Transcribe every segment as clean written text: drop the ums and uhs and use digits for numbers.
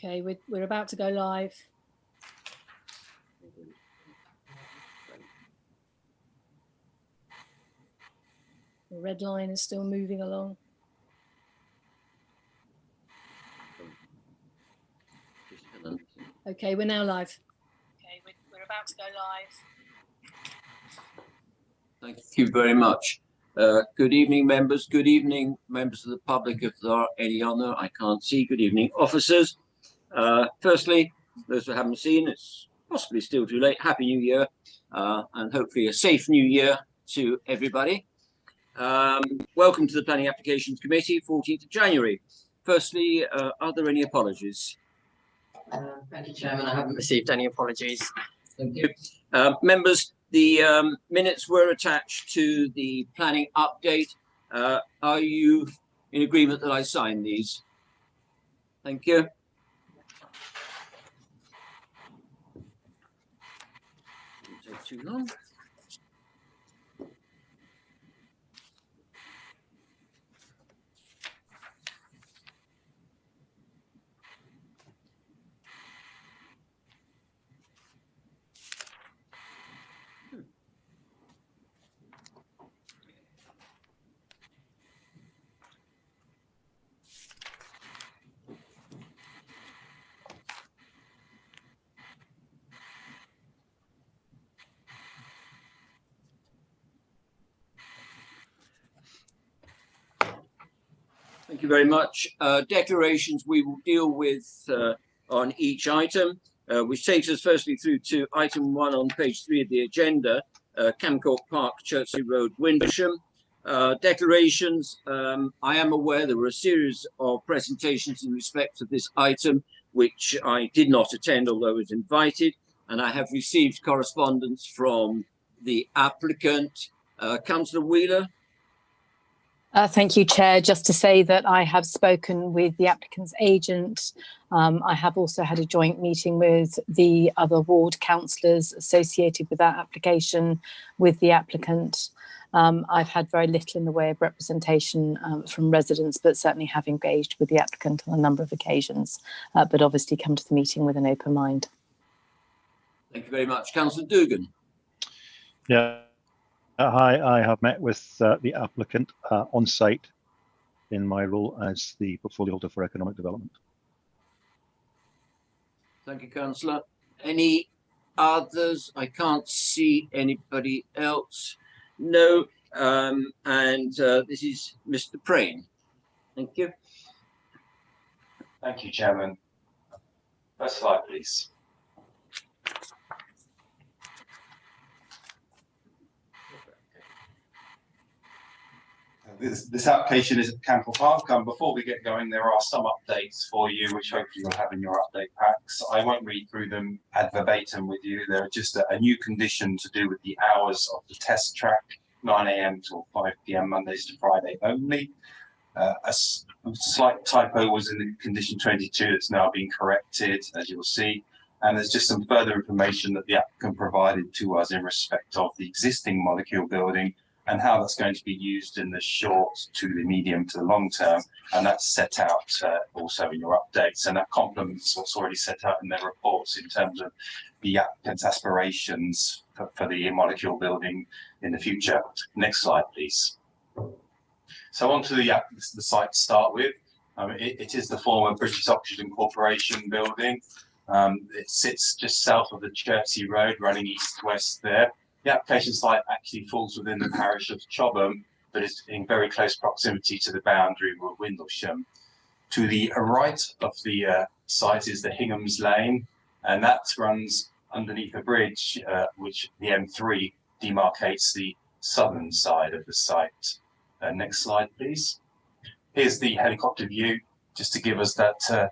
Okay, we're about to go live. The red line is still moving along. Okay, we're now live. Okay, we're about to go live. Thank you very much. Good evening, members. Good evening, members of the public, if there are any on there. I can't see. Good evening, officers. Firstly, those who haven't seen, it's possibly still too late. Happy New Year, and hopefully a safe New Year to everybody. Welcome to the Planning Applications Committee, 14th of January. Firstly, are there any apologies? Thank you, Chairman. I haven't received any apologies. Thank you. Members, the minutes were attached to the planning update. Are you in agreement that I sign these? Thank you. Won't take too long. Thank you very much. Declarations we will deal with on each item, which takes us firstly through to item 1 on page 3 of the agenda, Camcourt Park, Chertsey Road, Windlesham. Declarations, I am aware there were a series of presentations in respect of this item, which I did not attend, although I was invited, and I have received correspondence from the applicant. Councillor Wheeler. Thank you, Chair. Just to say that I have spoken with the applicant's agent. I have also had a joint meeting with the other ward councillors associated with that application with the applicant. I've had very little in the way of representation from residents, but certainly have engaged with the applicant on a number of occasions, but obviously come to the meeting with an open mind. Thank you very much. Councillor Dugan. Yeah. Hi, I have met with the applicant on site in my role as the portfolio holder for economic development. Thank you, Councillor. Any others? I can't see anybody else. No. This is Mr. Prain. Thank you. Thank you, Chairman. First slide, please. This application is at Camcourt Park. Before we get going, there are some updates for you, which hopefully you'll have in your update packs. I won't read through them ad verbatim with you. They're just a new condition to do with the hours of the test track, 9 AM till 5 PM, Mondays to Friday only. A slight typo was in the condition 22 that's now been corrected, as you'll see. And there's just some further information that the applicant provided to us in respect of the existing molecule building and how that's going to be used in the short to the medium to the long term. And that's set out also in your updates, and that complements what's already set out in their reports in terms of the applicant's aspirations for the molecule building in the future. Next slide, please. So on to the site to start with. It is the former British Oxygen Corporation building. It sits just south of the Chertsey Road, running east-west there. The application site actually falls within the parish of Chobham, but is in very close proximity to the boundary with Windlesham. To the right of the site is the Hingham's Lane, and that runs underneath a bridge, which the M3 demarcates the southern side of the site. Next slide, please. Here's the helicopter view, just to give us that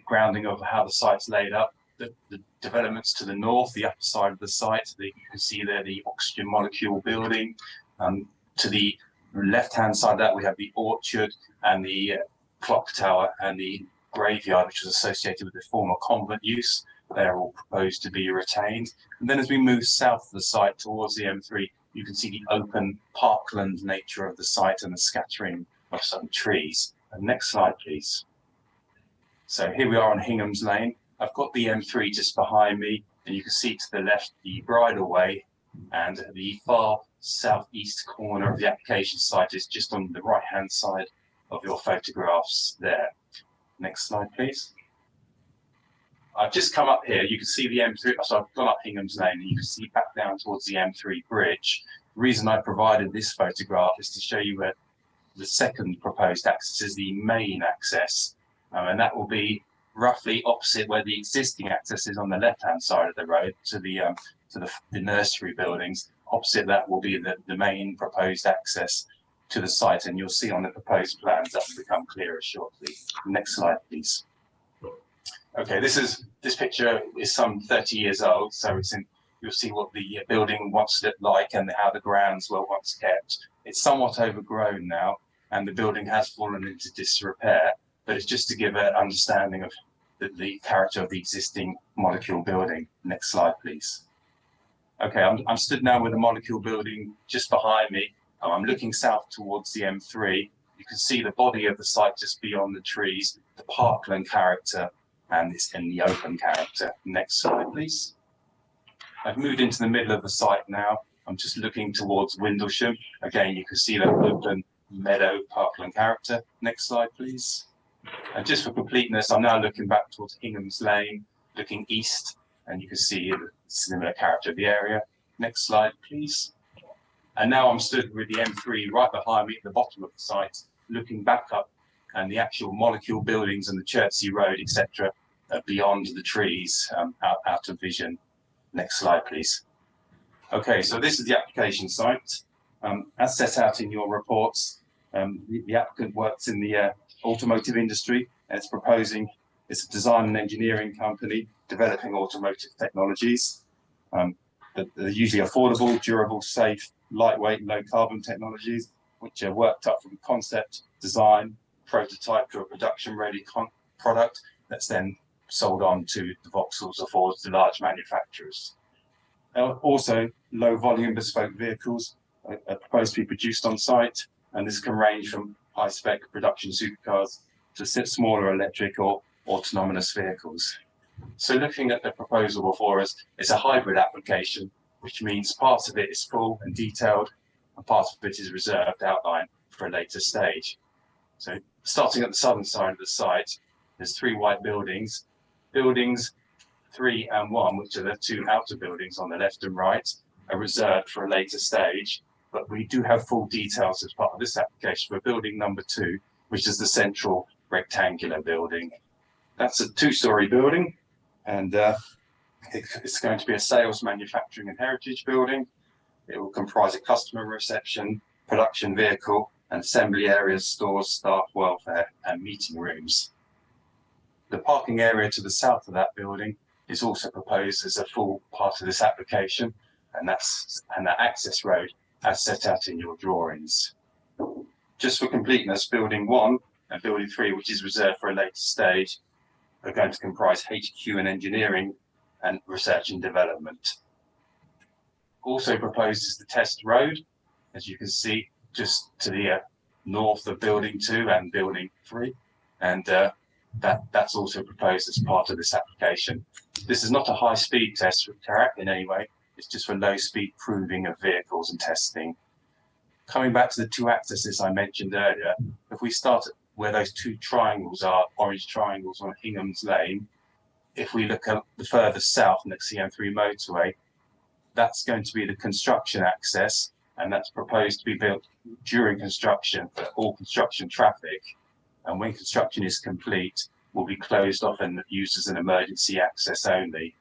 grounding of how the site's laid up. The developments to the north, the upper side of the site, you can see there the oxygen molecule building. To the left-hand side of that, we have the orchard and the clock tower and the graveyard, which was associated with the former convent use. They're all proposed to be retained. And then as we move south of the site towards the M3, you can see the open parkland nature of the site and the scattering of some trees. And next slide, please. So here we are on Hingham's Lane. I've got the M3 just behind me, and you can see to the left the bridleway, and the far southeast corner of the application site is just on the right-hand side of your photographs there. Next slide, please. I've just come up here. You can see the M3. So I've gone up Hingham's Lane, and you can see back down towards the M3 bridge. The reason I provided this photograph is to show you where the second proposed access is the main access, and that will be roughly opposite where the existing access is on the left-hand side of the road to the nursery buildings. Opposite that will be the main proposed access to the site, and you'll see on the proposed plans that will become clearer shortly. Next slide, please. Okay, this picture is some 30 years old, so you'll see what the building once looked like and how the grounds were once kept. It's somewhat overgrown now, and the building has fallen into disrepair, but it's just to give an understanding of the character of the existing molecule building. Next slide, please. Okay, I'm stood now with the molecule building just behind me. I'm looking south towards the M3. You can see the body of the site just beyond the trees, the parkland character, and it's in the open character. Next slide, please. I've moved into the middle of the site now. I'm just looking towards Windlesham. Again, you can see that open meadow parkland character. Next slide, please. And just for completeness, I'm now looking back towards Hingham's Lane, looking east, and you can see the similar character of the area. Next slide, please. And now I'm stood with the M3 right behind me at the bottom of the site, looking back up, and the actual molecule buildings and the Chertsey Road, etc., are beyond the trees, out of vision. Next slide, please. Okay, so this is the application site. As set out in your reports, the applicant works in the automotive industry, and it's a design and engineering company developing automotive technologies. They're usually affordable, durable, safe, lightweight, low carbon technologies, which are worked up from concept, design, prototype to a production ready product that's then sold on to the Vauxhalls or Fords, the large manufacturers. Also, low volume bespoke vehicles are proposed to be produced on site, and this can range from high spec production supercars to smaller electric or autonomous vehicles. So looking at the proposal before us, it's a hybrid application, which means part of it is full and detailed, and part of it is reserved, outlined for a later stage. So starting at the southern side of the site, there's three white buildings. Buildings 3 and 1, which are the two outer buildings on the left and right, are reserved for a later stage, but we do have full details as part of this application for building number 2, which is the central rectangular building. That's a 2-story building, and it's going to be a sales, manufacturing and heritage building. It will comprise a customer reception, production vehicle, and assembly areas, stores, staff welfare, and meeting rooms. The parking area to the south of that building is also proposed as a full part of this application, and that access road as set out in your drawings. Just for completeness, building 1 and building 3, which is reserved for a later stage, are going to comprise HQ and engineering and research and development. Also proposed is the test road, as you can see, just to the north of building 2 and building 3, and that's also proposed as part of this application. This is not a high-speed test track in any way. It's just for low-speed proving of vehicles and testing. Coming back to the two accesses I mentioned earlier, if we start at where those two triangles are, orange triangles on Hingham's Lane, if we look at the further south next to the M3 motorway, that's going to be the construction access, and that's proposed to be built during construction for all construction traffic. And when construction is complete, will be closed off and used as an emergency access only.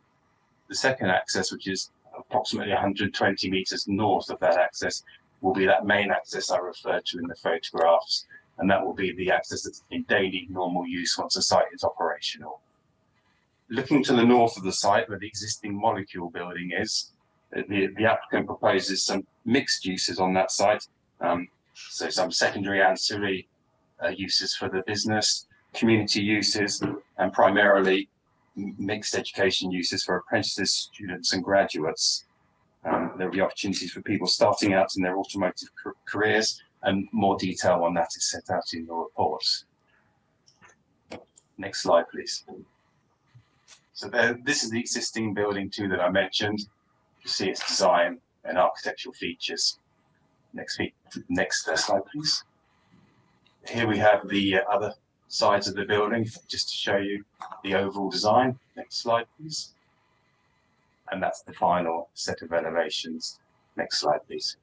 The second access, which is approximately 120 meters north of that access, will be that main access I referred to in the photographs, and that will be the access that's in daily normal use once the site is operational. Looking to the north of the site where the existing molecule building is, the applicant proposes some mixed uses on that site, so some secondary ancillary uses for the business, community uses, and primarily mixed education uses for apprentices, students and graduates. There will be opportunities for people starting out in their automotive careers, and more detail on that is set out in your reports. Next slide, please. So this is the existing building 2 that I mentioned. You see its design and architectural features. Next slide, please. Here we have the other sides of the building, just to show you the overall design. Next slide, please. And that's the final set of elevations. Next slide, please.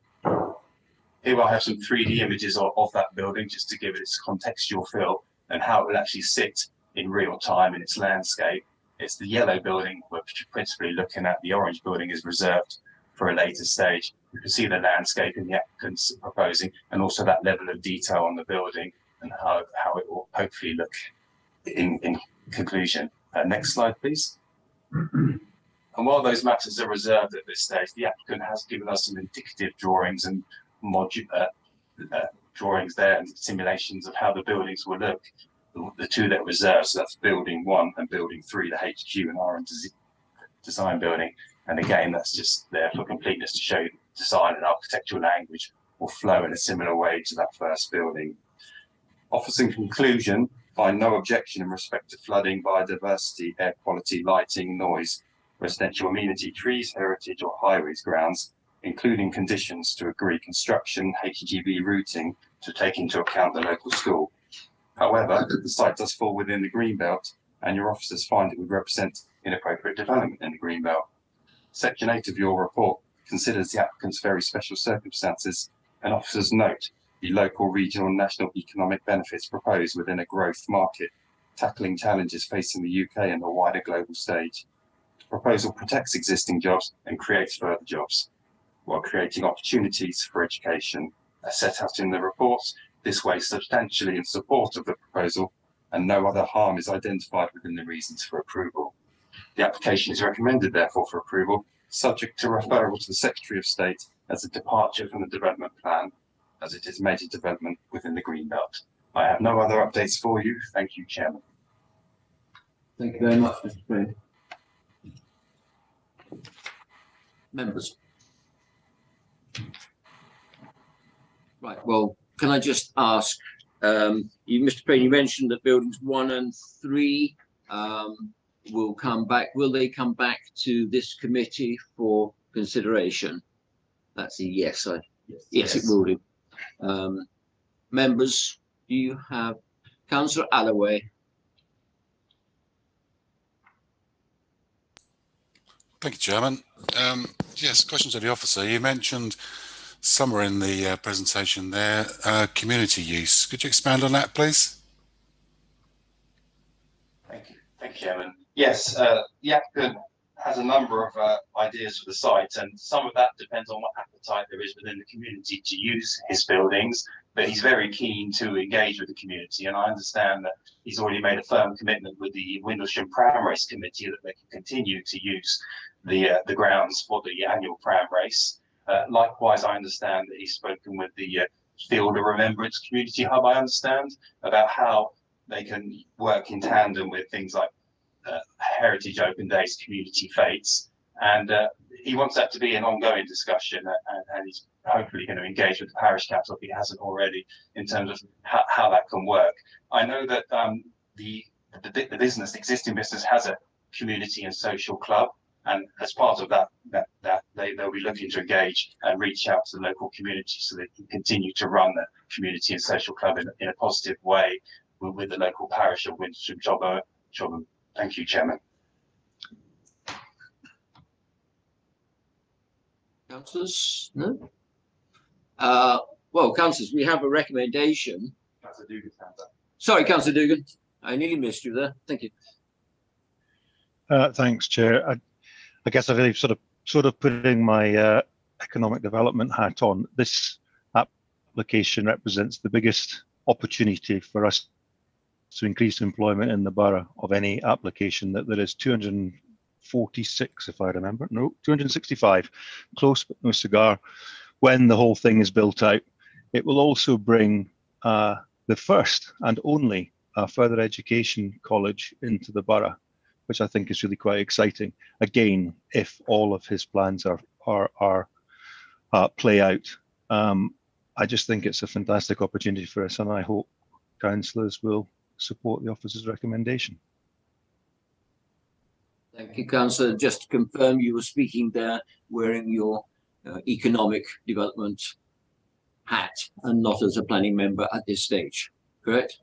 Here I have some 3D images of that building, just to give it its contextual feel and how it will actually sit in real time in its landscape. It's the yellow building we're principally looking at. The orange building is reserved for a later stage. You can see the landscape in the applicants proposing, and also that level of detail on the building and how it will hopefully look in conclusion. Next slide, please. And while those matters are reserved at this stage, the applicant has given us some indicative drawings and drawings there and simulations of how the buildings will look. The 2 that are reserved, so that's building 1 and building 3, the HQ and R&D design building. And again, that's just there for completeness to show design and architectural language will flow in a similar way to that first building. Offers in conclusion, find no objection in respect to flooding, biodiversity, air quality, lighting, noise, residential amenity, trees, heritage or highways grounds, including conditions to agree construction, HGV routing to take into account the local school. However, the site does fall within the Greenbelt and your officers find it would represent inappropriate development in the Greenbelt. Section 8 of your report considers the applicant's very special circumstances and officers note the local, regional and national economic benefits proposed within a growth market, tackling challenges facing the UK and the wider global stage. The proposal protects existing jobs and creates further jobs, while creating opportunities for education as set out in the report, this way substantially in support of the proposal, and no other harm is identified within the reasons for approval. The application is recommended therefore for approval, subject to referral to the Secretary of State as a departure from the development plan, as it is major development within the Greenbelt. I have no other updates for you. Thank you, Chairman. Thank you very much, Mr. Green. Members. Right, well, can I just ask, Mr. Payne, you mentioned that buildings 1 and 3 will come back. Will they come back to this committee for consideration? That's a yes. Yes, it will do. Members, do you have Councillor Allaway? Thank you, Chairman. Yes, question to the officer. You mentioned somewhere in the presentation there, community use. Could you expand on that, please? Thank you, Chairman. Yes, the applicant has a number of ideas for the site, and some of that depends on what appetite there is within the community to use his buildings, but he's very keen to engage with the community, and I understand that he's already made a firm commitment with the Windlesham Pram Race Committee that they can continue to use the grounds for the annual pram race. Likewise, I understand that he's spoken with the Field of Remembrance Community Hub, I understand, about how they can work in tandem with things like Heritage Open Days, community fates, and he wants that to be an ongoing discussion, and he's hopefully going to engage with the parish council if he hasn't already in terms of how that can work. I know that the existing business has a community and social club, and as part of that they'll be looking to engage and reach out to the local community so they can continue to run the community and social club in a positive way with the local parish of Windlesham Chobham. Thank you, Chairman. Councillors? No? Well, councillors, we have a recommendation. Councillor Dugan, sorry, Councillor Dugan. I nearly missed you there. Thank you. Thanks, Chair. I guess I've really sort of putting my economic development hat on. This application represents the biggest opportunity for us to increase employment in the borough of any application. That there is 246, if I remember, no, 265, close but no cigar, when the whole thing is built out. It will also bring the first and only further education college into the borough, which I think is really quite exciting. Again, if all of his plans are play out, I just think it's a fantastic opportunity for us, and I hope councillors will support the officer's recommendation. Thank you, Councillor. Just to confirm, you were speaking there wearing your economic development hat and not as a planning member at this stage, correct?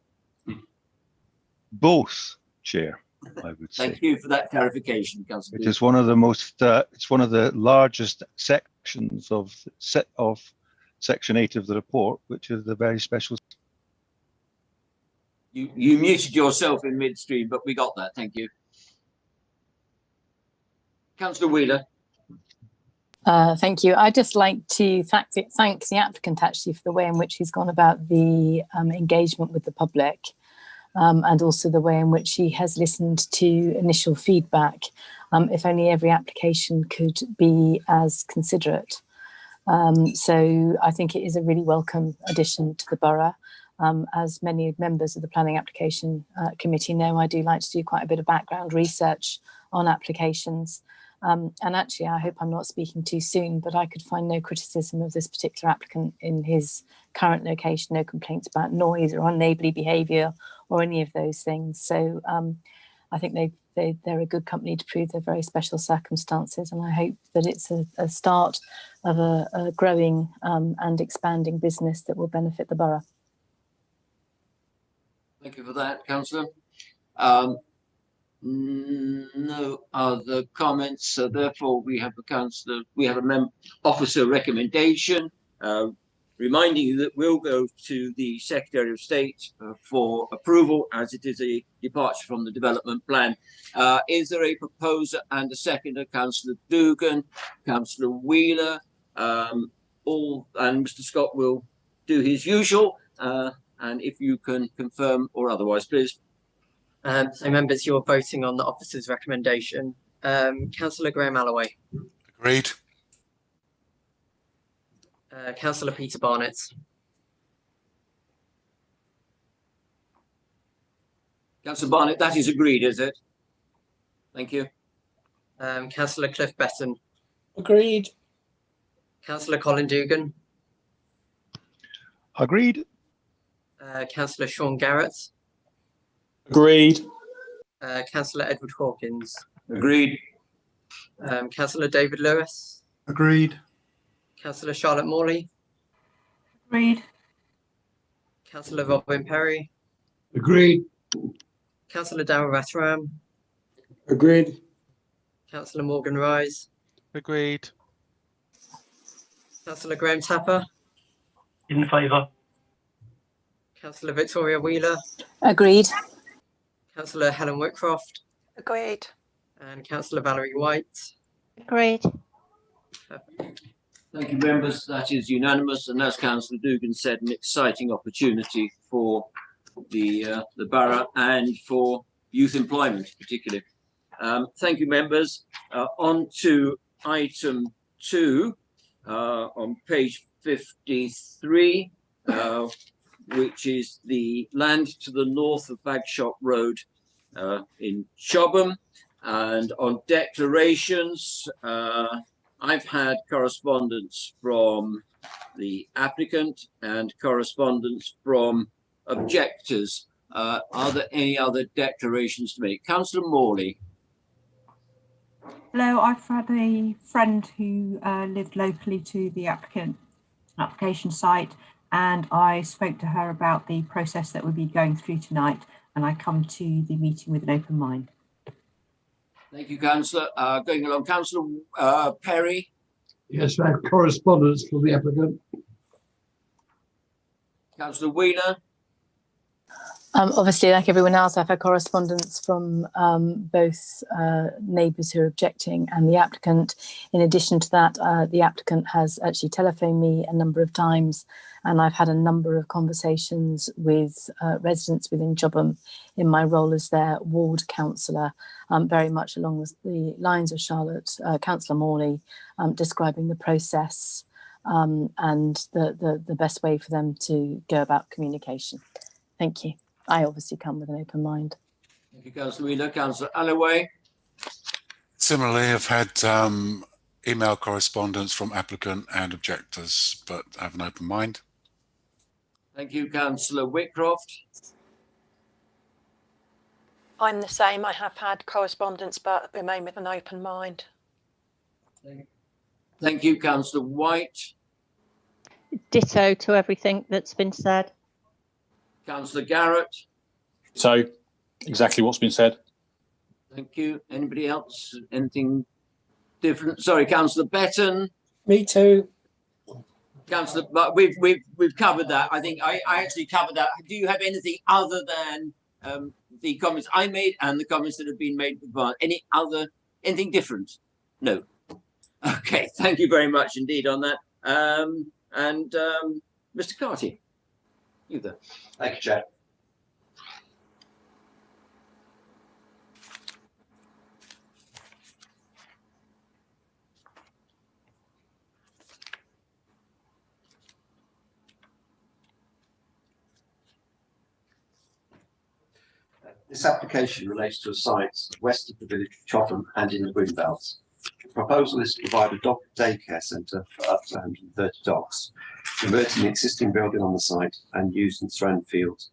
Both, Chair, I would say. Thank you for that clarification, Councillor. It is one of the most, it's one of the largest sections of Section 8 of the report, which is the very special. You muted yourself in midstream, but we got that. Thank you. Councillor Wheeler. Thank you. I'd just like to thank the applicant actually for the way in which he's gone about the engagement with the public, and also the way in which he has listened to initial feedback. If only every application could be as considerate. So I think it is a really welcome addition to the borough. As many members of the Planning Application Committee know, I do like to do quite a bit of background research on applications. And actually, I hope I'm not speaking too soon, but I could find no criticism of this particular applicant in his current location, no complaints about noise or unneighbourly behaviour or any of those things. So I think they're a good company to prove their very special circumstances, and I hope that it's a start of a growing and expanding business that will benefit the borough. Thank you for that, Councillor. No other comments, so therefore we have a officer recommendation, reminding you that we'll go to the Secretary of State for approval, as it is a departure from the development plan. Is there a proposer and a seconder? Councillor Dugan, Councillor Wheeler, and Mr. Scott will do his usual. And if you can confirm or otherwise, please. So members, you're voting on the officer's recommendation. Councillor Graham Alloway. Agreed. Councillor Peter Barnett. Councillor Barnett, that is agreed, is it? Thank you. Councillor Cliff Betton. Agreed. Councillor Colin Dugan. Agreed. Councillor Sean Garrett. Agreed. Councillor Edward Hawkins. Agreed. Councillor David Lewis. Agreed. Councillor Charlotte Morley. Agreed. Councillor Robin Perry. Agreed. Councillor Darryl Rataram. Agreed. Councillor Morgan Rise. Agreed. Councillor Graham Tapper. In favour. Councillor Victoria Wheeler. Agreed. Councillor Helen Whitcroft. Agreed. And Councillor Valerie White. Agreed. Thank you, members. That is unanimous, and as Councillor Dugan said, an exciting opportunity for the borough and for youth employment, particularly. Thank you, members. On to item 2 on page 53, which is the land to the north of Bagshot Road in Chobham. And on declarations, I've had correspondence from the applicant and correspondence from objectors. Are there any other declarations to make? Councillor Morley. Hello, I've had a friend who lived locally to the application site, and I spoke to her about the process that we'll be going through tonight, and I come to the meeting with an open mind. Thank you, Councillor. Going along, Councillor Perry. Yes, I have correspondence from the applicant. Councillor Wheeler. Obviously, like everyone else, I've had correspondence from both neighbours who are objecting and the applicant. In addition to that, the applicant has actually telephoned me a number of times, and I've had a number of conversations with residents within Chobham in my role as their ward councillor, very much along the lines of Charlotte, Councillor Morley, describing the process and the best way for them to go about communication. Thank you. I obviously come with an open mind. Thank you, Councillor Wheeler. Councillor Alloway. Similarly, I've had email correspondence from applicant and objectors, but I have an open mind. Thank you, Councillor Whitcroft. I'm the same. I have had correspondence, but remain with an open mind. Thank you, Councillor White. Ditto to everything that's been said. Councillor Garrett. So, exactly what's been said. Thank you. Anybody else? Anything different? Sorry, Councillor Betton. Me too. Councillor, but we've covered that. I think I actually covered that. Do you have anything other than the comments I made and the comments that have been made before? Anything different? No. Okay, thank you very much indeed on that. Mr. Carty, you there. Thank you, Chair. This application relates to a site west of the village of Chopham and in the Greenbelt. The proposal is to provide a dog daycare centre for up to 130 dogs, converting the existing building on the site and used in surrounding fields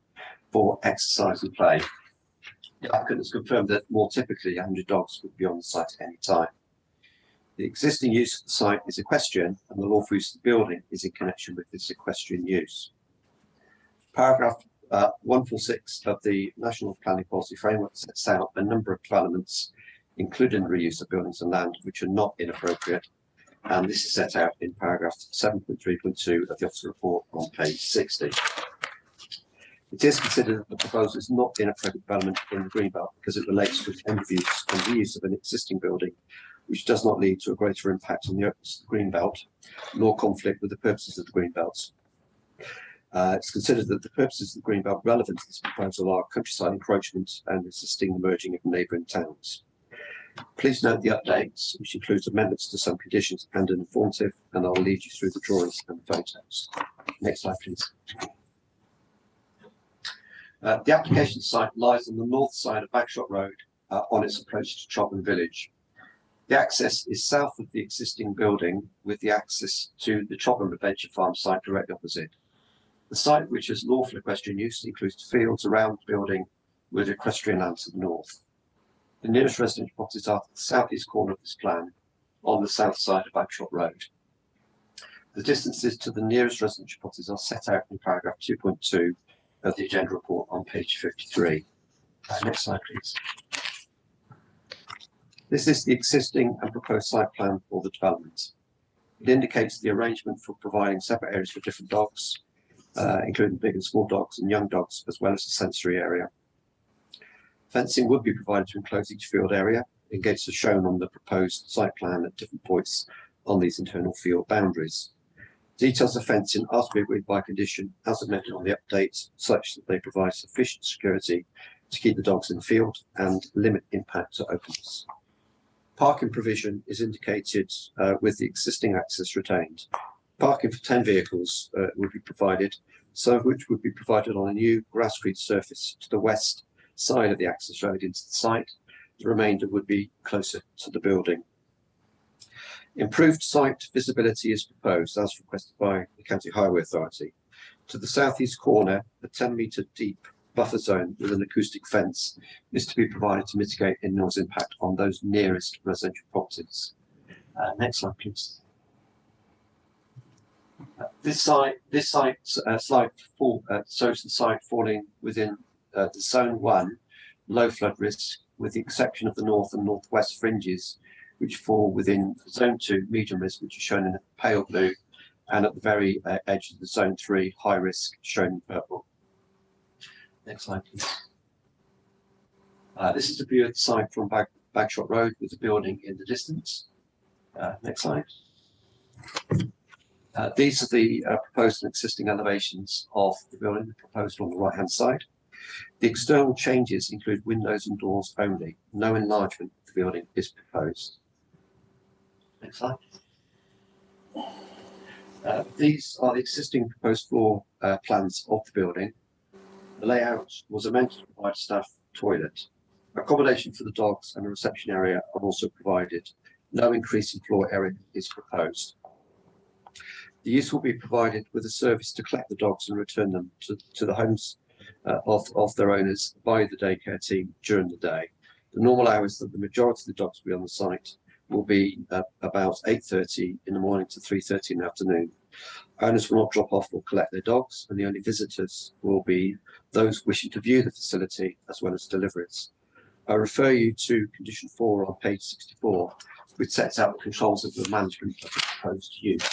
for exercise and play. The applicant has confirmed that more typically 100 dogs would be on the site at any time. The existing use of the site is equestrian, and the lawful use of the building is in connection with this equestrian use. Paragraph 146 of the National Planning Policy Framework sets out a number of developments, including the reuse of buildings and land, which are not inappropriate, and this is set out in paragraph 7.3.2 of the Officer Report on page 60. It is considered that the proposal is not inappropriate development in the Greenbelt because it relates to the end of use and reuse of an existing building, which does not lead to a greater impact on the openness of the Greenbelt, nor conflict with the purposes of the Greenbelt. It's considered that the purposes of the Greenbelt relevant to this proposal are countryside encroachment and resisting the merging of neighbouring towns. Please note the updates, which includes amendments to some conditions and an informative, and I'll lead you through the drawings and the photos. Next slide, please. The application site lies on the north side of Bagshot Road on its approach to Chopham Village. The access is south of the existing building, with the access to the Chopham Adventure Farm site directly opposite. The site, which has lawful equestrian use, includes fields around the building with equestrian land to the north. The nearest residential properties are at the southeast corner of this plan, on the south side of Bagshot Road. The distances to the nearest residential properties are set out in paragraph 2.2 of the agenda report on page 53. Next slide, please. This is the existing and proposed site plan for the development. It indicates the arrangement for providing separate areas for different dogs, including big and small dogs and young dogs, as well as a sensory area. Fencing would be provided to enclose each field area, and gates are shown on the proposed site plan at different points on these internal field boundaries. Details of fencing are to be agreed by condition as amended on the update, such that they provide sufficient security to keep the dogs in the field and limit impact to openness. Parking provision is indicated with the existing access retained. Parking for 10 vehicles would be provided, some of which would be provided on a new grass-screened surface to the west side of the access road into the site. The remainder would be closer to the building. Improved site visibility is proposed as requested by the County Highway Authority. To the southeast corner, a 10-metre deep buffer zone with an acoustic fence is to be provided to mitigate any noise impact on those nearest residential properties. Next slide, please. This slide shows the site falling within the Zone 1 low flood risk, with the exception of the north and northwest fringes, which fall within Zone 2 medium risk, which is shown in pale blue, and at the very edge of the Zone 3 high risk, shown in purple. Next slide, please. This is the view of the site from Bagshot Road, with the building in the distance. Next slide. These are the proposed and existing elevations of the building, proposed on the right-hand side. The external changes include windows and doors only. No enlargement of the building is proposed. Next slide. These are the existing proposed floor plans of the building. The layout was amended to provide staff toilet. Accommodation for the dogs and a reception area are also provided. No increase in floor area is proposed. The use will be provided with a service to collect the dogs and return them to the homes of their owners by the daycare team during the day. The normal hours that the majority of the dogs will be on the site will be about 8:30 in the morning to 3:30 in the afternoon. Owners will not drop off or collect their dogs, and the only visitors will be those wishing to view the facility as well as deliveries. I refer you to condition 4 on page 64, which sets out the controls of the management of the proposed use.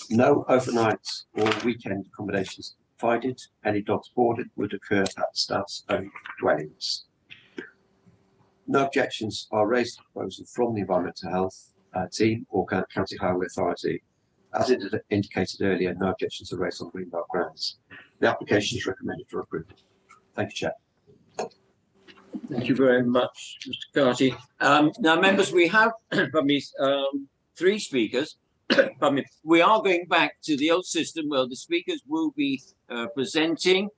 No overnight or weekend accommodations provided. Any dogs boarded would occur at staff's own dwellings. No objections are raised to the proposal from the Environmental Health team or County Highway Authority. As it indicated earlier, no objections are raised on Greenbelt grounds. The application is recommended for approval. Thank you, Chair. Thank you very much, Mr. Carty. Now, members, we have 3 speakers. We are going back to the old system where the speakers will be presenting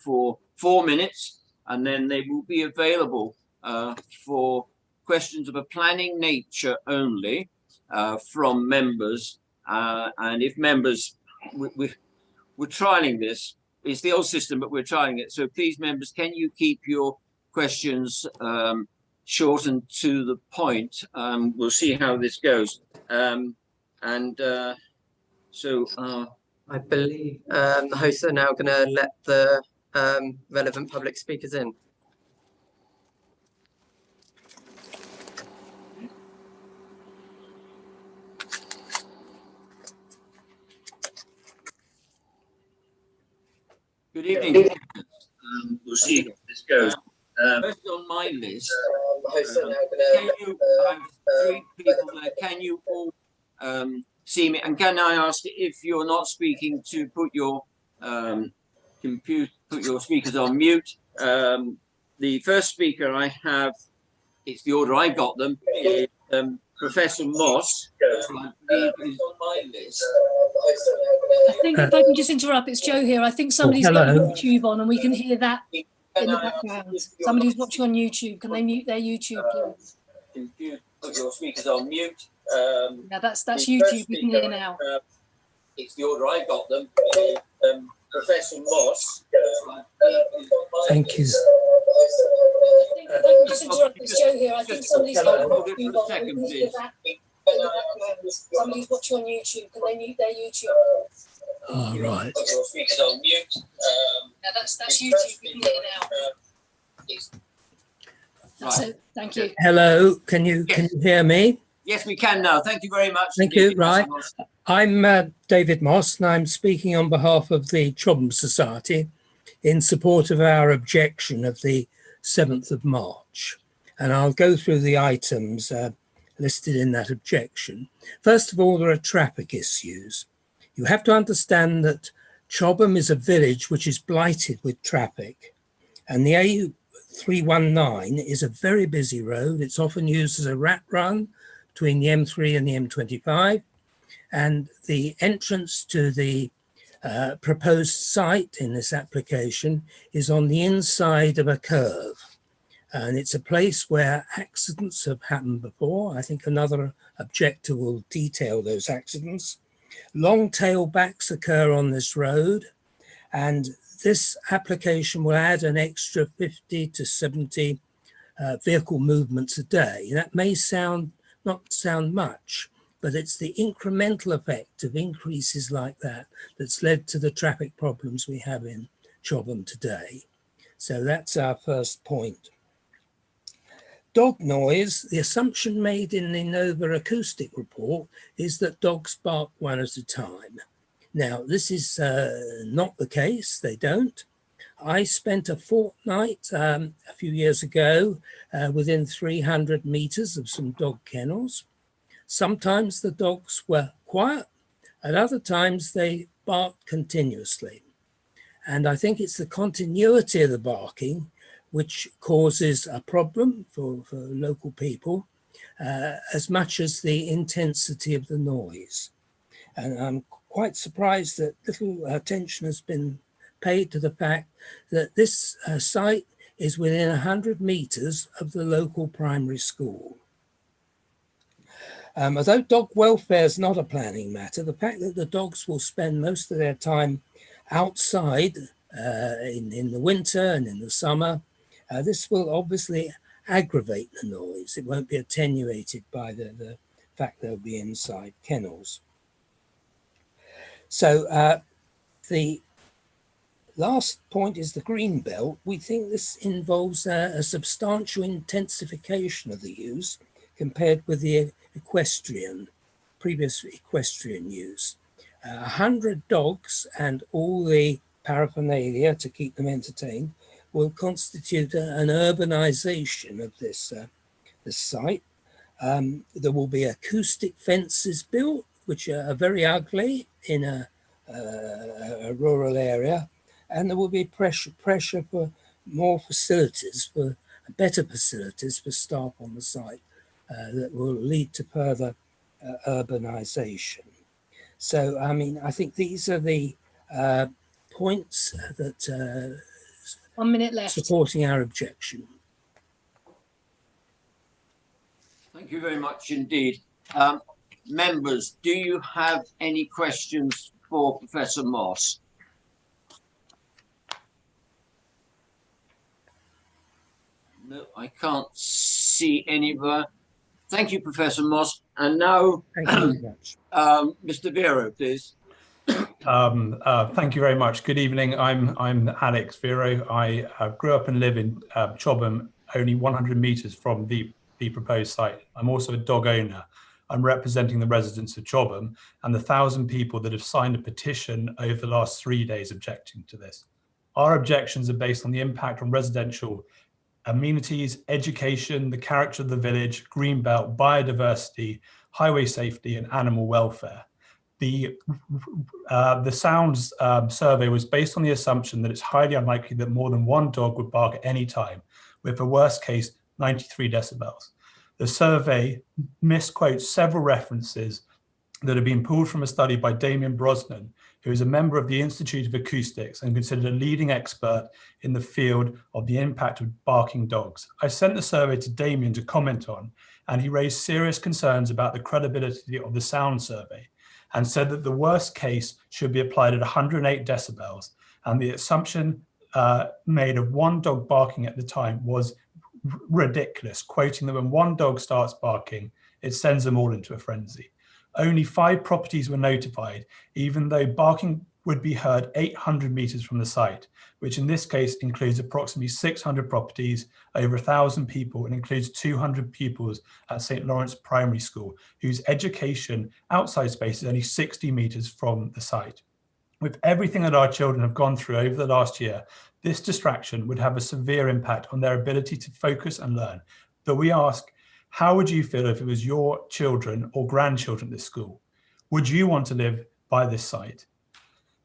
for 4 minutes, and then they will be available for questions of a planning nature only from members. And if members, we're trialing this. It's the old system, but we're trying it. So please, members, can you keep your questions short and to the point? We'll see how this goes. I believe the hosts are now going to let the relevant public speakers in. Good evening. We'll see how this goes. First on my list, can you, 3 people there, can you all see me? And can I ask if you're not speaking to put your speakers on mute? The first speaker I have, it's the order I got them, is Professor Moss. I believe is on my list. I think if I can just interrupt, it's Joe here. I think somebody's got YouTube on and we can hear that in the background. Somebody's watching on YouTube. Can they mute their YouTube, please? Put your speakers on mute. Yeah, that's YouTube. We can hear now. It's the order I got them. Professor Moss. Thank you. I think if I can just interrupt, it's Joe here. I think somebody's got YouTube on and we can hear that in the background. Somebody's watching on YouTube. Can they mute their YouTube? Oh, right. Put your speakers on mute. Yeah, that's YouTube. We can hear now. That's it. Thank you. Hello, can you hear me? Yes, we can now. Thank you very much. Thank you. Right. I'm David Moss, and I'm speaking on behalf of the Chobham Society in support of our objection of the 7th of March. And I'll go through the items listed in that objection. First of all, there are traffic issues. You have to understand that Chobham is a village which is blighted with traffic, and the A319 is a very busy road. It's often used as a rat run between the M3 and the M25, and the entrance to the proposed site in this application is on the inside of a curve, and it's a place where accidents have happened before. I think another objector will detail those accidents. Long tailbacks occur on this road, and this application will add an extra 50 to 70 vehicle movements a day. That may not sound much, but it's the incremental effect of increases like that that's led to the traffic problems we have in Chobham today. So that's our first point. Dog noise, the assumption made in the Nova acoustic report is that dogs bark one at a time. Now, this is not the case, they don't. I spent a fortnight a few years ago within 300 meters of some dog kennels. Sometimes the dogs were quiet, at other times they barked continuously. And I think it's the continuity of the barking which causes a problem for local people as much as the intensity of the noise. And I'm quite surprised that little attention has been paid to the fact that this site is within 100 meters of the local primary school. Although dog welfare is not a planning matter, the fact that the dogs will spend most of their time outside in the winter and in the summer. This will obviously aggravate the noise. It won't be attenuated by the fact they'll be inside kennels. So the last point is the green belt. We think this involves a substantial intensification of the use compared with the previous equestrian use. 100 dogs and all the paraphernalia to keep them entertained will constitute an urbanization of this site. There will be acoustic fences built, which are very ugly in a rural area, and there will be pressure for more facilities, for better facilities for staff on the site that will lead to further urbanization. So, I mean, I think these are the points that 1 minute left. Supporting our objection. Thank you very much indeed. Members, do you have any questions for Professor Moss? No, I can't see any. Thank you, Professor Moss. And now, thank you very much. Mr. Vero, please. Thank you very much. Good evening. I'm Alex Vero. I grew up and live in Chobham, only 100 meters from the proposed site. I'm also a dog owner. I'm representing the residents of Chobham and the 1,000 people that have signed a petition over the last 3 days objecting to this. Our objections are based on the impact on residential amenities, education, the character of the village, greenbelt, biodiversity, highway safety, and animal welfare. The sounds survey was based on the assumption that it's highly unlikely that more than one dog would bark at any time, with a worst case 93 decibels. The survey misquotes several references that have been pulled from a study by Damien Brosnan, who is a member of the Institute of Acoustics and considered a leading expert in the field of the impact of barking dogs. I sent the survey to Damien to comment on, and he raised serious concerns about the credibility of the sound survey and said that the worst case should be applied at 108 decibels, and the assumption made of one dog barking at the time was ridiculous, quoting that when one dog starts barking, it sends them all into a frenzy. Only 5 properties were notified, even though barking would be heard 800 meters from the site, which in this case includes approximately 600 properties, over 1,000 people, and includes 200 pupils at St. Lawrence Primary School, whose education outside space is only 60 meters from the site. With everything that our children have gone through over the last year, this distraction would have a severe impact on their ability to focus and learn. But we ask, how would you feel if it was your children or grandchildren at this school? Would you want to live by this site?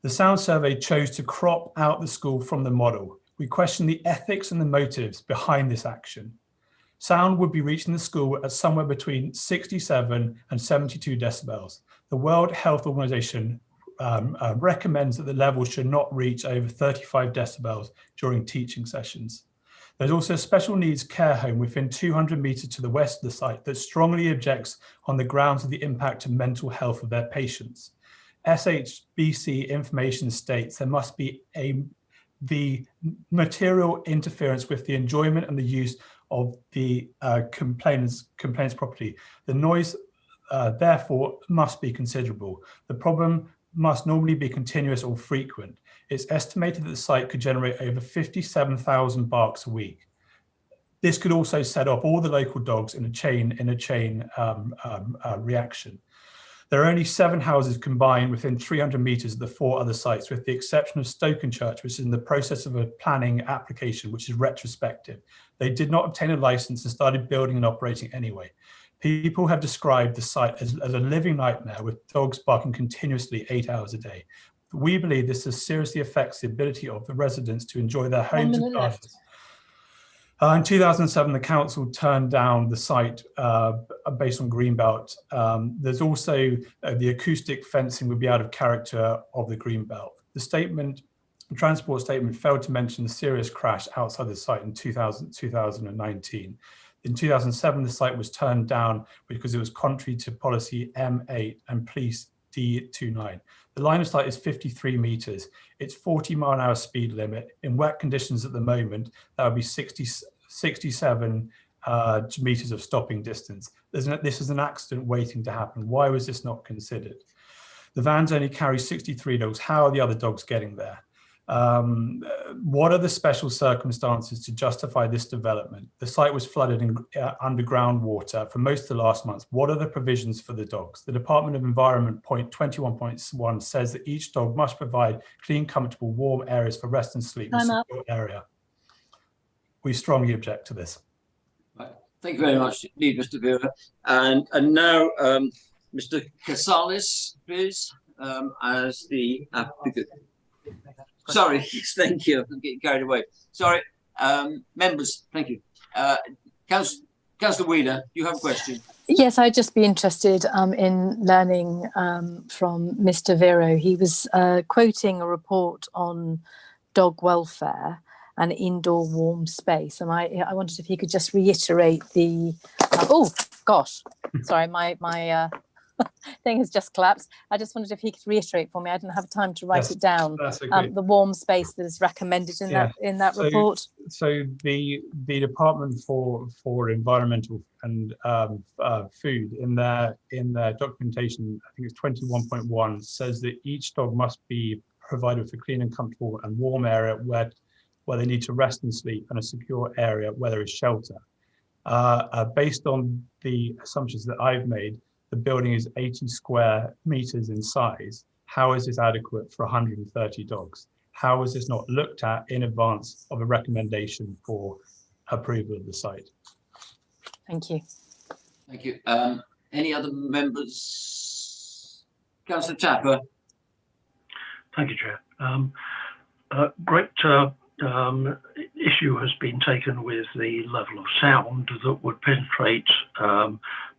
The sound survey chose to crop out the school from the model. We question the ethics and the motives behind this action. Sound would be reaching the school at somewhere between 67 and 72 decibels. The World Health Organization recommends that the level should not reach over 35 decibels during teaching sessions. There's also a special needs care home within 200 meters to the west of the site that strongly objects on the grounds of the impact of mental health of their patients. SHBC information states there must be the material interference with the enjoyment and the use of the complainant's property. The noise, therefore, must be considerable. The problem must normally be continuous or frequent. It's estimated that the site could generate over 57,000 barks a week. This could also set off all the local dogs in a chain reaction. There are only 7 houses combined within 300 meters of the 4 other sites, with the exception of Stokenchurch, which is in the process of a planning application, which is retrospective. They did not obtain a license and started building and operating anyway. People have described the site as a living nightmare, with dogs barking continuously 8 hours a day. We believe this seriously affects the ability of the residents to enjoy their homes and gardens. In 2007, the council turned down the site based on Greenbelt. There's also the acoustic fencing would be out of character of the Greenbelt. The transport statement failed to mention the serious crash outside the site in 2019. In 2007, the site was turned down because it was contrary to policy M8 and police D29. The line of sight is 53 meters. It's 40-mile-an-hour speed limit. In wet conditions at the moment, that would be 67 meters of stopping distance. This is an accident waiting to happen. Why was this not considered? The vans only carry 63 dogs. How are the other dogs getting there? What are the special circumstances to justify this development? The site was flooded in underground water for most of the last month. What are the provisions for the dogs? The Department of Environment point 21.1 says that each dog must provide clean, comfortable, warm areas for rest and sleep in a secure area. We strongly object to this. Right. Thank you very much indeed, Mr. Vera. And now Mr. Casales, please, as the applicant. Sorry, thank you. I'm getting carried away. Sorry, members, thank you. Councillor Wheeler, do you have a question? Yes, I'd just be interested in learning from Mr. Vero. He was quoting a report on dog welfare and indoor warm space, and I wondered if he could just reiterate the. Oh gosh, sorry, my thing has just collapsed. I just wondered if he could reiterate for me. I didn't have time to write it down. The warm space that is recommended in that report. So the Department for Environmental and Food in their documentation, I think it's 21.1, says that each dog must be provided for clean and comfortable and warm area where they need to rest and sleep, and a secure area where there is shelter. Based on the assumptions that I've made, the building is 80 square meters in size. How is this adequate for 130 dogs? How is this not looked at in advance of a recommendation for approval of the site? Thank you. Thank you. Any other members? Councillor Tapper. Thank you, Chair. Great issue has been taken with the level of sound that would penetrate,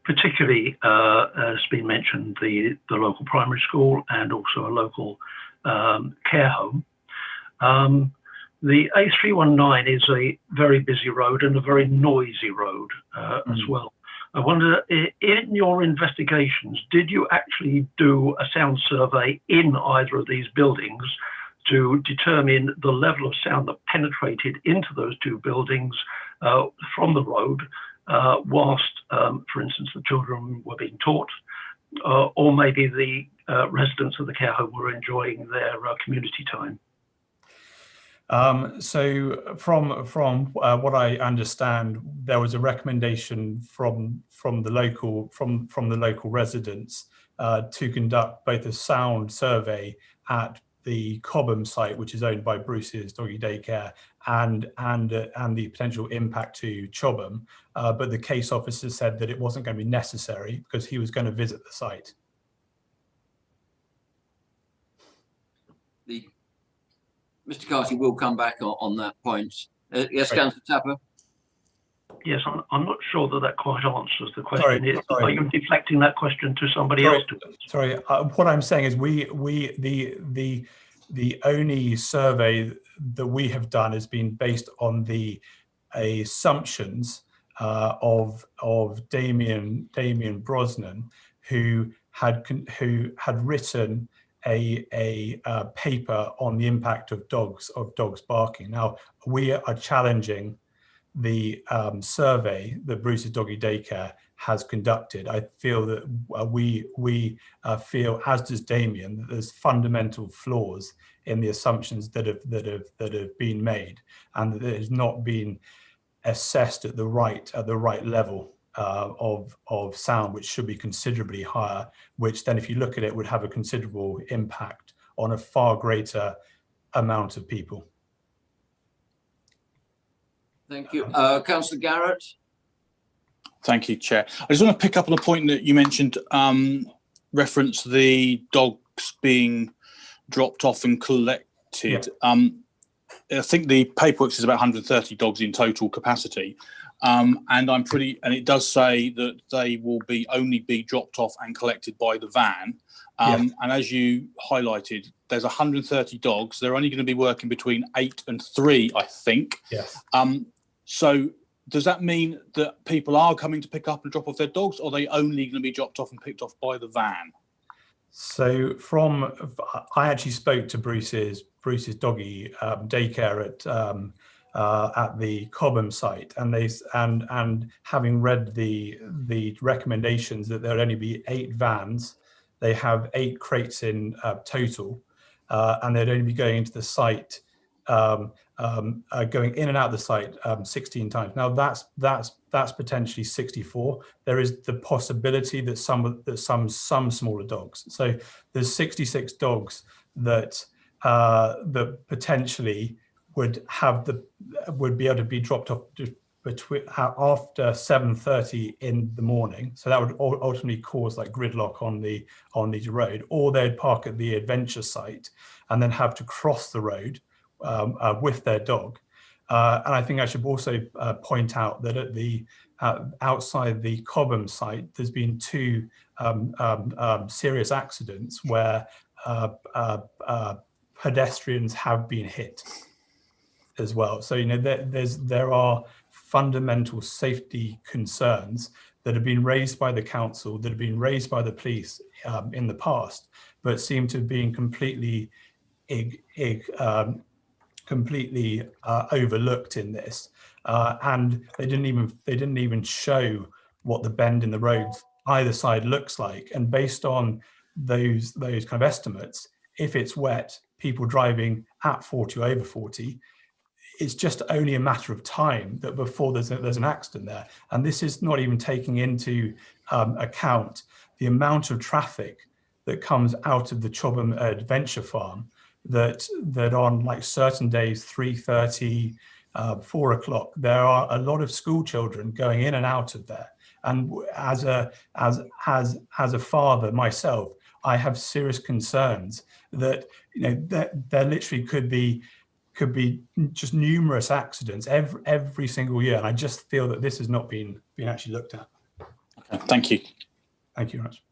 particularly, as been mentioned, the local primary school and also a local care home. The A319 is a very busy road and a very noisy road as well. I wonder, in your investigations, did you actually do a sound survey in either of these buildings to determine the level of sound that penetrated into those two buildings from the road whilst, for instance, the children were being taught, or maybe the residents of the care home were enjoying their community time? So from what I understand, there was a recommendation from the local residents to conduct both a sound survey at the Cobham site, which is owned by Bruce's Doggy Daycare, and the potential impact to Chobham, but the case officer said that it wasn't going to be necessary because he was going to visit the site. Mr. Carty will come back on that point. Yes, Councillor Tapper. Yes, I'm not sure that quite answers the question. Are you deflecting that question to somebody else? Sorry, what I'm saying is the only survey that we have done has been based on the assumptions of Damien Brosnan, who had written a paper on the impact of dogs barking. Now we are challenging the survey that Bruce's Doggy Daycare has conducted. I feel that we feel, as does Damien, that there's fundamental flaws in the assumptions that have been made, and that it has not been assessed at the right level of sound, which should be considerably higher, which then, if you look at it, would have a considerable impact on a far greater amount of people. Thank you. Councillor Garrett. Thank you, Chair. I just want to pick up on a point that you mentioned, reference the dogs being dropped off and collected. Yeah. I think the paperwork says about 130 dogs in total capacity. And it does say that they will only be dropped off and collected by the van. And as you highlighted, there's 130 dogs. They're only going to be working between 8 and 3, I think. Yes. So does that mean that people are coming to pick up and drop off their dogs, or are they only going to be dropped off and picked off by the van? So I actually spoke to Bruce's doggy daycare at the Cobham site, and having read the recommendations that there'll only be 8 vans, they have 8 crates in total, and they'd only be going into the site, going in and out of the site 16 times. Now that's potentially 64. There is the possibility that some smaller dogs. So there's 66 dogs that potentially would be able to be dropped off after 7:30 in the morning. So that would ultimately cause like gridlock on the road, or they'd park at the adventure site and then have to cross the road with their dog. And I think I should also point out that at the outside the Cobham site, there's been 2 serious accidents where pedestrians have been hit as well. So there are fundamental safety concerns that have been raised by the council, that have been raised by the police in the past, but seem to have been completely overlooked in this, and they didn't even show what the bend in the roads either side looks like. And based on those kind of estimates, if it's wet, people driving at 40 or over 40, it's just only a matter of time that before there's an accident there. And this is not even taking into account the amount of traffic that comes out of the Chobham Adventure Farm, that on like certain days, 3:30, 4 o'clock, there are a lot of school children going in and out of there. And as a father myself, I have serious concerns that there literally could be just numerous accidents every single year, and I just feel that this has not been actually looked at. Okay, thank you. Thank you very much.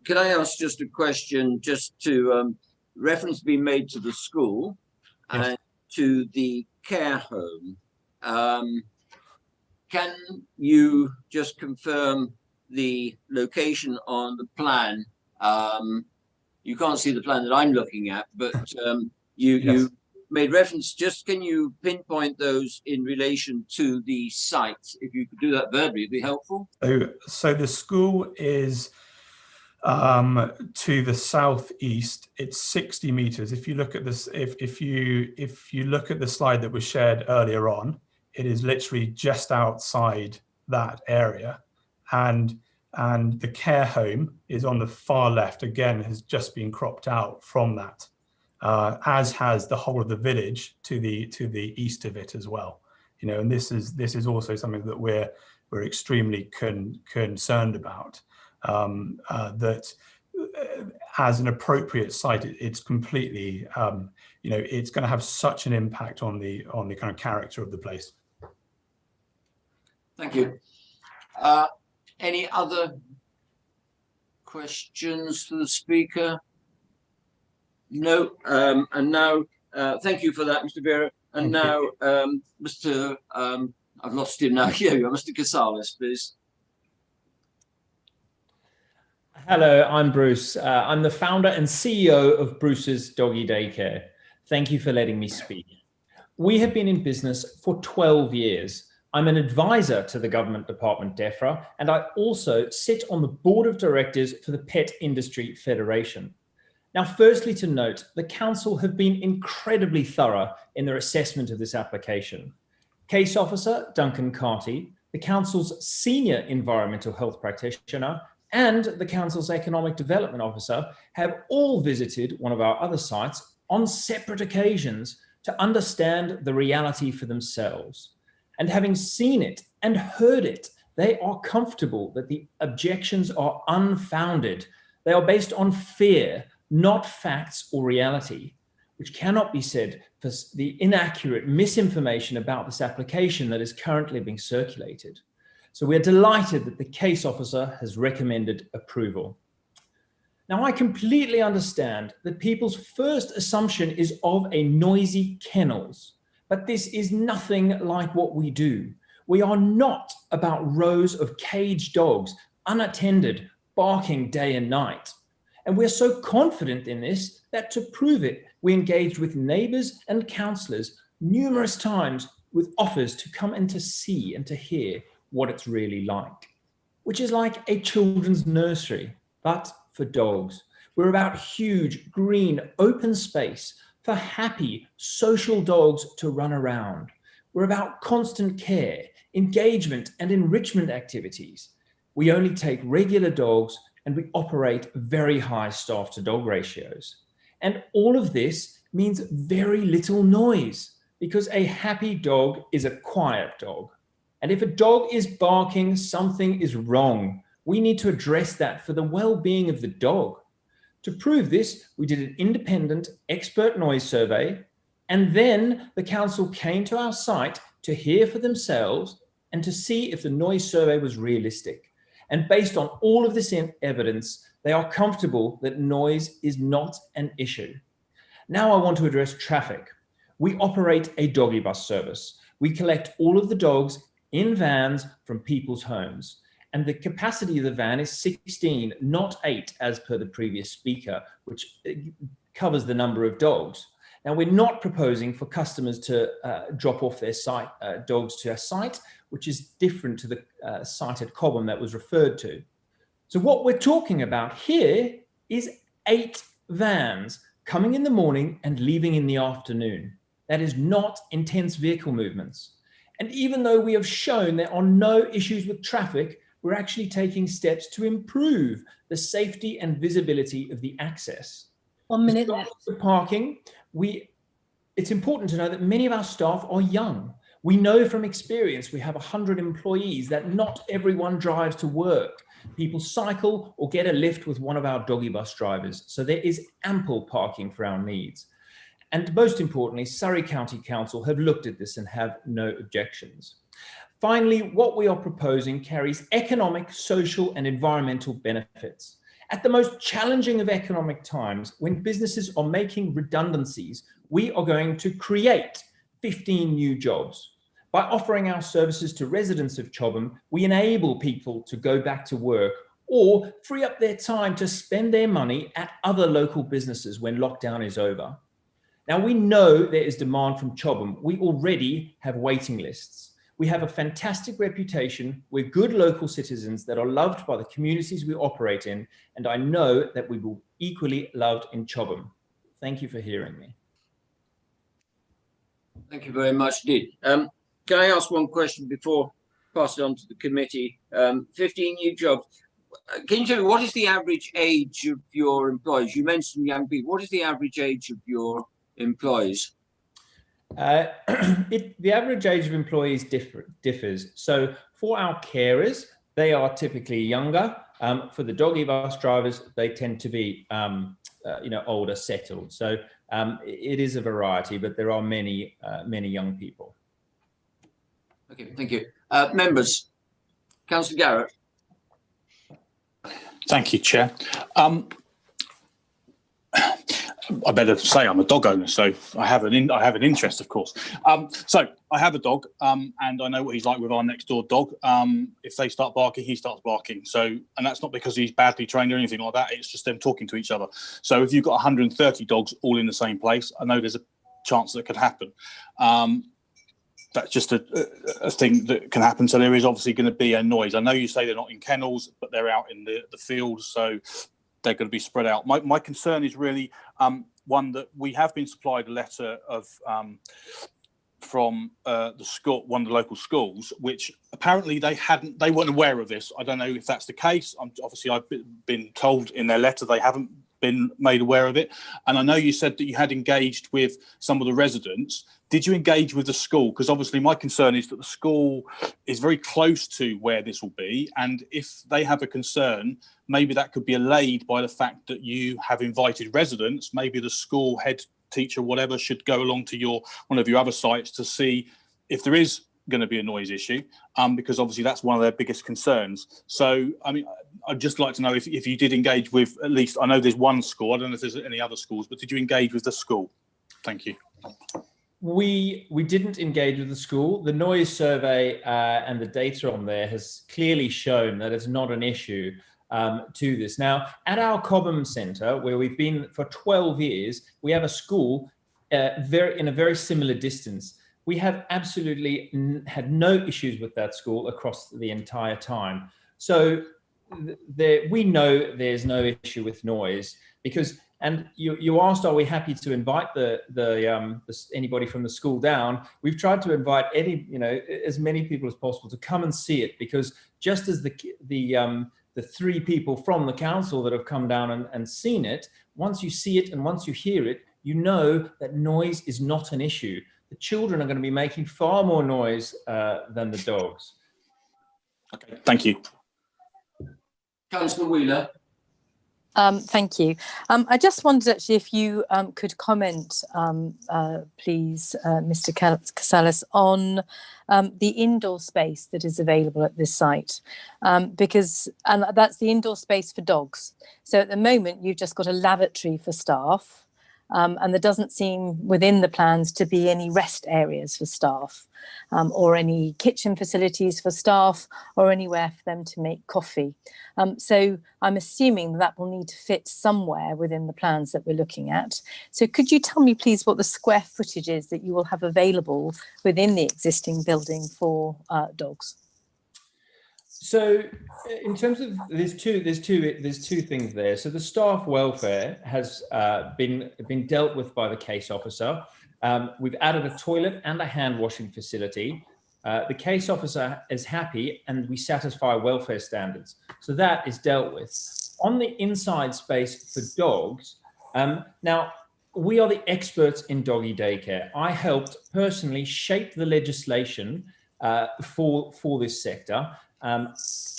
Can I ask just a question, just to reference being made to the school and to the care home? Can you just confirm the location on the plan? You can't see the plan that I'm looking at, but you made reference. Just can you pinpoint those in relation to the site? If you could do that verbally, it'd be helpful. So the school is to the southeast. It's 60 meters. If you look at this, if you look at the slide that was shared earlier on, it is literally just outside that area, and the care home is on the far left. Again, has just been cropped out from that, as has the whole of the village to the east of it as well. And this is also something that we're extremely concerned about. That as an appropriate site, it's completely, it's going to have such an impact on the kind of character of the place. Thank you. Any other questions for the speaker? No. And now, thank you for that, Mr. Vera. And now, Mr. I've lost him now. Here you are, Mr. Casales, please. Hello, I'm Bruce. I'm the founder and CEO of Bruce's Doggy Daycare. Thank you for letting me speak. We have been in business for 12 years. I'm an advisor to the government department DEFRA, and I also sit on the board of directors for the Pet Industry Federation. Now, firstly to note, the council have been incredibly thorough in their assessment of this application. Case officer Duncan Carty, the council's senior environmental health practitioner, and the council's economic development officer have all visited one of our other sites on separate occasions to understand the reality for themselves. And having seen it and heard it, they are comfortable that the objections are unfounded. They are based on fear, not facts or reality, which cannot be said for the inaccurate misinformation about this application that is currently being circulated. So we're delighted that the case officer has recommended approval. Now, I completely understand that people's first assumption is of a noisy kennels, but this is nothing like what we do. We are not about rows of caged dogs, unattended, barking day and night. And we're so confident in this that to prove it, we engaged with neighbours and councillors numerous times with offers to come and to see and to hear what it's really like, which is like a children's nursery, but for dogs. We're about huge, green, open space for happy, social dogs to run around. We're about constant care, engagement, and enrichment activities. We only take regular dogs and we operate very high staff to dog ratios. And all of this means very little noise because a happy dog is a quiet dog. And if a dog is barking, something is wrong. We need to address that for the well-being of the dog. To prove this, we did an independent expert noise survey, and then the council came to our site to hear for themselves and to see if the noise survey was realistic. And based on all of this evidence, they are comfortable that noise is not an issue. Now I want to address traffic. We operate a doggy bus service. We collect all of the dogs in vans from people's homes. And the capacity of the van is 16, not 8, as per the previous speaker, which covers the number of dogs. Now, we're not proposing for customers to drop off their dogs to our site, which is different to the site at Cobham that was referred to. So what we're talking about here is 8 vans coming in the morning and leaving in the afternoon. That is not intense vehicle movements. And even though we have shown there are no issues with traffic, we're actually taking steps to improve the safety and visibility of the access. 1 minute left. The parking, it's important to know that many of our staff are young. We know from experience, we have 100 employees, that not everyone drives to work. People cycle or get a lift with one of our doggy bus drivers. So there is ample parking for our needs. And most importantly, Surrey County Council have looked at this and have no objections. Finally, what we are proposing carries economic, social, and environmental benefits. At the most challenging of economic times, when businesses are making redundancies, we are going to create 15 new jobs. By offering our services to residents of Chobham, we enable people to go back to work or free up their time to spend their money at other local businesses when lockdown is over. Now, we know there is demand from Chobham. We already have waiting lists. We have a fantastic reputation. We're good local citizens that are loved by the communities we operate in, and I know that we will be equally loved in Chobham. Thank you for hearing me. Thank you very much indeed. Can I ask one question before passing on to the committee? 15 new jobs. Can you tell me, what is the average age of your employees? You mentioned young people. What is the average age of your employees? The average age of employees differs. So for our carers, they are typically younger. For the doggy bus drivers, they tend to be older, settled. So it is a variety, but there are many young people. Okay, thank you. Members, Councillor Garrett. Thank you, Chair. I better say I'm a dog owner, so I have an interest, of course. So I have a dog, and I know what he's like with our next door dog. If they start barking, he starts barking. So, and that's not because he's badly trained or anything like that. It's just them talking to each other. So if you've got 130 dogs all in the same place, I know there's a chance that could happen. That's just a thing that can happen. So there is obviously going to be a noise. I know you say they're not in kennels, but they're out in the field, so they're going to be spread out. My concern is really one that we have been supplied a letter of from the school, one of the local schools, which apparently they weren't aware of this. I don't know if that's the case. Obviously, I've been told in their letter they haven't been made aware of it. And I know you said that you had engaged with some of the residents. Did you engage with the school? Because obviously my concern is that the school is very close to where this will be. And if they have a concern, maybe that could be allayed by the fact that you have invited residents. Maybe the school head teacher, whatever, should go along to one of your other sites to see if there is going to be a noise issue, because obviously that's one of their biggest concerns. So, I mean, I'd just like to know if you did engage with, at least, I know there's one school, I don't know if there's any other schools, but did you engage with the school? Thank you. We didn't engage with the school. The noise survey and the data on there has clearly shown that it's not an issue. to this. Now, at our Cobham Centre, where we've been for 12 years, we have a school in a very similar distance. We have absolutely had no issues with that school across the entire time. So we know there's no issue with noise because, and you asked, are we happy to invite anybody from the school down? We've tried to invite as many people as possible to come and see it, because just as the 3 people from the council that have come down and seen it, once you see it and once you hear it, you know that noise is not an issue. The children are going to be making far more noise than the dogs. Okay, thank you. Councillor Wheeler. Thank you. I just wondered actually if you could comment, please, Mr. Casalis, on the indoor space that is available at this site, because that's the indoor space for dogs. So at the moment, you've just got a lavatory for staff, and there doesn't seem within the plans to be any rest areas for staff, or any kitchen facilities for staff, or anywhere for them to make coffee. So I'm assuming that will need to fit somewhere within the plans that we're looking at. So could you tell me, please, what the square footage is that you will have available within the existing building for dogs? So in terms of, there's two things there. So the staff welfare has been dealt with by the case officer. We've added a toilet and a hand washing facility. The case officer is happy and we satisfy welfare standards. So that is dealt with. On the inside space for dogs, now we are the experts in doggy daycare. I helped personally shape the legislation for this sector. And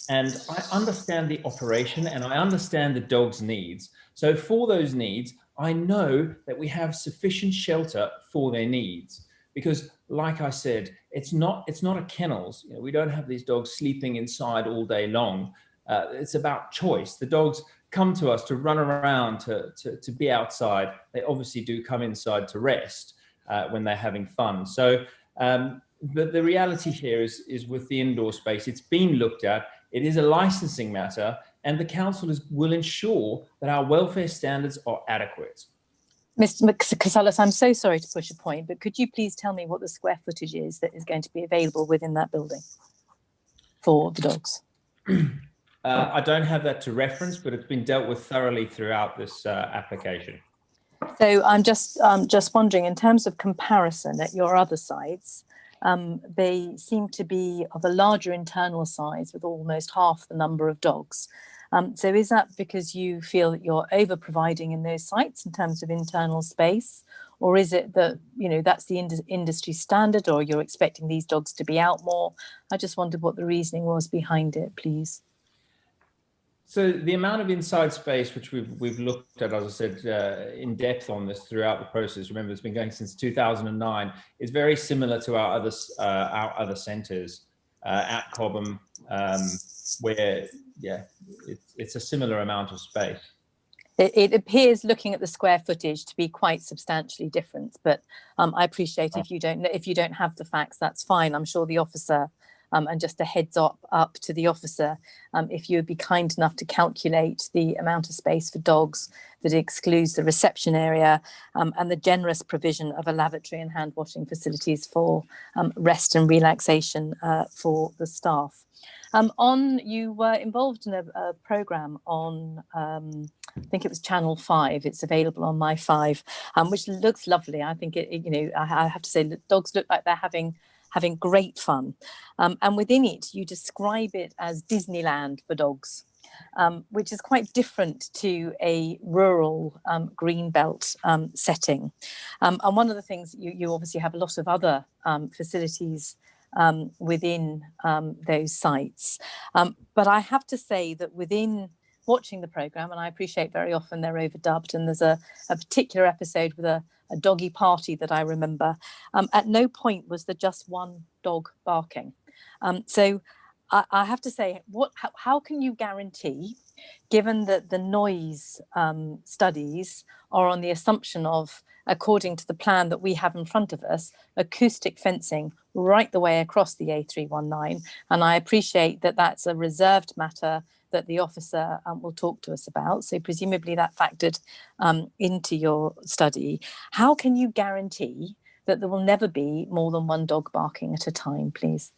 I understand the operation and I understand the dog's needs. So for those needs, I know that we have sufficient shelter for their needs, because like I said, it's not a kennels. We don't have these dogs sleeping inside all day long. It's about choice. The dogs come to us to run around, to be outside. They obviously do come inside to rest when they're having fun. So but the reality here is with the indoor space, it's been looked at. It is a licensing matter, and the council will ensure that our welfare standards are adequate. Mr. Casalis, I'm so sorry to push a point, but could you please tell me what the square footage is that is going to be available within that building for the dogs? I don't have that to reference, but it's been dealt with thoroughly throughout this application. So I'm just wondering, in terms of comparison at your other sites, they seem to be of a larger internal size with almost half the number of dogs. So is that because you feel that you're over providing in those sites in terms of internal space, or is it that that's the industry standard, or you're expecting these dogs to be out more? I just wondered what the reasoning was behind it, please. So the amount of inside space, which we've looked at, as I said, in depth on this throughout the process. Remember, it's been going since 2009. Is very similar to our other centres at Cobham, where it's a similar amount of space. It appears, looking at the square footage, to be quite substantially different. But I appreciate if you don't have the facts, that's fine. I'm sure the officer. And just a heads up to the officer, if you would be kind enough to calculate the amount of space for dogs that excludes the reception area and the generous provision of a lavatory and hand washing facilities for rest and relaxation for the staff. You were involved in a programme on, I think it was Channel 5. It's available on My 5, which looks lovely. I think I have to say that dogs look like they're having great fun. And within it, you describe it as Disneyland for dogs, which is quite different to a rural greenbelt setting. And one of the things, you obviously have a lot of other facilities within those sites. But I have to say that within watching the programme, and I appreciate very often they're overdubbed, and there's a particular episode with a doggy party that I remember, at no point was there just one dog barking. So I have to say, how can you guarantee, given that the noise studies are on the assumption of, according to the plan that we have in front of us, acoustic fencing right the way across the A319? And I appreciate that that's a reserved matter that the officer will talk to us about. So presumably that factored into your study. How can you guarantee that there will never be more than one dog barking at a time, please?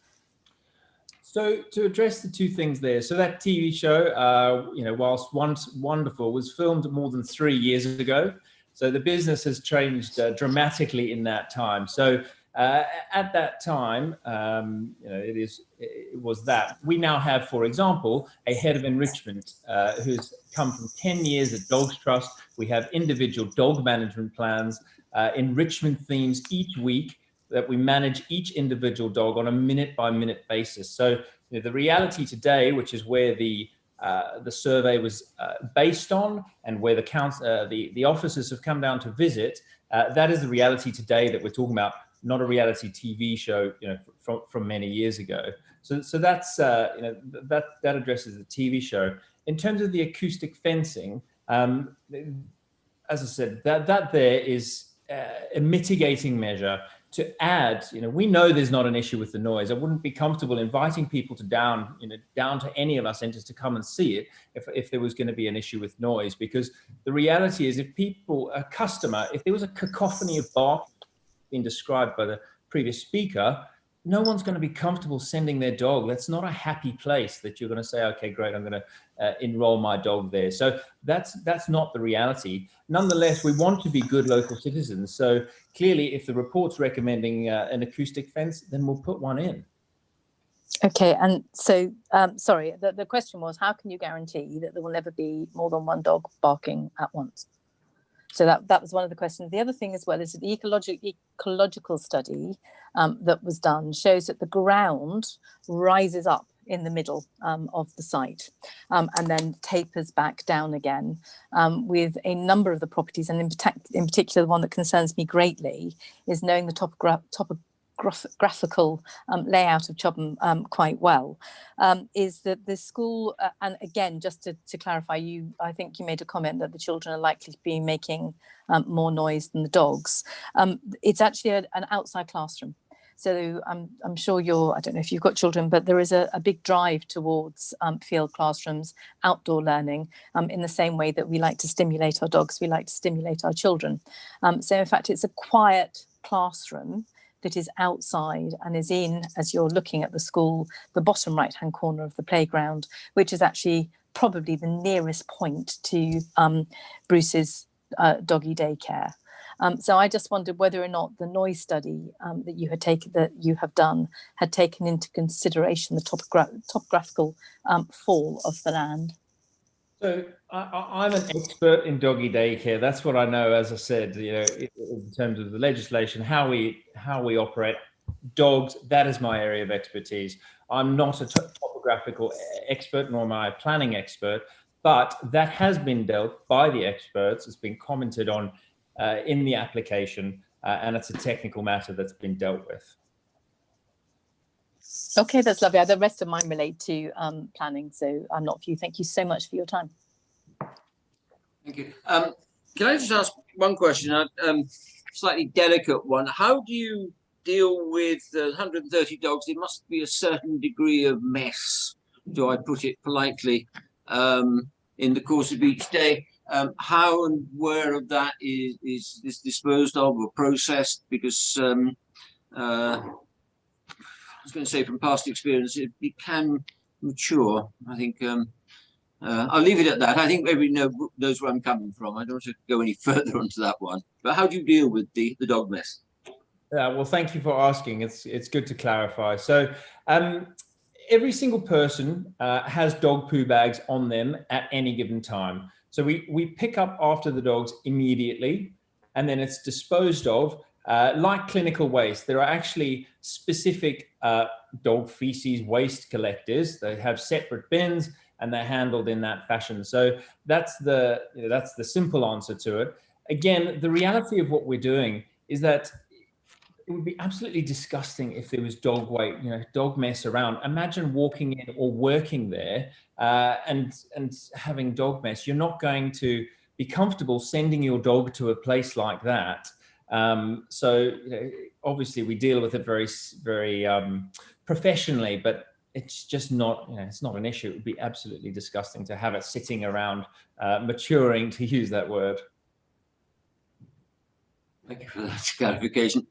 So to address the two things there, so that TV show, whilst once wonderful, was filmed more than 3 years ago. So the business has changed dramatically in that time. So at that time, it was that. We now have, for example, a head of enrichment who's come from 10 years at Dogs Trust. We have individual dog management plans, enrichment themes each week, that we manage each individual dog on a minute-by-minute basis. So the reality today, which is where the survey was based on, and where the officers have come down to visit, that is the reality today that we're talking about, not a reality TV show, from many years ago. So that's that addresses the TV show. In terms of the acoustic fencing, as I said, that there is a mitigating measure to add. We know there's not an issue with the noise. I wouldn't be comfortable inviting people down to any of our centres to come and see it if there was going to be an issue with noise, because the reality is, if there was a cacophony of bark being described by the previous speaker, no one's going to be comfortable sending their dog. That's not a happy place that you're going to say, okay, great, I'm going to enroll my dog there. So that's not the reality. Nonetheless, we want to be good local citizens. So clearly, if the report's recommending an acoustic fence, then we'll put one in. Okay, and so, sorry, the question was, how can you guarantee that there will never be more than one dog barking at once? So that was one of the questions. The other thing as well is that the ecological study that was done shows that the ground rises up in the middle of the site and then tapers back down again, with a number of the properties, and in particular the one that concerns me greatly is knowing the topographical layout of Chobham quite well, is that the school, and again, just to clarify, I think you made a comment that the children are likely to be making more noise than the dogs. It's actually an outside classroom. So I'm sure I don't know if you've got children, but there is a big drive towards field classrooms, outdoor learning, in the same way that we like to stimulate our dogs, we like to stimulate our children. So in fact, it's a quiet classroom that is outside and is in, as you're looking at the school, the bottom right-hand corner of the playground, which is actually probably the nearest point to Bruce's doggy daycare. So I just wondered whether or not the noise study that you have done had taken into consideration the topographical fall of the land. So I'm an expert in doggy daycare. That's what I know. As I said, in terms of the legislation, how we operate dogs, that is my area of expertise. I'm not a topographical expert, nor am I a planning expert, but that has been dealt by the experts. It's been commented on in the application, and it's a technical matter that's been dealt with. Okay, that's lovely. The rest of mine relate to planning, so I'm not for you. Thank you so much for your time. Thank you. Can I just ask one question, slightly delicate one? How do you deal with 130 dogs? There must be a certain degree of mess, do I put it politely, in the course of each day. How and where of that is disposed of or processed? Because I was going to say, from past experience, it can mature. I think I'll leave it at that. I think everybody knows where I'm coming from. I don't want to go any further onto that one. But how do you deal with the dog mess? Well, thank you for asking. It's good to clarify. So every single person has dog poo bags on them at any given time. So we pick up after the dogs immediately, and then it's disposed of. Like clinical waste, there are actually specific dog feces waste collectors. They have separate bins, and they're handled in that fashion. So that's the simple answer to it. Again, the reality of what we're doing is that would be absolutely disgusting if there was dog mess around. Imagine walking in or working there and having dog mess. You're not going to be comfortable sending your dog to a place like that. So obviously we deal with it very, very professionally, but it's just not, it's not an issue. It would be absolutely disgusting to have it sitting around maturing, to use that word. Thank you for that clarification.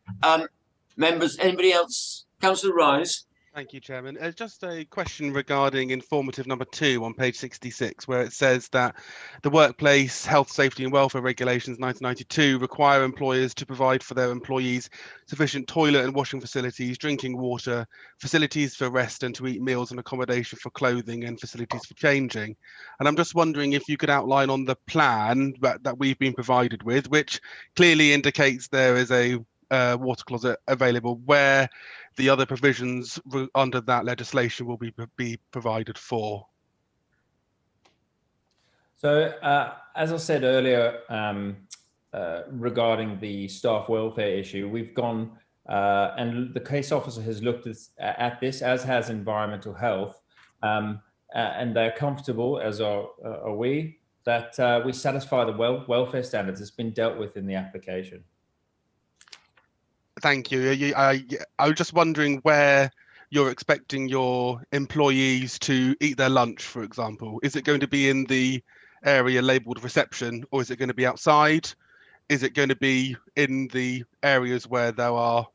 Members, anybody else? Councillor Rise. Thank you, Chairman. Just a question regarding informative number 2 on page 66, where it says that the Workplace Health, Safety and Welfare Regulations 1992 require employers to provide for their employees sufficient toilet and washing facilities, drinking water, facilities for rest and to eat meals and accommodation for clothing and facilities for changing. And I'm just wondering if you could outline on the plan that we've been provided with, which clearly indicates there is a water closet available, where the other provisions under that legislation will be provided for. So as I said earlier, regarding the staff welfare issue, we've gone and the case officer has looked at this, as has environmental health, and they're comfortable, as are we, that we satisfy the welfare standards that's been dealt with in the application. Thank you. I was just wondering where you're expecting your employees to eat their lunch, for example. Is it going to be in the area labelled reception, or is it going to be outside? Is it going to be in the areas where there are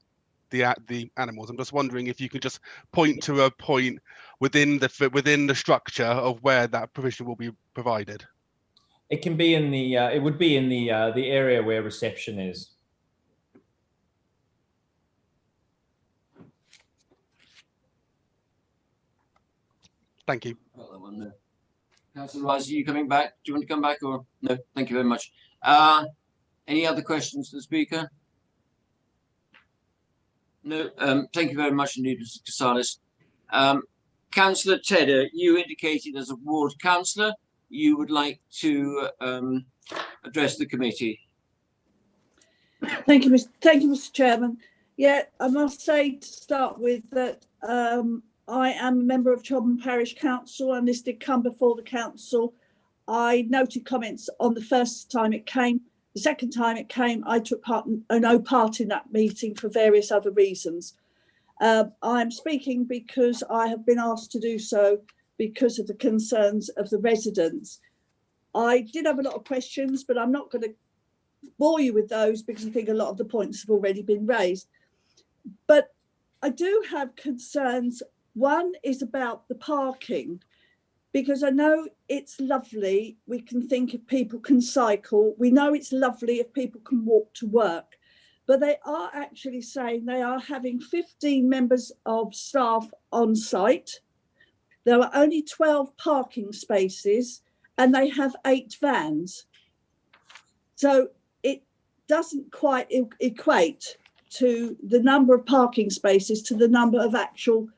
the animals? I'm just wondering if you could just point to a point within the structure of where that provision will be provided. It can be in the. It would be in the area where reception is. Thank you. Councillor Rice, are you coming back? Do you want to come back or no? Thank you very much. Any other questions to the speaker? No. Thank you very much indeed, Mr. Casales. Councillor Tedder, you indicated as a ward councillor you would like to address the committee. Thank you, Mr. Chairman. Yeah, I must say to start with that I am a member of Chobham Parish Council, and this did come before the council. I noted comments on the first time it came. The second time it came, I took no part in that meeting for various other reasons. I'm speaking because I have been asked to do so because of the concerns of the residents. I did have a lot of questions, but I'm not going to bore you with those because I think a lot of the points have already been raised. But I do have concerns. One is about the parking, because I know it's lovely. We can think if people can cycle. We know it's lovely if people can walk to work. But they are actually saying they are having 15 members of staff on site. There are only 12 parking spaces and they have 8 vans. So it doesn't quite equate to the number of parking spaces to the number of actual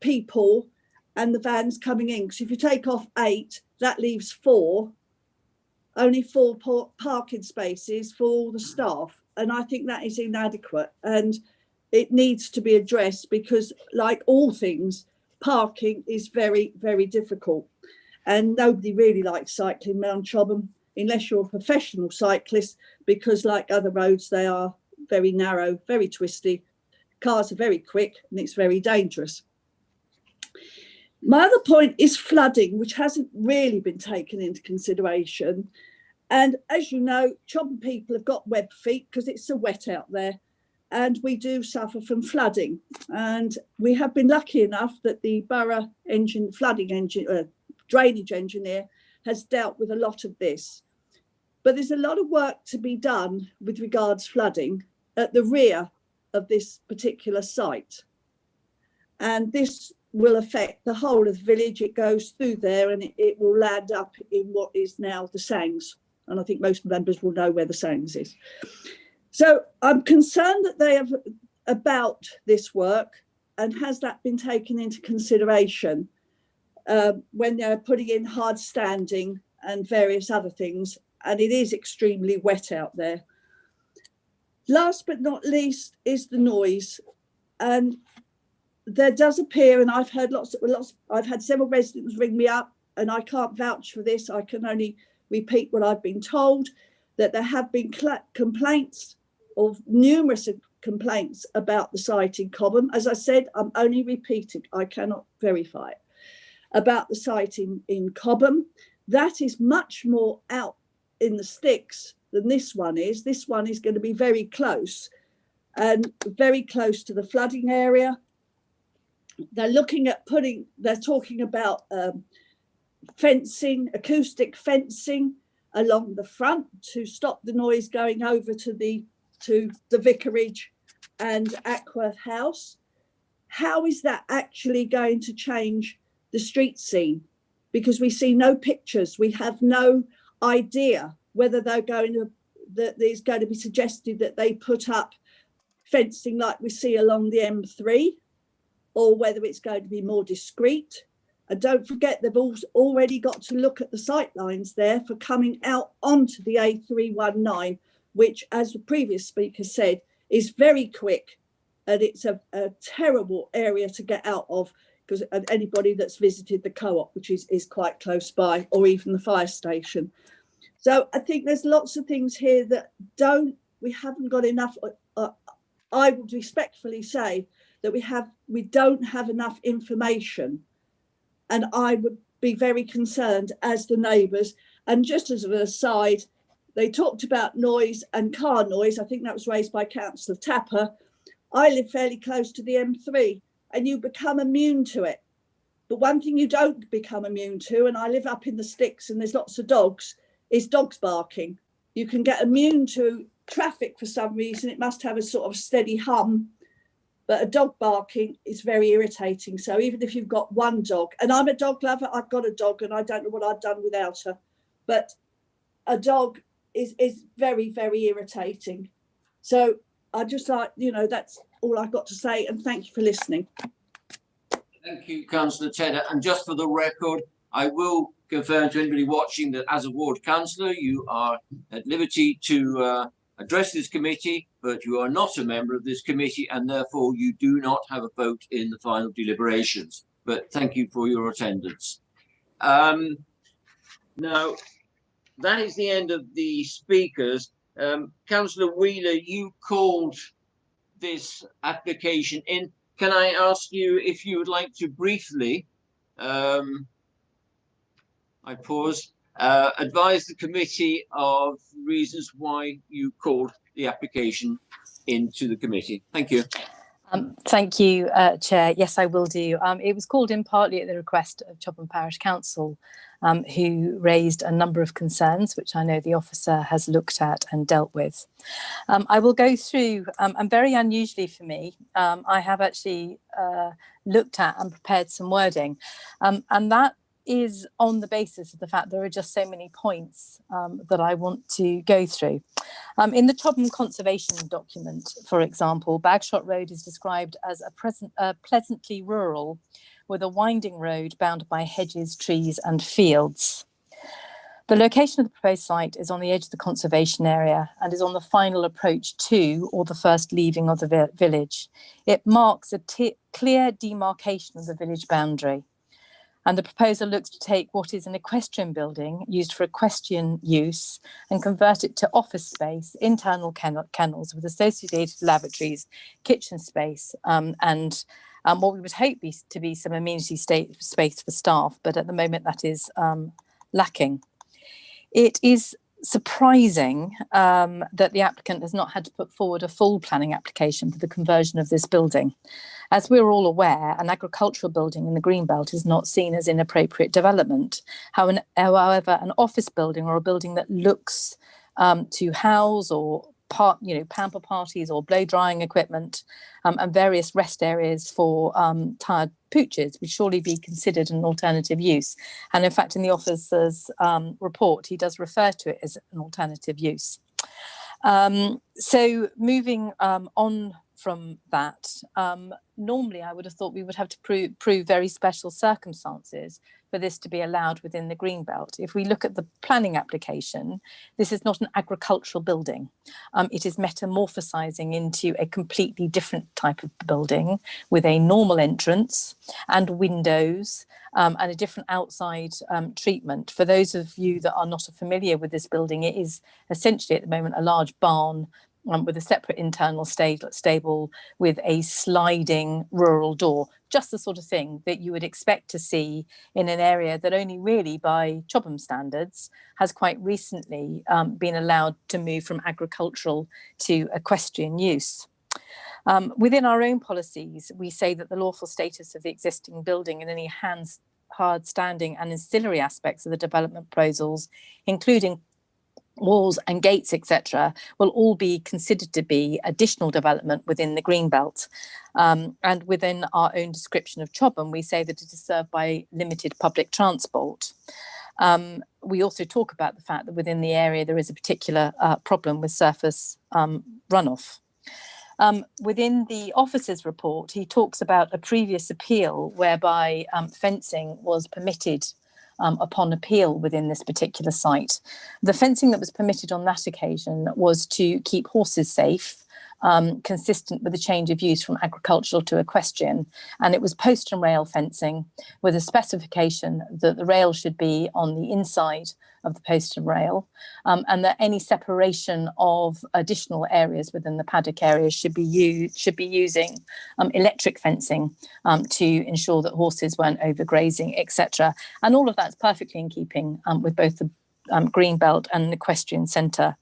people and the vans coming in. Because if you take off 8, that leaves 4, only 4 parking spaces for all the staff. And I think that is inadequate and it needs to be addressed because, like all things, parking is very, very difficult. And nobody really likes cycling around Chobham unless you're a professional cyclist, because like other roads, they are very narrow, very twisty. Cars are very quick and it's very dangerous. My other point is flooding, which hasn't really been taken into consideration. And as you know, Chobham people have got web feet because it's so wet out there, and we do suffer from flooding. And we have been lucky enough that the borough drainage engineer has dealt with a lot of this. But there's a lot of work to be done with regards flooding at the rear of this particular site. And this will affect the whole of the village. It goes through there and it will land up in what is now the Sangs. And I think most members will know where the Sangs is. So I'm concerned that they have about this work, and has that been taken into consideration when they're putting in hard standing and various other things, and it is extremely wet out there. Last but not least is the noise. And there does appear, and I've heard I've had several residents ring me up, and I can't vouch for this, I can only repeat what I've been told, that there have been complaints, or numerous complaints about the site in Cobham. As I said, I'm only repeating, I cannot verify it, about the site in Cobham. That is much more out in the sticks than this one is. This one is going to be very close, and very close to the flooding area. They're looking at they're talking about fencing, acoustic fencing along the front to stop the noise going over to the vicarage and Aqua House. How is that actually going to change the street scene? Because we see no pictures, we have no idea whether they're going to, that there's going to be suggested that they put up fencing like we see along the M3, or whether it's going to be more discreet. And don't forget, they've already got to look at the sight lines there for coming out onto the A319, which, as the previous speaker said, is very quick, and it's a terrible area to get out of, because anybody that's visited the co-op, which is quite close by, or even the fire station. So I think there's lots of things here that we haven't got enough. I would respectfully say that we don't have enough information, and I would be very concerned as the neighbours. And just as an aside, they talked about noise and car noise. I think that was raised by Councillor Tapper. I live fairly close to the M3, and you become immune to it. But one thing you don't become immune to, and I live up in the sticks and there's lots of dogs, is dogs barking. You can get immune to traffic for some reason. It must have a sort of steady hum, but a dog barking is very irritating. So even if you've got one dog, and I'm a dog lover, I've got a dog and I don't know what I've done without her, but a dog is very, very irritating. So I just like, that's all I've got to say, and thank you for listening. Thank you, Councillor Tedder. And just for the record, I will confirm to anybody watching that as a ward councillor, you are at liberty to address this committee, but you are not a member of this committee, and therefore you do not have a vote in the final deliberations. But thank you for your attendance. Now, that is the end of the speakers. Councillor Wheeler, you called this application in. Can I ask you if you would like to briefly, I pause, advise the committee of reasons why you called the application into the committee? Thank you. Thank you, Chair. Yes, I will do. It was called in partly at the request of Chobham Parish Council, who raised a number of concerns, which I know the officer has looked at and dealt with. I will go through, and very unusually for me, I have actually looked at and prepared some wording, and that is on the basis of the fact there are just so many points that I want to go through. In the Chobham Conservation document, for example, Bagshot Road is described as a pleasantly rural with a winding road bounded by hedges, trees and fields. The location of the proposed site is on the edge of the conservation area and is on the final approach to, or the first leaving of the village. It marks a clear demarcation of the village boundary. And the proposer looks to take what is an equestrian building used for equestrian use and convert it to office space, internal kennels with associated lavatories, kitchen space, and what we would hope to be some amenity space for staff, but at the moment that is lacking. It is surprising that the applicant has not had to put forward a full planning application for the conversion of this building. As we're all aware, an agricultural building in the Greenbelt is not seen as inappropriate development. However, an office building or a building that looks to house or pamper parties or blow drying equipment and various rest areas for tired pooches would surely be considered an alternative use. And in fact, in the officer's report, he does refer to it as an alternative use. So moving on from that, normally I would have thought we would have to prove very special circumstances for this to be allowed within the Greenbelt. If we look at the planning application, this is not an agricultural building. It is metamorphosizing into a completely different type of building with a normal entrance and windows and a different outside treatment. For those of you that are not familiar with this building, it is essentially at the moment a large barn with a separate internal stable with a sliding rural door, just the sort of thing that you would expect to see in an area that only really by Chobham standards has quite recently been allowed to move from agricultural to equestrian use. Within our own policies, we say that the lawful status of the existing building and any hard standing and ancillary aspects of the development proposals, including walls and gates, etc., will all be considered to be additional development within the Greenbelt. And within our own description of Chobham, we say that it is served by limited public transport. We also talk about the fact that within the area there is a particular problem with surface runoff. Within the officer's report, he talks about a previous appeal whereby fencing was permitted upon appeal within this particular site. The fencing that was permitted on that occasion was to keep horses safe, consistent with the change of use from agricultural to equestrian. And it was post and rail fencing with a specification that the rail should be on the inside of the post and rail, and that any separation of additional areas within the paddock area should be using electric fencing to ensure that horses weren't overgrazing, etc. And all of that's perfectly in keeping with both the Greenbelt and the equestrian centre.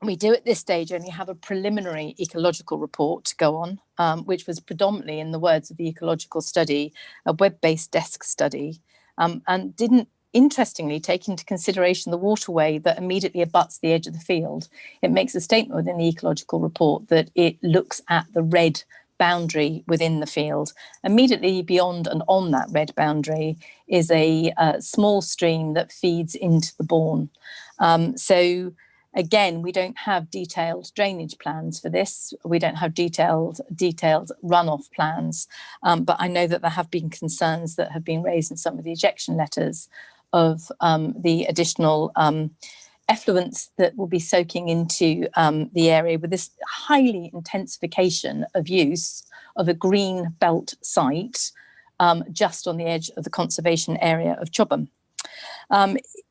We do at this stage only have a preliminary ecological report to go on, which was predominantly, in the words of the ecological study, a web-based desk study, and didn't interestingly take into consideration the waterway that immediately abuts the edge of the field. It makes a statement within the ecological report that it looks at the red boundary within the field. Immediately beyond and on that red boundary is a small stream that feeds into the Bourne. So again, we don't have detailed drainage plans for this. We don't have detailed runoff plans. But I know that there have been concerns that have been raised in some of the ejection letters of the additional effluents that will be soaking into the area with this highly intensification of use of a green belt site just on the edge of the conservation area of Chobham.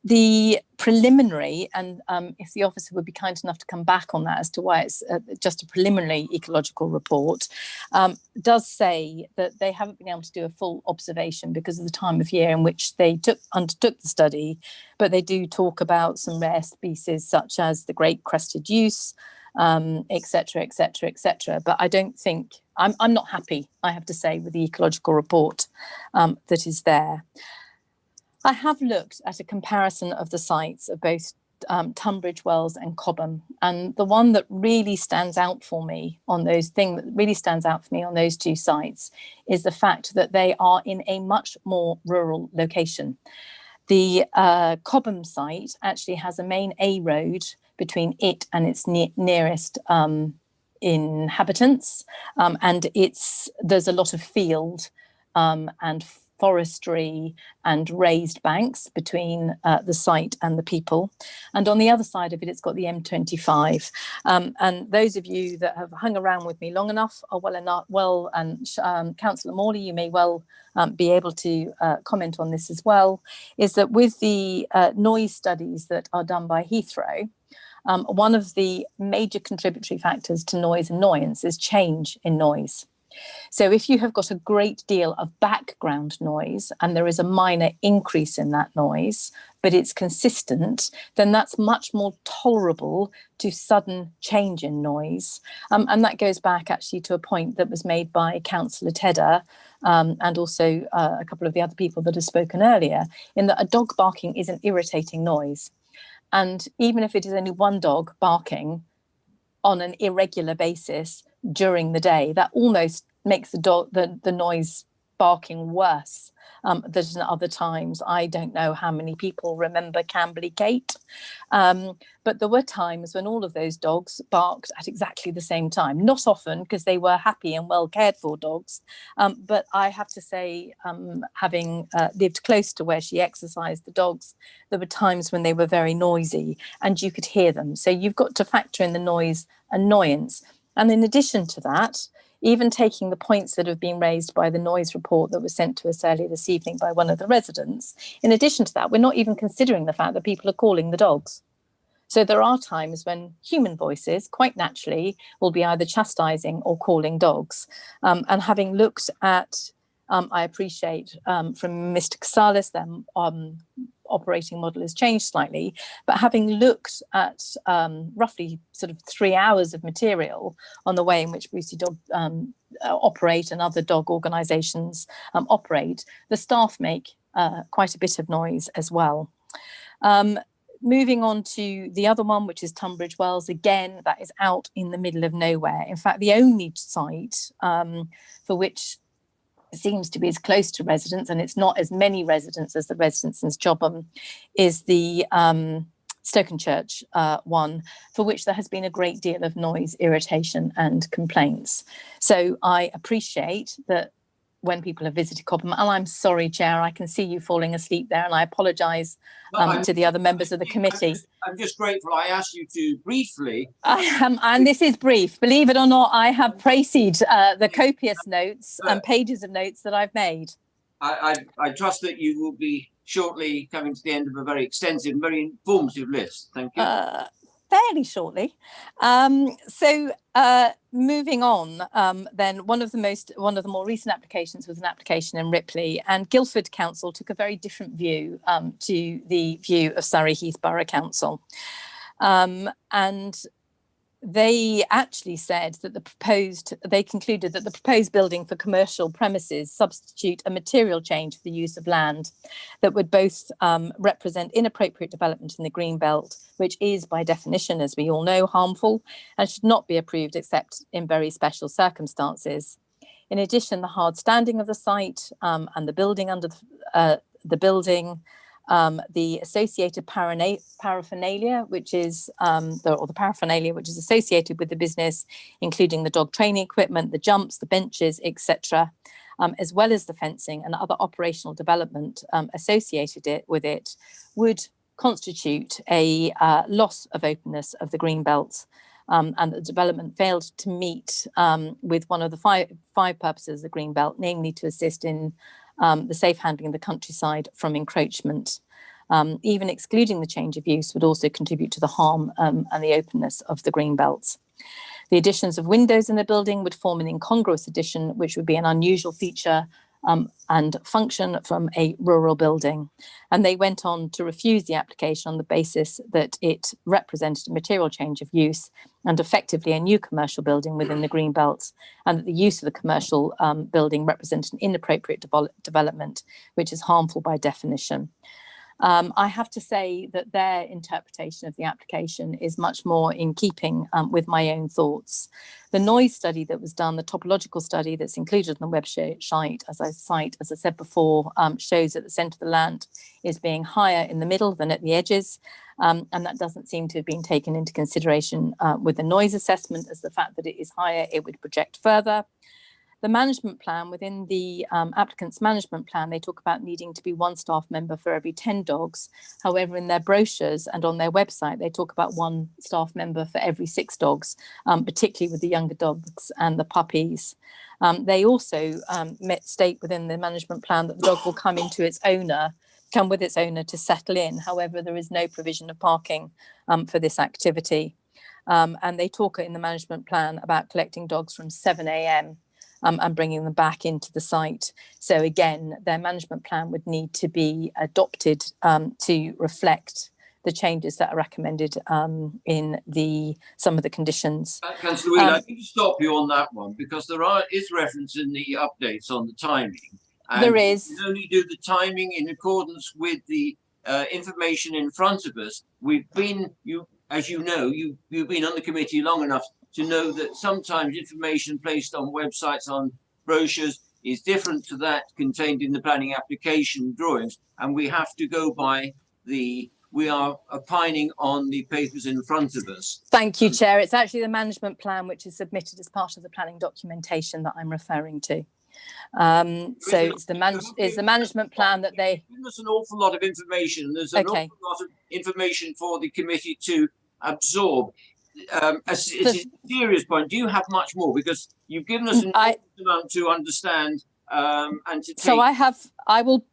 The preliminary, and if the officer would be kind enough to come back on that as to why it's just a preliminary ecological report, does say that they haven't been able to do a full observation because of the time of year in which they undertook the study, but they do talk about some rare species such as the great crested goose, etc., etc., etc. But I don't think, I'm not happy, I have to say, with the ecological report that is there. I have looked at a comparison of the sites of both Tunbridge Wells and Cobham, and the one that really stands out for me on those two sites is the fact that they are in a much more rural location. The Cobham site actually has a main A road between it and its nearest inhabitants, and there's a lot of field and forestry and raised banks between the site and the people. And on the other side of it, it's got the M25. And those of you that have hung around with me long enough are and Councillor Morley, you may well be able to comment on this as well, is that with the noise studies that are done by Heathrow, one of the major contributory factors to noise annoyance is change in noise. So if you have got a great deal of background noise and there is a minor increase in that noise, but it's consistent, then that's much more tolerable to sudden change in noise. And that goes back actually to a point that was made by Councillor Tedder and also a couple of the other people that have spoken earlier, in that a dog barking is an irritating noise. And even if it is only one dog barking on an irregular basis during the day, that almost makes the noise barking worse than other times. I don't know how many people remember Camberley Kate, but there were times when all of those dogs barked at exactly the same time. Not often, because they were happy and well cared for dogs, but I have to say, having lived close to where she exercised the dogs, there were times when they were very noisy and you could hear them. So you've got to factor in the noise annoyance. And in addition to that, even taking the points that have been raised by the noise report that was sent to us earlier this evening by one of the residents, in addition to that, we're not even considering the fact that people are calling the dogs. So there are times when human voices, quite naturally, will be either chastising or calling dogs. And having looked at, I appreciate from Mr. Casales, their operating model has changed slightly, but having looked at roughly sort of 3 hours of material on the way in which Brucey Dog operate and other dog organisations operate, the staff make quite a bit of noise as well. Moving on to the other one, which is Tunbridge Wells, again, that is out in the middle of nowhere. In fact, the only site for which seems to be as close to residents, and it's not as many residents as the residents in Chobham, is the Stokenchurch one, for which there has been a great deal of noise, irritation and complaints. So I appreciate that when people have visited Cobham, and I'm sorry, Chair, I can see you falling asleep there, and I apologise to the other members of the committee. I'm just grateful. I asked you to briefly. I am, and this is brief. Believe it or not, I have précédé the copious notes and pages of notes that I've made. I trust that you will be shortly coming to the end of a very extensive and very informative list. Thank you. Fairly shortly. Moving on, then one of the more recent applications was an application in Ripley, and Guildford Council took a very different view to the view of Surrey Heath Borough Council. And they actually said that they concluded that the proposed building for commercial premises substitute a material change for the use of land that would both represent inappropriate development in the green belt, which is by definition, as we all know, harmful and should not be approved except in very special circumstances. In addition, the hard standing of the site and the building under the building, the associated paraphernalia, which is the paraphernalia which is associated with the business, including the dog training equipment, the jumps, the benches, etc., as well as the fencing and other operational development associated with it, would constitute a loss of openness of the green belt, and the development failed to meet with one of the five purposes of the green belt, namely to assist in the safe handling of the countryside from encroachment. Even excluding the change of use would also contribute to the harm and the openness of the green belts. The additions of windows in the building would form an incongruous addition, which would be an unusual feature and function from a rural building. And they went on to refuse the application on the basis that it represented a material change of use and effectively a new commercial building within the green belts, and that the use of the commercial building represented an inappropriate development, which is harmful by definition. I have to say that their interpretation of the application is much more in keeping with my own thoughts. The noise study that was done, the topological study that's included on the website, as I said before, shows that the centre of the land is being higher in the middle than at the edges. And that doesn't seem to have been taken into consideration with the noise assessment, as the fact that it is higher, it would project further. The management plan, within the applicant's management plan, they talk about needing to be one staff member for every 10 dogs. However, in their brochures and on their website, they talk about one staff member for every 6 dogs, particularly with the younger dogs and the puppies. They also state within the management plan that the dog will come with its owner to settle in. However, there is no provision of parking for this activity. And they talk in the management plan about collecting dogs from 7 a.m. And bringing them back into the site. So again, their management plan would need to be adopted to reflect the changes that are recommended in some of the conditions. Councillor Wheeler, I need to stop you on that one, because there is reference in the updates on the timing. And there is. You only do the timing in accordance with the information in front of us. As you know, you've been on the committee long enough to know that sometimes information placed on websites, on brochures, is different to that contained in the planning application drawings, and we have to go by we are opining on the papers in front of us. Thank you, Chair. It's actually the management plan which is submitted as part of the planning documentation that I'm referring to. So it's the management plan that they... There's an awful lot of information. There's an awful lot of information for the committee to absorb. It's a serious point. Do you have much more? Because you've given us an amount to understand and to take. So I have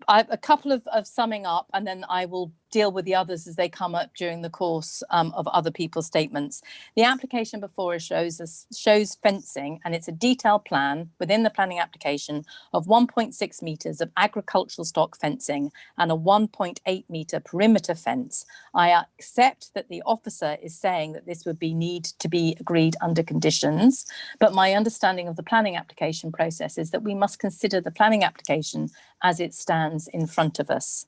a couple of summing up, and then I will deal with the others as they come up during the course of other people's statements. The application before us shows fencing, and it's a detailed plan within the planning application of 1.6 metres of agricultural stock fencing and a 1.8 metre perimeter fence. I accept that the officer is saying that this would need to be agreed under conditions, but my understanding of the planning application process is that we must consider the planning application as it stands in front of us.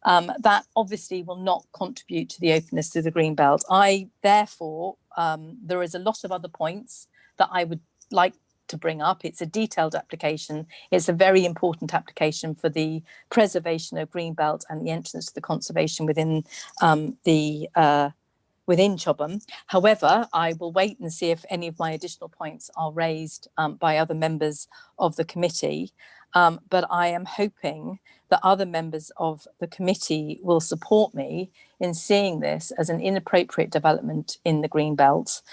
That obviously will not contribute to the openness to the green belt. Therefore, there is a lot of other points that I would like to bring up. It's a detailed application. It's a very important application for the preservation of green belt and the entrance to the conservation within within Chobham. However, I will wait and see if any of my additional points are raised by other members of the committee. But I am hoping that other members of the committee will support me in seeing this as an inappropriate development in the green belt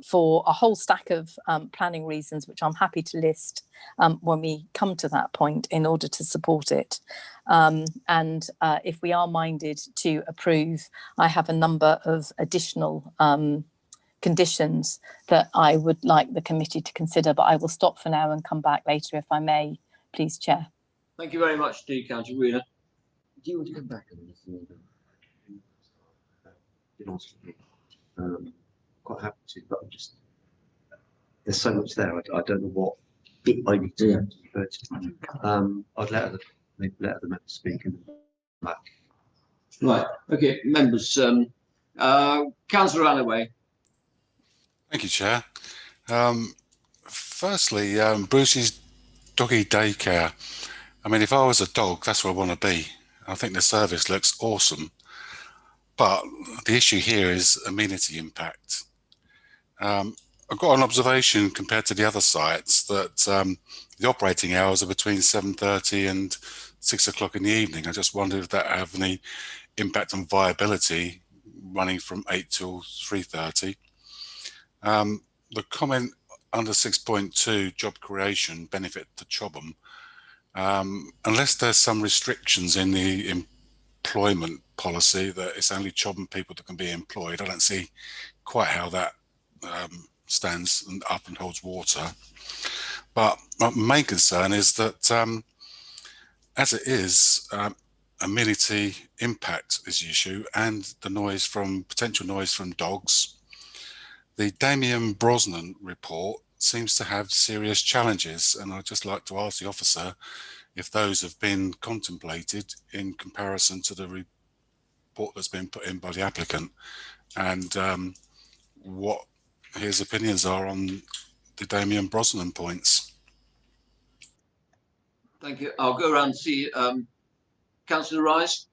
for a whole stack of planning reasons, which I'm happy to list when we come to that point in order to support it. And if we are minded to approve, I have a number of additional conditions that I would like the committee to consider, but I will stop for now and come back later if I may, please, Chair. Thank you very much, Steve Councillor Wheeler. Do you want to come back on this? Quite happy to, but I'm just, there's so much there. I don't know what bit I need to refer to. I'd let other members speak and then back. Right. Okay, members. Councillor Allaway. Thank you, Chair. Firstly, Bruce's doggy daycare. I mean, if I was a dog, that's where I want to be. I think the service looks awesome. But the issue here is amenity impact. I've got an observation compared to the other sites that the operating hours are between 7:30 and 6 o'clock in the evening. I just wondered if that have any impact on viability running from 8 till 3:30. The comment under 6.2, job creation, benefit to Chobham, unless there's some restrictions in the employment policy that it's only Chobham people that can be employed, I don't see quite how that stands up and holds water. But my main concern is that as it is, amenity impact is the issue, and the noise from potential noise from dogs. The Damien Brosnan report seems to have serious challenges, and I'd just like to ask the officer if those have been contemplated in comparison to the report that's been put in by the applicant, and what his opinions are on the Damien Brosnan points. Thank you. I'll go around and see Councillor Rice.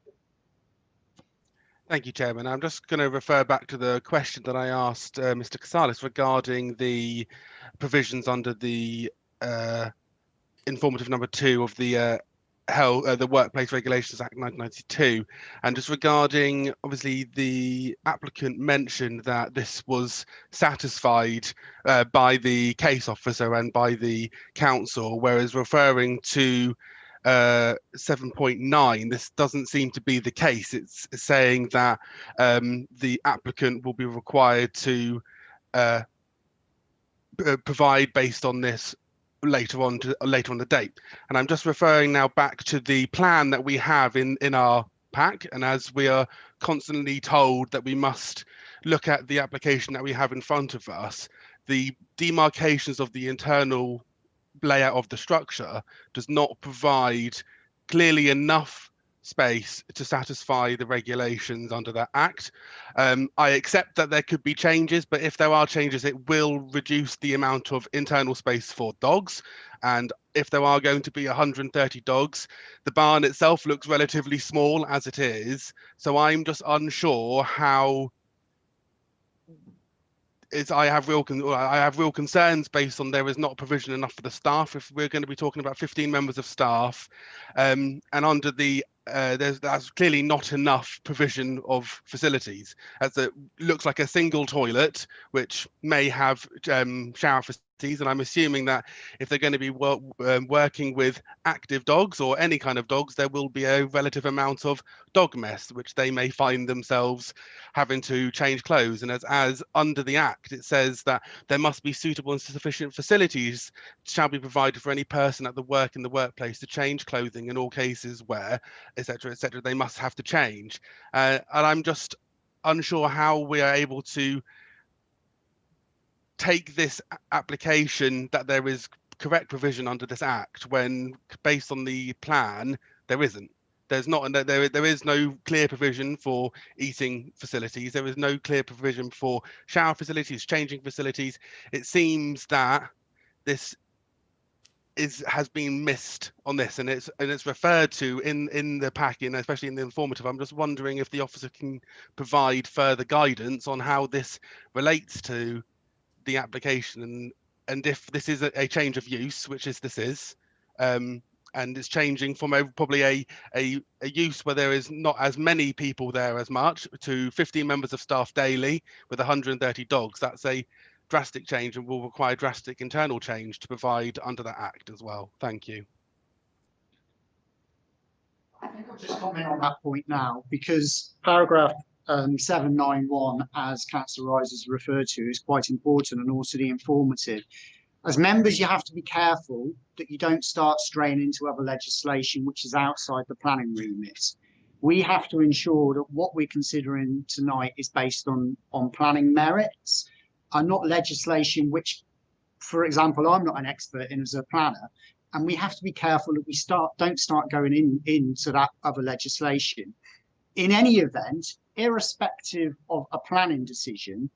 Thank you, Chairman. I'm just going to refer back to the question that I asked Mr. Casalis regarding the provisions under the informative number 2 of the Workplace Regulations Act 1992, and just regarding, obviously, the applicant mentioned that this was satisfied by the case officer and by the council, whereas referring to 7.9, this doesn't seem to be the case. It's saying that the applicant will be required to provide based on this later on the date. And I'm just referring now back to the plan that we have in our pack, and as we are constantly told that we must look at the application that we have in front of us, the demarcations of the internal layout of the structure does not provide clearly enough space to satisfy the regulations under that act. I accept that there could be changes, but if there are changes, it will reduce the amount of internal space for dogs. And if there are going to be 130 dogs, the barn itself looks relatively small as it is. So I'm just unsure how I have real concerns based on there is not provision enough for the staff. If we're going to be talking about 15 members of staff, and under the that's clearly not enough provision of facilities, as it looks like a single toilet which may have shower facilities. And I'm assuming that if they're going to be working with active dogs or any kind of dogs, there will be a relative amount of dog mess, which they may find themselves having to change clothes. And as under the Act, it says that there must be suitable and sufficient facilities shall be provided for any person at the work in the workplace to change clothing in all cases where, etc., they must have to change. And I'm just unsure how we are able to take this application that there is correct provision under this Act when, based on the plan, there isn't. There's not, there is no clear provision for eating facilities. There is no clear provision for shower facilities, changing facilities. It seems that this has been missed on this, and it's referred to in the pack, and especially in the informative. I'm just wondering if the officer can provide further guidance on how this relates to the application, and if this is a change of use, which this is, and it's changing from probably a use where there is not as many people there as much to 15 members of staff daily with 130 dogs. That's a drastic change and will require drastic internal change to provide under that Act as well. Thank you. I think I'll just comment on that point now, because paragraph 791, as Councillor Rise has referred to, is quite important, and also the informative. As members, you have to be careful that you don't start straying into other legislation which is outside the planning remit. We have to ensure that what we're considering tonight is based on planning merits and not legislation which, for example, I'm not an expert in as a planner, and we have to be careful that we don't start going into that other legislation. In any event, irrespective of a planning decision,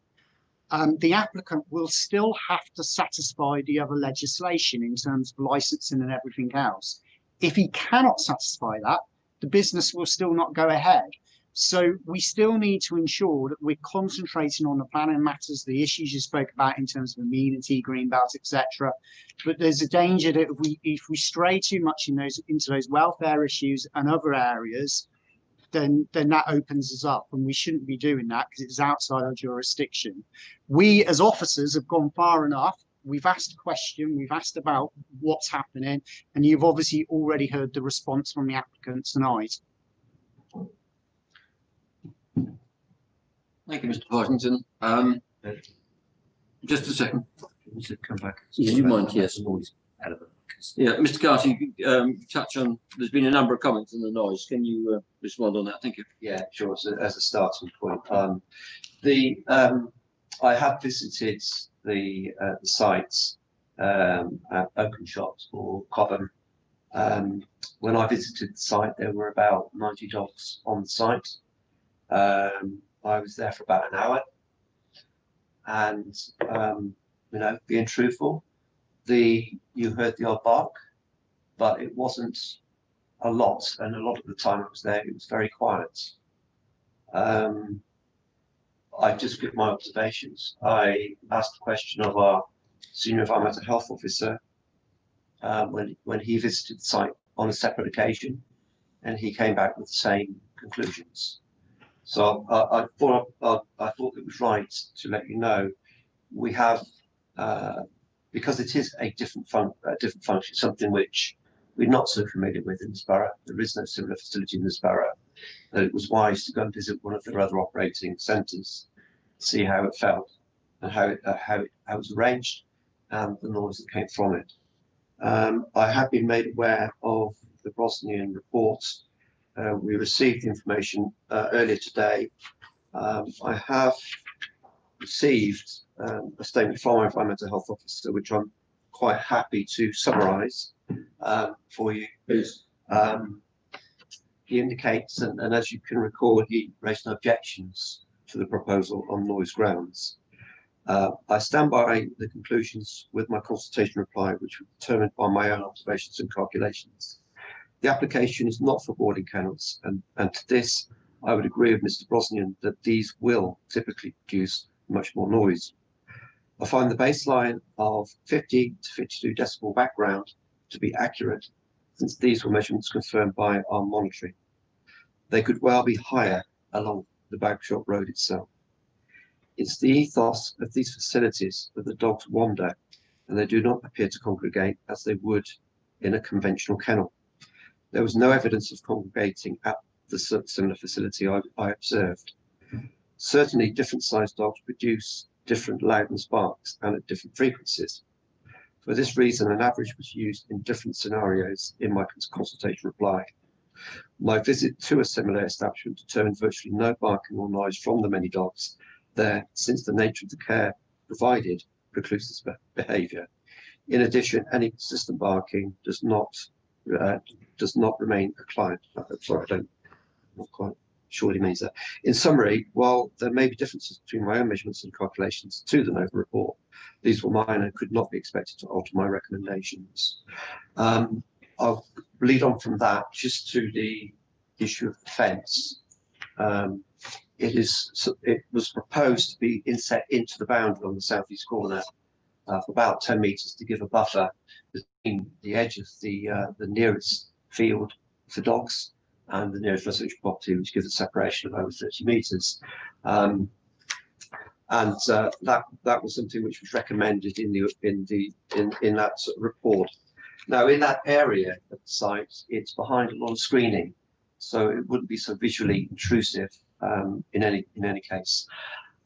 the applicant will still have to satisfy the other legislation in terms of licensing and everything else. If he cannot satisfy that, the business will still not go ahead. So we still need to ensure that we're concentrating on the planning matters, the issues you spoke about in terms of amenity, greenbelt, etc. But there's a danger that if we stray too much into those welfare issues and other areas, then that opens us up, and we shouldn't be doing that because it's outside our jurisdiction. We as officers have gone far enough. We've asked a question, we've asked about what's happening, and you've obviously already heard the response from the applicant tonight. Thank you, Mr. Partington. Just a second. Come back. Yeah, you mind? Yes. Yeah, Mr. Carter, you could touch on, there's been a number of comments on the noise. Can you respond on that? Thank you. Yeah, sure. So as a starting point, I have visited the sites at Oaken Shops or Cobham. When I visited the site, there were about 90 dogs on the site. I was there for about an hour, and you know, being truthful, you heard the odd bark, but it wasn't a lot, and a lot of the time I was there, it was very quiet. I just give my observations. I asked the question of our senior environmental health officer when he visited the site on a separate occasion, and he came back with the same conclusions. So I thought it was right to let you know we have, because it is a different function, something which we're not so familiar with in this borough. There is no similar facility in this borough. That it was wise to go and visit one of their other operating centres, see how it felt and how it was arranged and the noise that came from it. I have been made aware of the Bosnian report. We received the information earlier today. I have received a statement from our environmental health officer, which I'm quite happy to summarise for you. Please. he indicates, and as you can recall, he raised no objections to the proposal on noise grounds. I stand by the conclusions with my consultation reply, which were determined by my own observations and calculations. The application is not for boarding kennels, and to this, I would agree with Mr. Brosnan that these will typically produce much more noise. I find the baseline of 50 to 52 decibel background to be accurate, since these were measurements confirmed by our monitoring. They could well be higher along the Bagshot Road itself. It's the ethos of these facilities that the dogs wander, and they do not appear to congregate as they would in a conventional kennel. There was no evidence of congregating at the similar facility I observed. Certainly, different sized dogs produce different loudness barks and at different frequencies. For this reason, an average was used in different scenarios in my consultation reply. My visit to a similar establishment determined virtually no barking or noise from the many dogs there, since the nature of the care provided precludes this behaviour. In addition, any consistent barking does not remain a client. Sorry, I'm not quite sure what he means there. In summary, while there may be differences between my own measurements and calculations to the NOVA report, these were minor and could not be expected to alter my recommendations. I'll lead on from that just to the issue of the fence. It was proposed to be inset into the boundary on the southeast corner for about 10 metres to give a buffer between the edge of the nearest field for dogs and the nearest residential property, which gives a separation of over 30 metres. That was something which was recommended in that sort of report. Now, in that area of the site, it's behind a lot of screening, so it wouldn't be so visually intrusive in any case.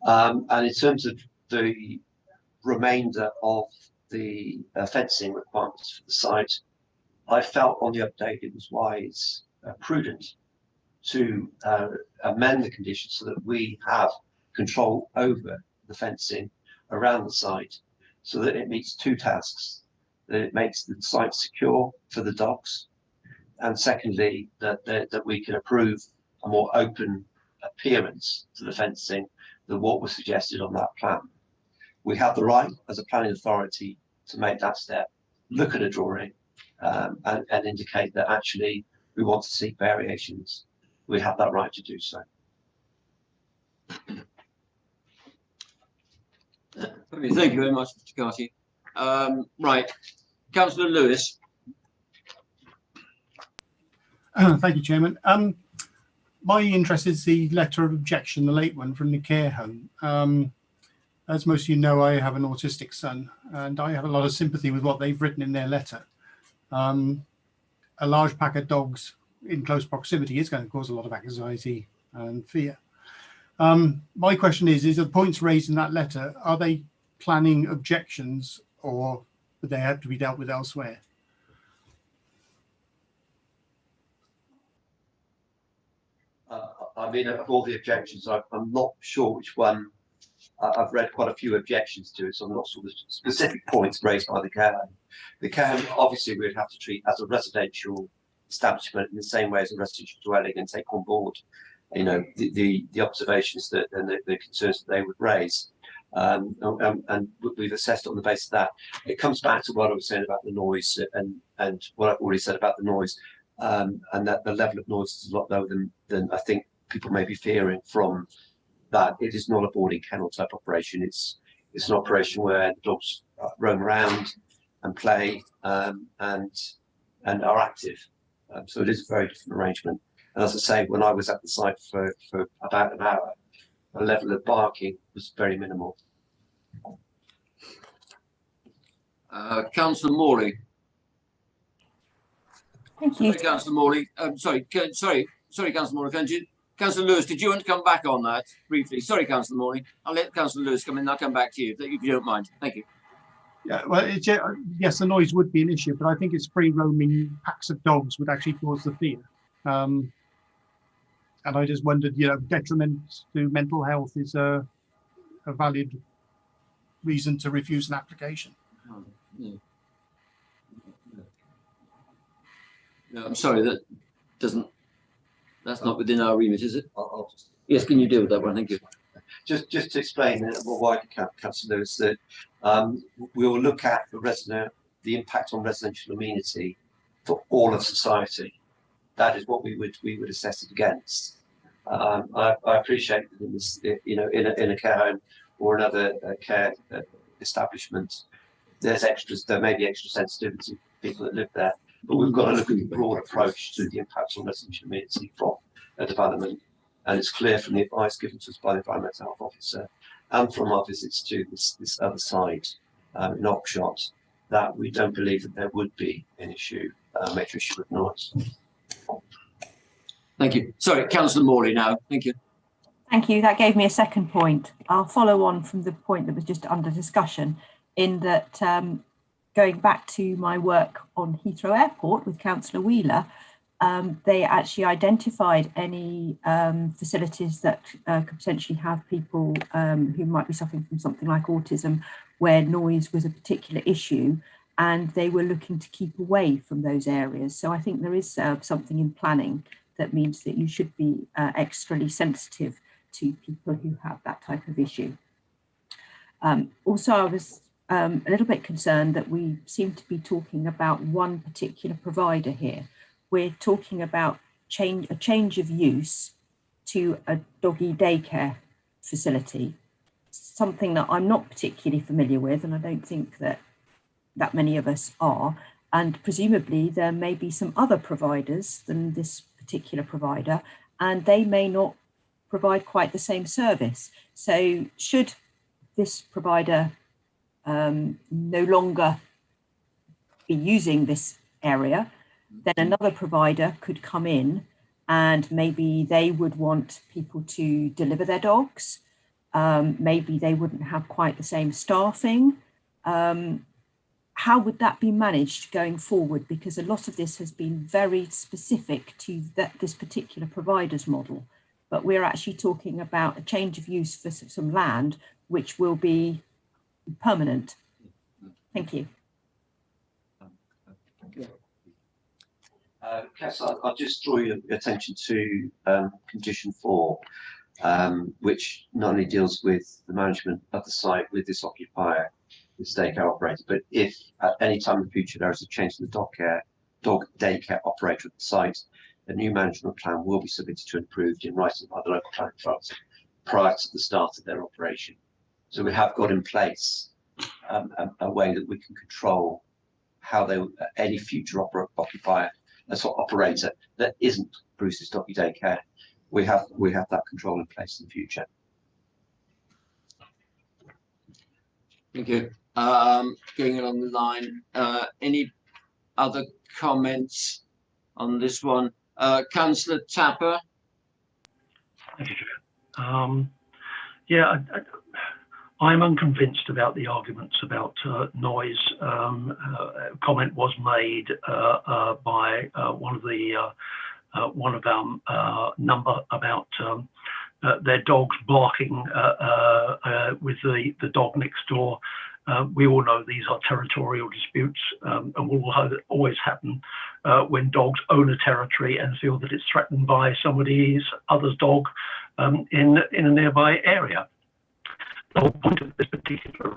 And in terms of the remainder of the fencing requirements for the site, I felt on the update it was wise, prudent to amend the conditions so that we have control over the fencing around the site, so that it meets two tasks: that it makes the site secure for the dogs, and secondly, that we can approve a more open appearance to the fencing than what was suggested on that plan. We have the right as a planning authority to make that step, look at a drawing and indicate that actually we want to seek variations. We have that right to do so. Okay, thank you very much, Mr. Carty. Right, Councillor Lewis. Thank you, Chairman. My interest is the letter of objection, the late one from the care home. As most of you know, I have an autistic son, and I have a lot of sympathy with what they've written in their letter. A large pack of dogs in close proximity is going to cause a lot of anxiety and fear. My question is the points raised in that letter, are they planning objections, or would they have to be dealt with elsewhere? I mean, of all the objections, I'm not sure which one. I've read quite a few objections to it, so I'm not sure the specific points raised by the care home. The care home, obviously, we would have to treat as a residential establishment in the same way as a residential dwelling, and take on board, you know, the observations that and the concerns that they would raise. And we've assessed on the basis of that. It comes back to what I was saying about the noise and what I've already said about the noise, and that the level of noise is a lot lower than I think people may be fearing from that. It is not a boarding kennel type operation. It's an operation where the dogs roam around and play and are active. So it is a very different arrangement. And as I say, when I was at the site for about an hour, the level of barking was very minimal. Councillor Morley. Thank you. Sorry, Councillor Morley. Sorry, Councillor Morley. Councillor Lewis, did you want to come back on that briefly? Sorry, Councillor Morley. I'll let Councillor Lewis come in. I'll come back to you if you don't mind. Thank you. Yeah, well, yes, the noise would be an issue, but I think it's free roaming packs of dogs would actually cause the fear. And I just wondered, you know, detriment to mental health is a valid reason to refuse an application. No, I'm sorry, that doesn't That's not within our remit, is it? Yes, can you deal with that one? Thank you. Just to explain a more wider, Councillor Lewis, that we will look at the impact on residential amenity for all of society. That is what we would assess it against. I appreciate that in this, in a care home or another care establishment, there may be extra sensitivity for people that live there, but we've got to look at the broad approach to the impact on residential amenity from a development. And it's clear from the advice given to us by the Environmental Health Officer and from our visits to this other side in Oxshott that we don't believe that there would be an issue, a major issue with noise. Thank you. Sorry, Councillor Morley now. Thank you. Thank you. That gave me a second point. I'll follow on from the point that was just under discussion in that going back to my work on Heathrow Airport with Councillor Wheeler, they actually identified any facilities that could potentially have people who might be suffering from something like autism, where noise was a particular issue, and they were looking to keep away from those areas. So I think there is something in planning that means that you should be extremely sensitive to people who have that type of issue. Also, I was a little bit concerned that we seem to be talking about one particular provider here. We're talking about a change of use to a doggy daycare facility, something that I'm not particularly familiar with, and I don't think that many of us are. And presumably there may be some other providers than this particular provider, and they may not provide quite the same service. So should this provider no longer be using this area, then another provider could come in and maybe they would want people to deliver their dogs. Maybe they wouldn't have quite the same staffing. How would that be managed going forward? Because a lot of this has been very specific to this particular provider's model, but we're actually talking about a change of use for some land, which will be permanent. Thank you. Councillor, I'll just draw your attention to condition 4, which not only deals with the management of the site with this occupier, this daycare operator, but if at any time in the future there is a change in the dog daycare operator at the site, a new management plan will be submitted to and approved in writing by the local planning authority prior to the start of their operation. So we have got in place a way that we can control how any future occupier, operator that isn't Bruce's Doggy Daycare, we have that control in place in the future. Thank you. Going along the line, any other comments on this one? Councillor Tapper. Thank you. Yeah, I'm unconvinced about the arguments about noise. Comment was made by one of our number about their dogs barking with the dog next door. We all know these are territorial disputes and will always happen when dogs own a territory and feel that it's threatened by somebody's other's dog in a nearby area. The whole point of this particular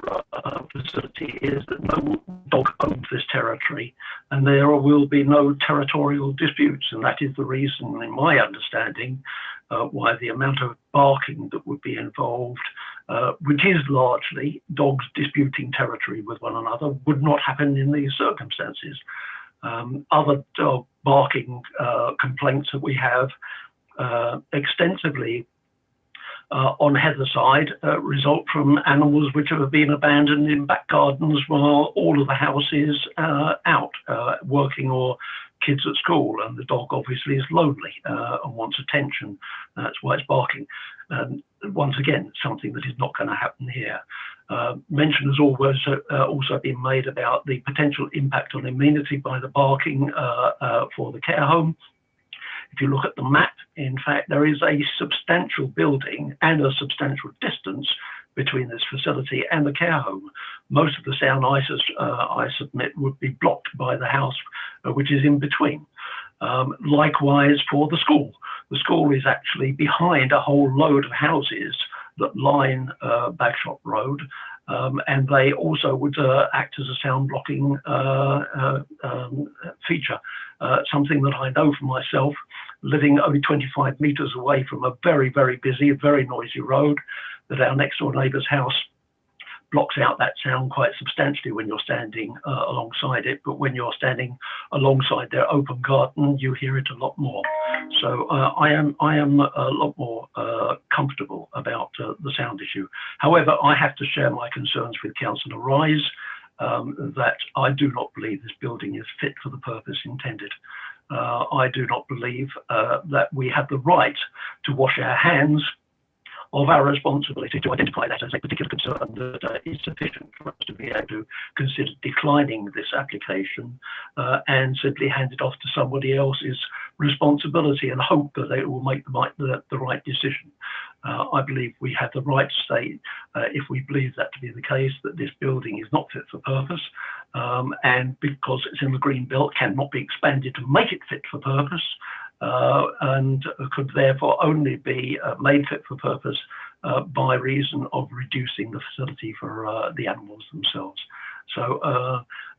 facility is that no dog owns this territory and there will be no territorial disputes, and that is the reason, in my understanding, why the amount of barking that would be involved, which is largely dogs disputing territory with one another, would not happen in these circumstances. Other dog barking complaints that we have extensively on Heatherside result from animals which have been abandoned in back gardens while all of the house is out working or kids at school, and the dog obviously is lonely and wants attention. That's why it's barking. Once again, something that is not going to happen here. Mention has always also been made about the potential impact on amenity by the barking for the care home. If you look at the map, in fact, there is a substantial building and a substantial distance between this facility and the care home. Most of the sound, I submit, would be blocked by the house, which is in between. Likewise for the school. The school is actually behind a whole load of houses that line Bagshot Road, and they also would act as a sound blocking feature. Something that I know for myself, living only 25 metres away from a very, very busy, very noisy road, that our next door neighbour's house blocks out that sound quite substantially when you're standing alongside it, but when you're standing alongside their open garden, you hear it a lot more. So I am a lot more comfortable about the sound issue. However, I have to share my concerns with Councillor Rise that I do not believe this building is fit for the purpose intended. I do not believe that we have the right to wash our hands of our responsibility to identify that as a particular concern that is sufficient for us to be able to consider declining this application and simply hand it off to somebody else's responsibility and hope that they will make the right decision. I believe we have the right to say, if we believe that to be the case, that this building is not fit for purpose, and because it's in the green belt, cannot be expanded to make it fit for purpose, and could therefore only be made fit for purpose by reason of reducing the facility for the animals themselves. So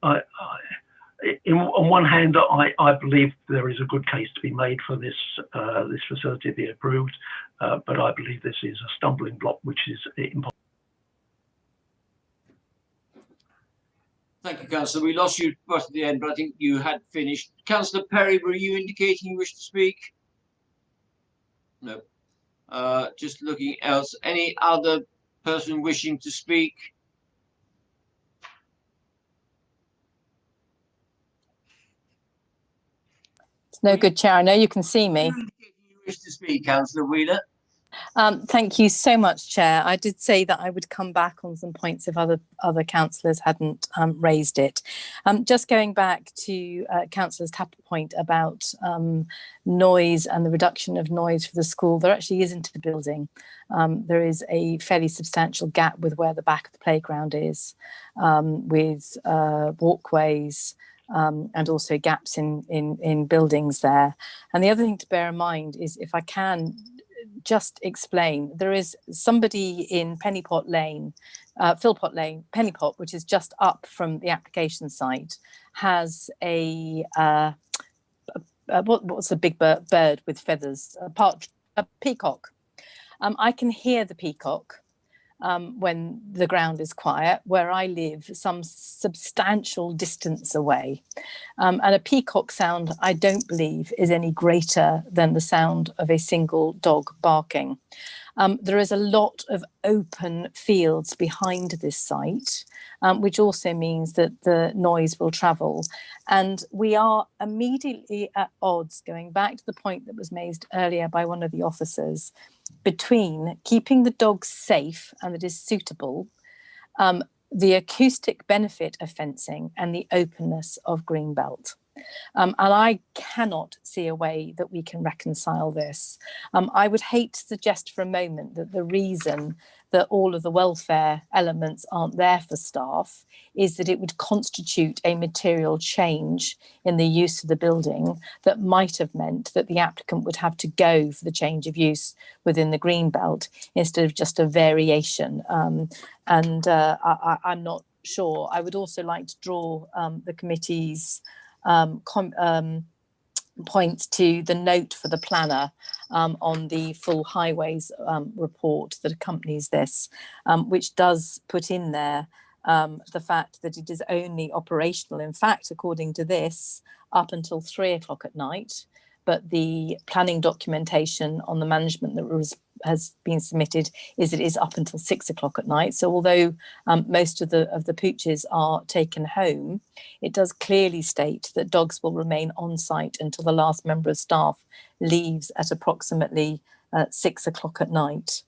on one hand, I believe there is a good case to be made for this this facility to be approved, but I believe this is a stumbling block which is impossible. Thank you, Councillor. We lost you right at the end, but I think you had finished. Councillor Perry, were you indicating you wish to speak? No. Just looking else. Any other person wishing to speak? It's no good, Chair. I know you can see me. You wish to speak, Councillor Wheeler? Thank you so much, Chair. I did say that I would come back on some points if other councillors hadn't raised it. Just going back to Councillor Tapper's point about noise and the reduction of noise for the school, there actually isn't a building. There is a fairly substantial gap with where the back of the playground is, with walkways, and also gaps in buildings there. And the other thing to bear in mind is, if I can just explain, there is somebody in Philpot Lane, Pennypot, which is just up from the application site, has a what's the big bird with feathers? A peacock. I can hear the peacock when the ground is quiet, where I live some substantial distance away. And a peacock sound, I don't believe, is any greater than the sound of a single dog barking. There is a lot of open fields behind this site, which also means that the noise will travel. And we are immediately at odds, going back to the point that was made earlier by one of the officers, between keeping the dogs safe and that is suitable, the acoustic benefit of fencing and the openness of Greenbelt. And I cannot see a way that we can reconcile this. I would hate to suggest for a moment that the reason that all of the welfare elements aren't there for staff is that it would constitute a material change in the use of the building that might have meant that the applicant would have to go for the change of use within the green belt instead of just a variation. I'm not sure. I would also like to draw the committee's points to the note for the planner on the full highways report that accompanies this, which does put in there the fact that it is only operational, in fact, according to this, up until 3 o'clock at night. But the planning documentation on the management that has been submitted is it is up until 6 o'clock at night. So although most of the pooches are taken home, it does clearly state that dogs will remain on site until the last member of staff leaves at approximately 6 o'clock at night.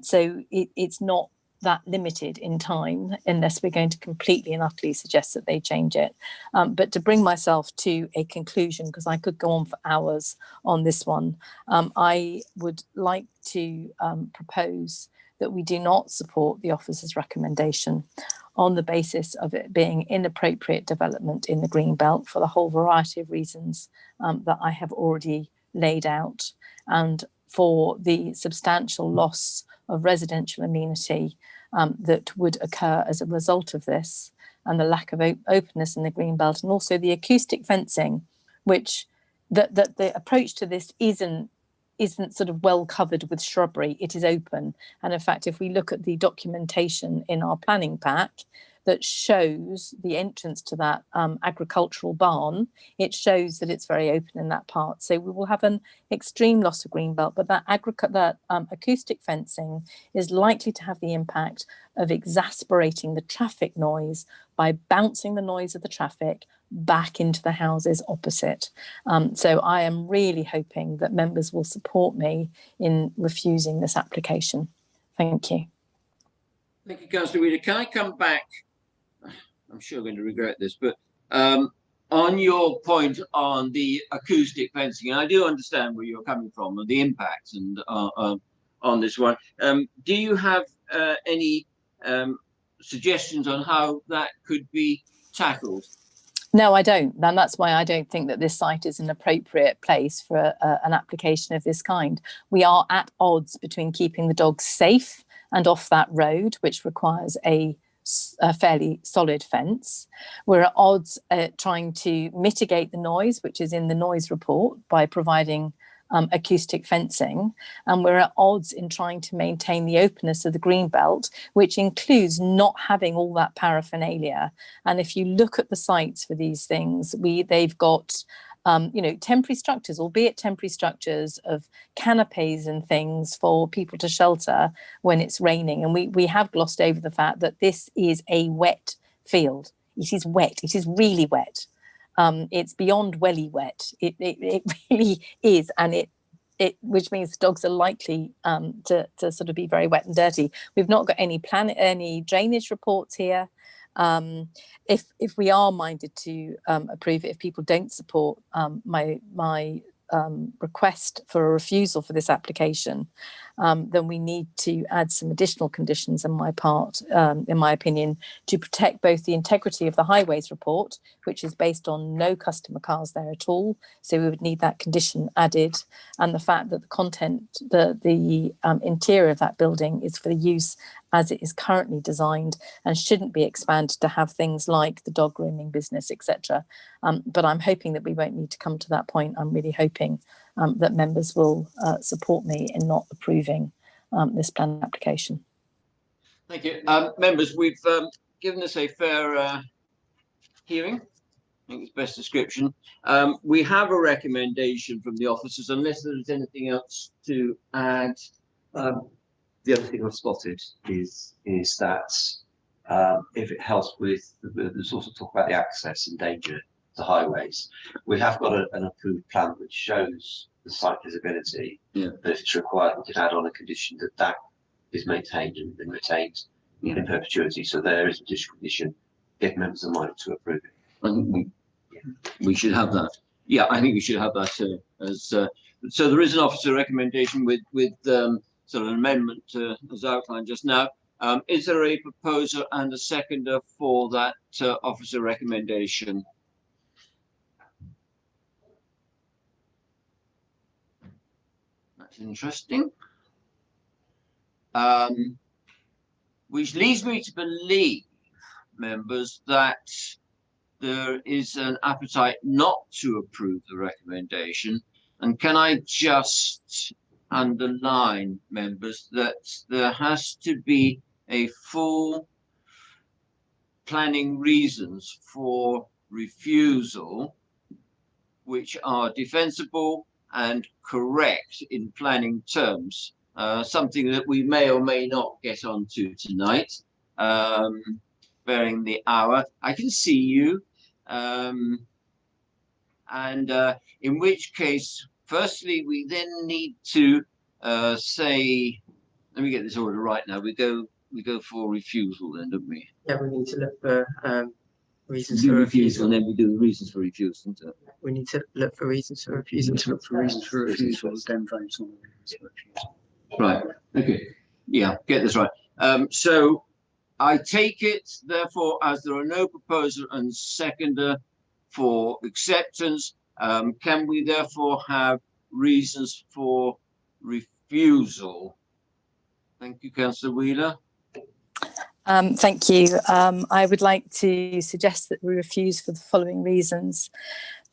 So it's not that limited in time unless we're going to completely and utterly suggest that they change it. But to bring myself to a conclusion, because I could go on for hours on this one, I would like to propose that we do not support the officer's recommendation on the basis of it being inappropriate development in the green belt for the whole variety of reasons that I have already laid out. and for the substantial loss of residential amenity that would occur as a result of this, and the lack of openness in the greenbelt, and also the acoustic fencing, which that the approach to this isn't sort of well covered with shrubbery. It is open, and in fact, if we look at the documentation in our planning pack that shows the entrance to that agricultural barn, it shows that it's very open in that part. So we will have an extreme loss of greenbelt, but that acoustic fencing is likely to have the impact of exasperating the traffic noise by bouncing the noise of the traffic back into the houses opposite. So I am really hoping that members will support me in refusing this application. Thank you. Thank you, Councillor Reader. Can I come back? I'm sure I'm going to regret this, but on your point on the acoustic fencing, and I do understand where you're coming from and the impacts and on this one. Do you have any suggestions on how that could be tackled? No, I don't. And that's why I don't think that this site is an appropriate place for an application of this kind. We are at odds between keeping the dogs safe and off that road, which requires a fairly solid fence. We're at odds at trying to mitigate the noise, which is in the noise report, by providing acoustic fencing, and we're at odds in trying to maintain the openness of the green belt, which includes not having all that paraphernalia. And if you look at the sites for these things, they've got temporary structures, albeit temporary structures of canopies and things for people to shelter when it's raining. And we have glossed over the fact that this is a wet field. It is wet. It is really wet. It's beyond welly wet. It really is, and it which means the dogs are likely to sort of be very wet and dirty. We've not got any drainage reports here. If we are minded to approve it, if people don't support my request for a refusal for this application, then we need to add some additional conditions in my opinion, to protect both the integrity of the highways report, which is based on no customer cars there at all. So we would need that condition added, and the fact that the content, the interior of that building is for the use as it is currently designed and shouldn't be expanded to have things like the dog grooming business, etc. But I'm hoping that we won't need to come to that point. I'm really hoping that members will support me in not approving this plan application. Thank you. Members, we've given this a fair hearing. I think it's best description. We have a recommendation from the officers, unless there's anything else to add. The other thing I've spotted is that if it helps with, there's also talk about the access and danger to highways. We have got an approved plan which shows the site visibility. Yeah. But if it's required, we can add on a condition that is maintained and retained in perpetuity. So there is a additional condition if members are minded to approve it. I think we should have that. Yeah, I think we should have that so there is an officer recommendation with sort of an amendment as outlined just now. Is there a proposer and a seconder for that officer recommendation? That's interesting. Which leads me to believe, members, that there is an appetite not to approve the recommendation. And can I just underline, members, that there has to be a full planning reasons for refusal, which are defensible and correct in planning terms, something that we may or may not get onto tonight, bearing the hour. I can see you, and in which case, firstly, we then need to say, let me get this order right now. We go for refusal, then, don't we? Yeah, we need to look for reasons do for refusal, and then we do the reasons for refusal, isn't it? We need to look for reasons for refusal. Then vote on the reasons for refusal. Right. Okay. Yeah, get this right. So I take it, therefore, as there are no proposer and seconder for acceptance, can we therefore have reasons for refusal? Thank you, Councillor Wheeler. Thank you. I would like to suggest that we refuse for the following reasons.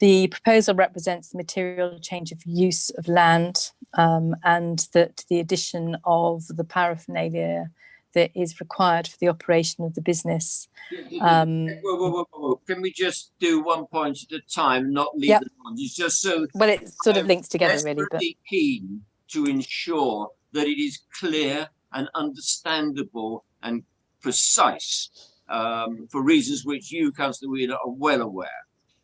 The proposal represents the material change of use of land, and that the addition of the paraphernalia that is required for the operation of the business. Whoa. Can we just do one point at a time, not leave them on? It's just so. Well, it sort of links together, really. But keen to ensure that it is clear and understandable and precise, for reasons which you, Councillor Wheeler, are well aware.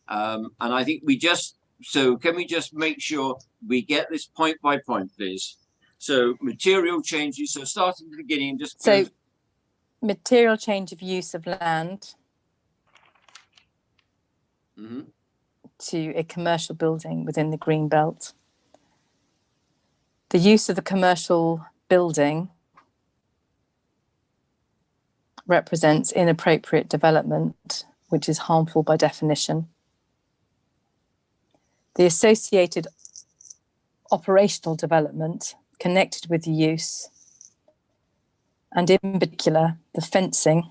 And I think can we just make sure we get this point by point, please? So material changes, so starting at the beginning, material change of use of land to a commercial building within the green belt. The use of the commercial building represents inappropriate development, which is harmful by definition. The associated operational development connected with the use, and in particular, the fencing,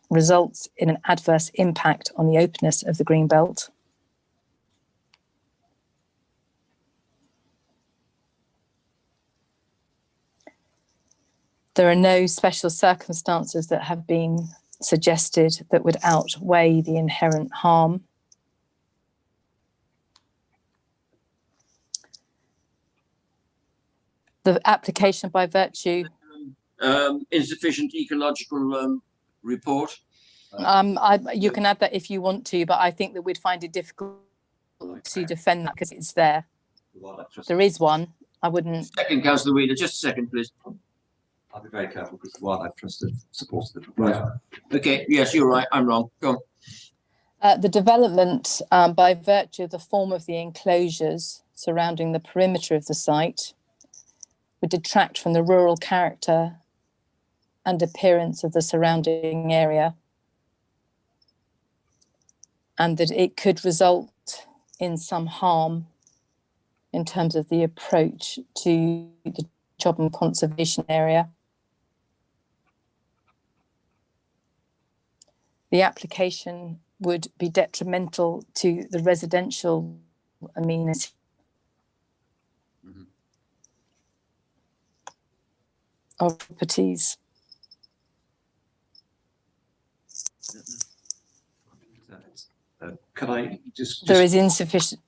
results in an adverse impact on the openness of the green belt. There are no special circumstances that have been suggested that would outweigh the inherent harm. The application by virtue. Insufficient ecological report. You can add that if you want to, but I think that we'd find it difficult to defend that because it's there. There is one. I wouldn't. Second, Councillor Wheeler, just a second, please. I'll be very careful because the Wildlife Trust have supported the proposal. Okay, yes, you're right. I'm wrong. Go on. The development by virtue of the form of the enclosures surrounding the perimeter of the site would detract from the rural character and appearance of the surrounding area, and that it could result in some harm in terms of the approach to the Chobham Conservation Area. The application would be detrimental to the residential amenity. Of properties. Can I just there is insufficient.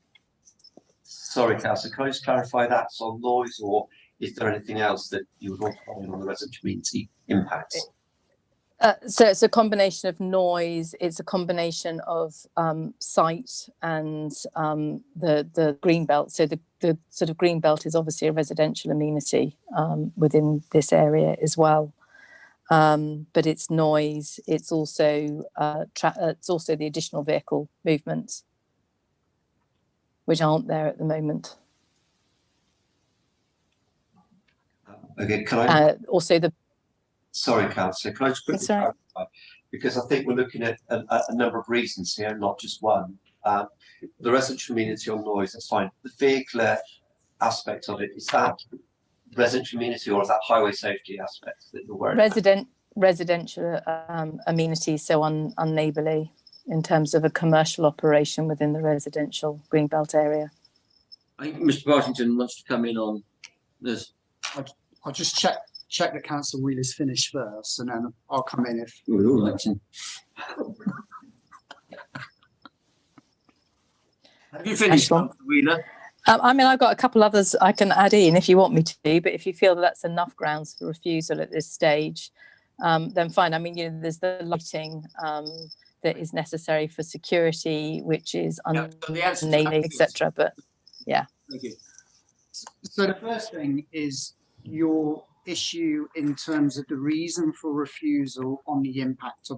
Sorry, Councillor, can I just clarify that's on noise, or is there anything else that you would want to comment on the residential community impacts? So it's a combination of noise, it's a combination of site and the green belt. So the sort of green belt is obviously a residential amenity within this area as well. But it's noise, it's also the additional vehicle movements, which aren't there at the moment. Okay, can I also the. Sorry, Councillor, can I just quickly clarify? Because I think we're looking at a number of reasons here, not just one. The residential amenity on noise, that's fine. The vehicular aspect of it, is that residential amenity or is that highway safety aspect that you're worried about? Residential amenities, so unneighbourly in terms of a commercial operation within the residential greenbelt area. I think Mr. Partington wants to come in on this. I'll just check that Councillor Wheeler's finished first, and then I'll come in if. Have you finished, Councillor Wheeler? I mean, I've got a couple others I can add in if you want me to, but if you feel that that's enough grounds for refusal at this stage, then fine. I mean, there's the lighting that is necessary for security, which is unneighbourly, etc. But yeah. Thank you. So the first thing is your issue in terms of the reason for refusal on the impact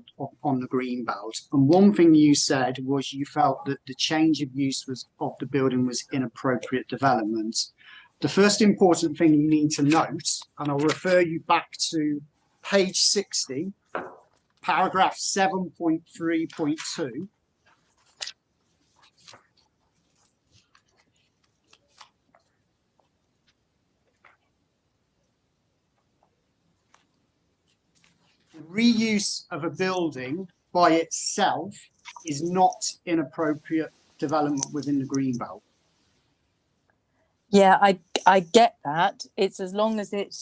on the green belt. And one thing you said was you felt that the change of use of the building was inappropriate development. The first important thing you need to note, and I'll refer you back to page 60, paragraph 7.3.2. reuse of a building by itself is not inappropriate development within the greenbelt. Yeah, I get that. It's as long as it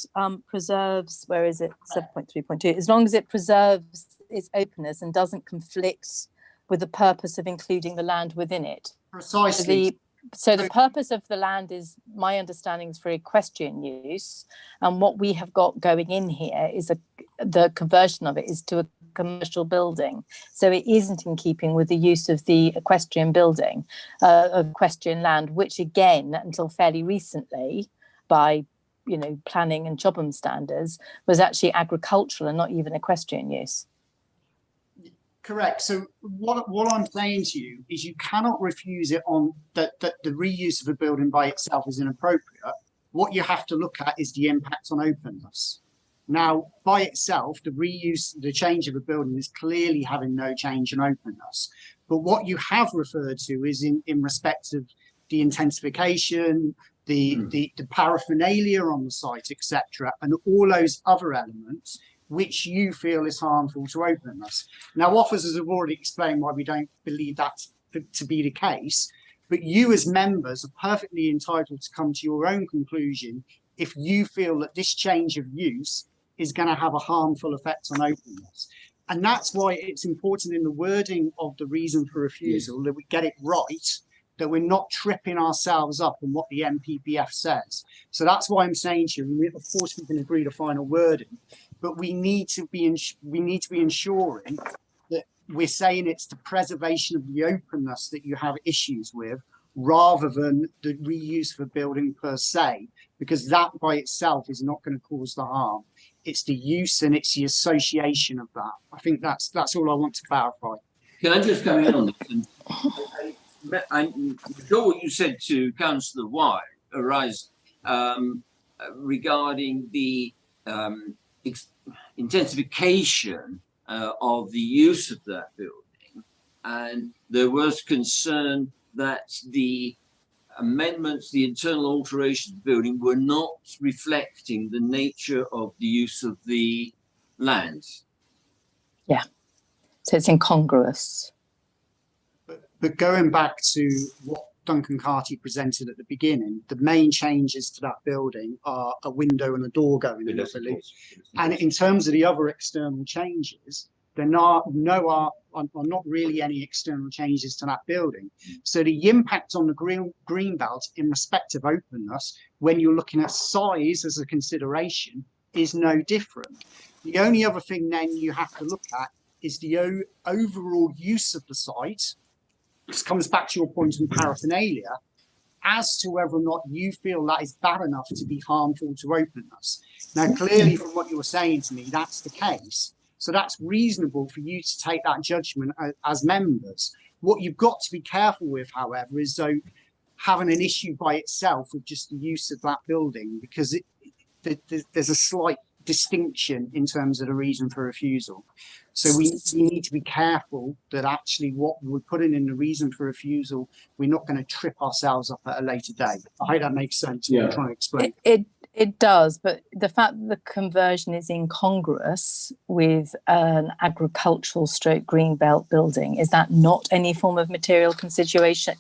preserves, where is it, 7.3.2, as long as it preserves its openness and doesn't conflict with the purpose of including the land within it. Precisely. So the purpose of the land is, my understanding, is for equestrian use, and what we have got going in here is the conversion of it is to a commercial building. So it isn't in keeping with the use of the equestrian building, of equestrian land, which again, until fairly recently, by planning and Chobham standards, was actually agricultural and not even equestrian use. Correct. So what I'm saying to you is you cannot refuse it on that the reuse of a building by itself is inappropriate. What you have to look at is the impact on openness. Now, by itself, the change of a building is clearly having no change in openness. But what you have referred to is in respect of the intensification, the paraphernalia on the site, etc., and all those other elements which you feel is harmful to openness. Now, officers have already explained why we don't believe that to be the case, but you as members are perfectly entitled to come to your own conclusion if you feel that this change of use is going to have a harmful effect on openness. And that's why it's important in the wording of the reason for refusal that we get it right, that we're not tripping ourselves up on what the NPPF says. So that's why I'm saying to you, of course we can agree to final wording, but we need to be ensuring that we're saying it's the preservation of the openness that you have issues with, rather than the reuse of a building per se, because that by itself is not going to cause the harm. It's the use and it's the association of that. I think that's all I want to clarify. Can I just come in on this? I'm sure what you said to Councillor White arise regarding the intensification of the use of that building, and there was concern that the amendments, the internal alterations of the building, were not reflecting the nature of the use of the land. Yeah, so it's incongruous. But going back to what Duncan Carty presented at the beginning, the main changes to that building are a window and a door going in, I believe. And in terms of the other external changes, there are not really any external changes to that building. So the impact on the green belt in respect of openness, when you're looking at size as a consideration, is no different. The only other thing then you have to look at is the overall use of the site. This comes back to your point on paraphernalia, as to whether or not you feel that is bad enough to be harmful to openness. Now, clearly, from what you were saying to me, that's the case. So that's reasonable for you to take that judgment as members. What you've got to be careful with, however, is though having an issue by itself with just the use of that building, because there's a slight distinction in terms of the reason for refusal. So we need to be careful that actually what we're putting in the reason for refusal, we're not going to trip ourselves up at a later date. I hope that makes sense. What I'm trying to explain. It does, but the fact that the conversion is incongruous with an agricultural stroke greenbelt building, is that not any form of material consideration?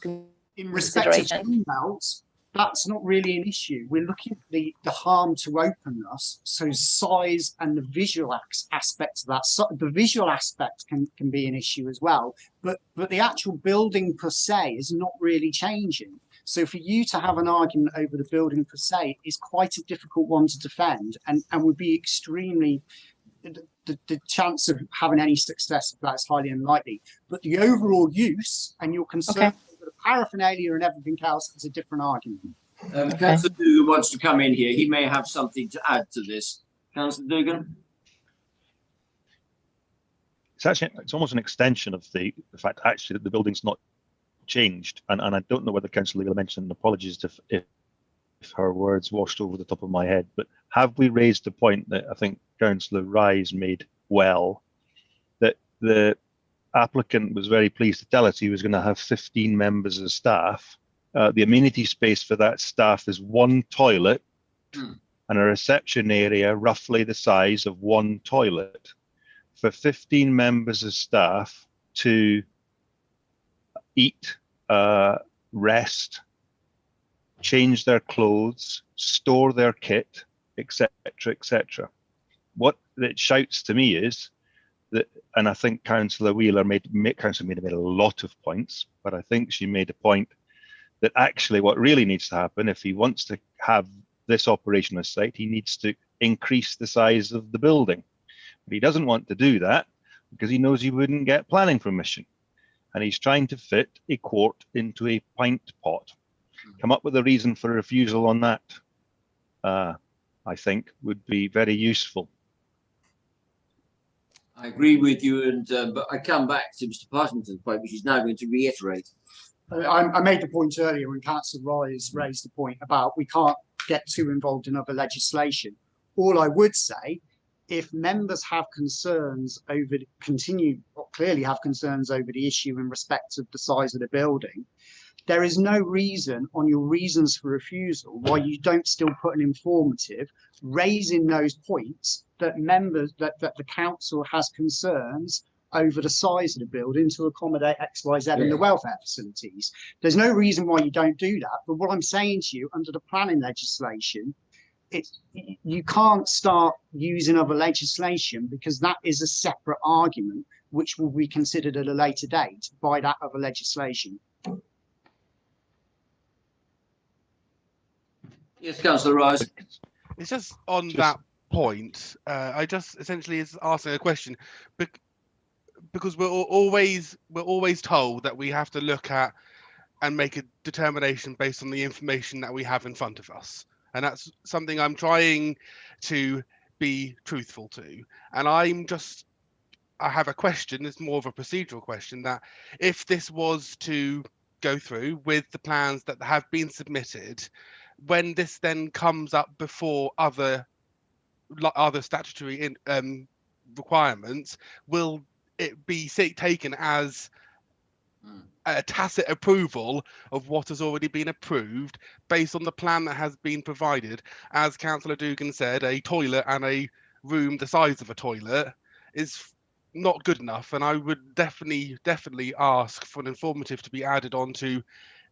In respect to greenbelts, that's not really an issue. We're looking at the harm to openness, so size and the visual aspect of that. So the visual aspect can be an issue as well, but the actual building per se is not really changing. So for you to have an argument over the building per se is quite a difficult one to defend, and would be extremely, the chance of having any success of that is highly unlikely. But the overall use and your concern over the paraphernalia and everything else is a different argument. Councillor Dugan wants to come in here. He may have something to add to this. Councillor Dugan? It's almost an extension of the fact actually that the building's not changed, and I don't know whether Councillor Legal mentioned, apologies if her words washed over the top of my head, but have we raised the point that I think Councillor Rise made well, that the applicant was very pleased to tell us he was going to have 15 members of staff. The amenity space for that staff is one toilet and a reception area roughly the size of one toilet. for 15 members of staff to eat, rest, change their clothes, store their kit, etc., etc. What it shouts to me is that, and I think Councillor Wheeler made a lot of points, but I think she made a point that actually what really needs to happen, if he wants to have this operational site, he needs to increase the size of the building. But he doesn't want to do that because he knows he wouldn't get planning permission. And he's trying to fit a quart into a pint pot. Come up with a reason for refusal on that, I think, would be very useful. I agree with you, and but I come back to Mr. Partington's point, which he's now going to reiterate. I made the point earlier when Councillor Rise raised the point about we can't get too involved in other legislation. All I would say, if members have concerns over, clearly have concerns over the issue in respect of the size of the building, there is no reason on your reasons for refusal why you don't still put an informative raising those points that members, that the council has concerns over the size of the building to accommodate XYZ and the welfare facilities. There's no reason why you don't do that. But what I'm saying to you, under the planning legislation, you can't start using other legislation because that is a separate argument which will be considered at a later date by that other legislation. Yes, Councillor Rice. It's just on that point. I just essentially is asking a question, because we're always told that we have to look at and make a determination based on the information that we have in front of us, and that's something I'm trying to be truthful to. And I have a question. It's more of a procedural question, that if this was to go through with the plans that have been submitted, when this then comes up before other statutory requirements, will it be taken as a tacit approval of what has already been approved based on the plan that has been provided? As Councillor Dugan said, a toilet and a room the size of a toilet is not good enough, and I would definitely ask for an informative to be added onto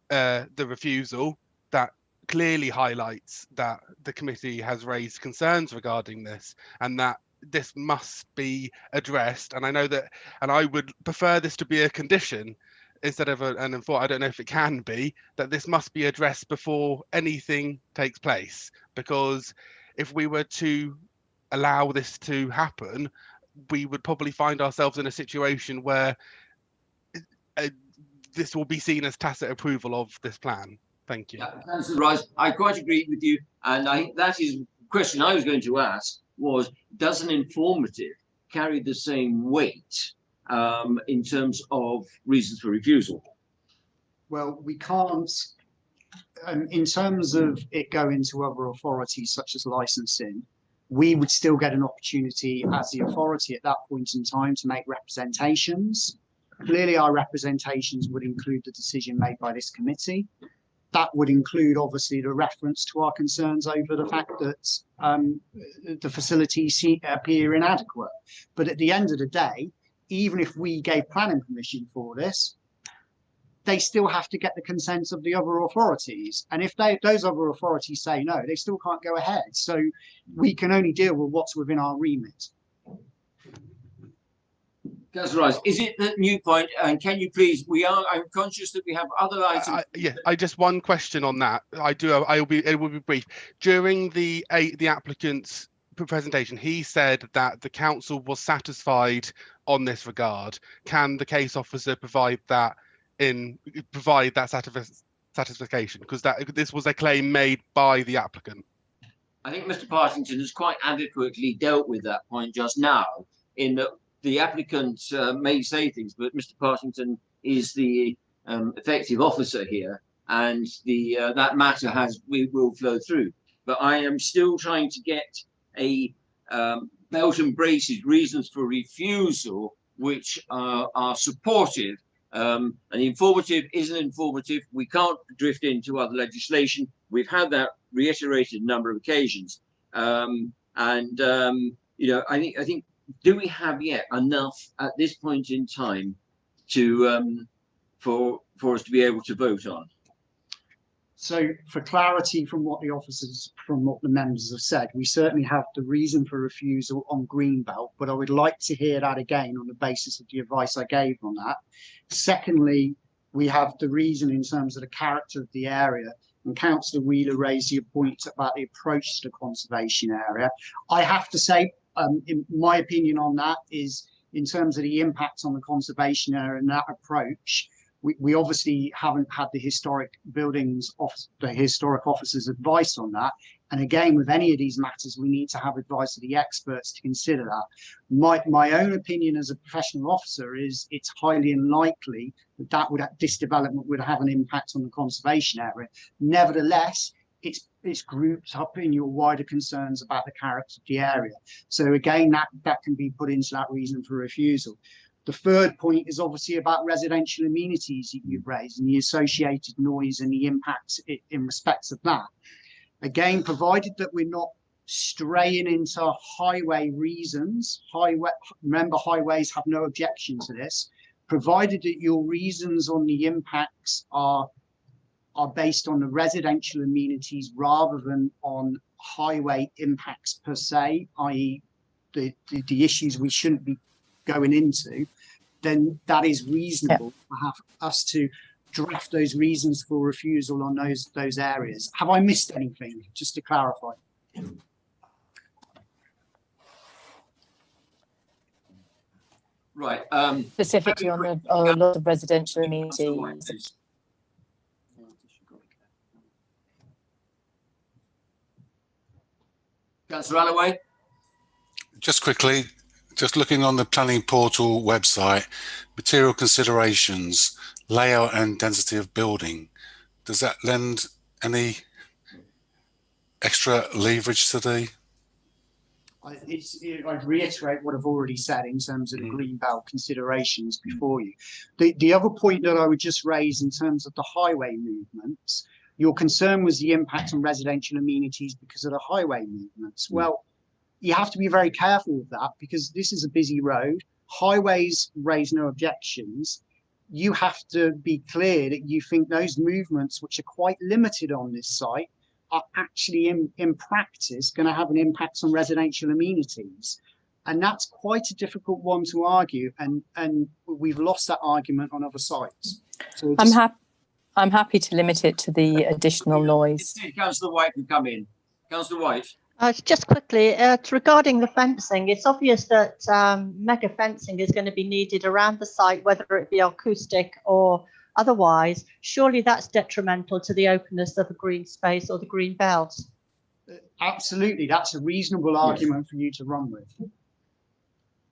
the refusal that clearly highlights that the committee has raised concerns regarding this, and that this must be addressed. And I know that, and I would prefer this to be a condition instead of an enforcement. I don't know if it can be, that this must be addressed before anything takes place, because if we were to allow this to happen, we would probably find ourselves in a situation where this will be seen as tacit approval of this plan. Thank you. Yeah, Councillor Rice, I quite agree with you, and that is the question I was going to ask, was does an informative carry the same weight in terms of reasons for refusal? Well, we can't, in terms of it going to other authorities such as licensing, we would still get an opportunity as the authority at that point in time to make representations. Clearly, our representations would include the decision made by this committee. That would include, obviously, the reference to our concerns over the fact that the facilities appear inadequate. But at the end of the day, even if we gave planning permission for this, they still have to get the consent of the other authorities. And if those other authorities say no, they still can't go ahead. So we can only deal with what's within our remit. Councillor Rice, is it the new point? And can you please? I'm conscious that we have other items. I just one question on that. It will be brief. During the applicant's presentation, he said that the council was satisfied on this regard. Can the case officer provide that satisfaction? Because this was a claim made by the applicant. I think Mr. Partington has quite adequately dealt with that point just now, in that the applicant may say things, but Mr. Partington is the effective officer here, and that matter will flow through. But I am still trying to get a belt and braces reasons for refusal which are supportive. An informative is an informative. We can't drift into other legislation. We've had that reiterated a number of occasions, you know, I think do we have yet enough at this point in time to for us to be able to vote on? So for clarity from what the members have said, we certainly have the reason for refusal on Greenbelt, but I would like to hear that again on the basis of the advice I gave on that. Secondly, we have the reason in terms of the character of the area, and Councillor Wheeler raised the point about the approach to the conservation area. I have to say, in my opinion on that is, in terms of the impact on the conservation area and that approach, we obviously haven't had the historic officer's advice on that. And again, with any of these matters, we need to have advice of the experts to consider that. My own opinion as a professional officer is it's highly unlikely that this development would have an impact on the conservation area. Nevertheless, it's grouped up in your wider concerns about the character of the area. So again, that can be put into that reason for refusal. The third point is obviously about residential amenities that you've raised and the associated noise and the impacts in respect of that. Again, provided that we're not straying into highway reasons, remember highways have no objection to this, provided that your reasons on the impacts are based on the residential amenities rather than on highway impacts per se, i.e. the issues we shouldn't be going into, then that is reasonable to have us to draft those reasons for refusal on those areas. Have I missed anything, just to clarify? Right. Specifically on a lot of residential amenities. Councillor Allaway? Just quickly, just looking on the planning portal website, material considerations, layout and density of building. Does that lend any extra leverage to the? I'd reiterate what I've already said in terms of the Greenbelt considerations before you. The other point that I would just raise in terms of the highway movements, your concern was the impact on residential amenities because of the highway movements. Well, you have to be very careful with that because this is a busy road. Highways raise no objections. You have to be clear that you think those movements, which are quite limited on this site, are actually in practice going to have an impact on residential amenities. And that's quite a difficult one to argue. And we've lost that argument on other sites. So I'm happy to limit it to the additional noise. Councillor White can come in. Councillor White. Just quickly, regarding the fencing, it's obvious that mega fencing is going to be needed around the site, whether it be acoustic or otherwise. Surely that's detrimental to the openness of a green space or the green belt. Absolutely, that's a reasonable argument for you to run with.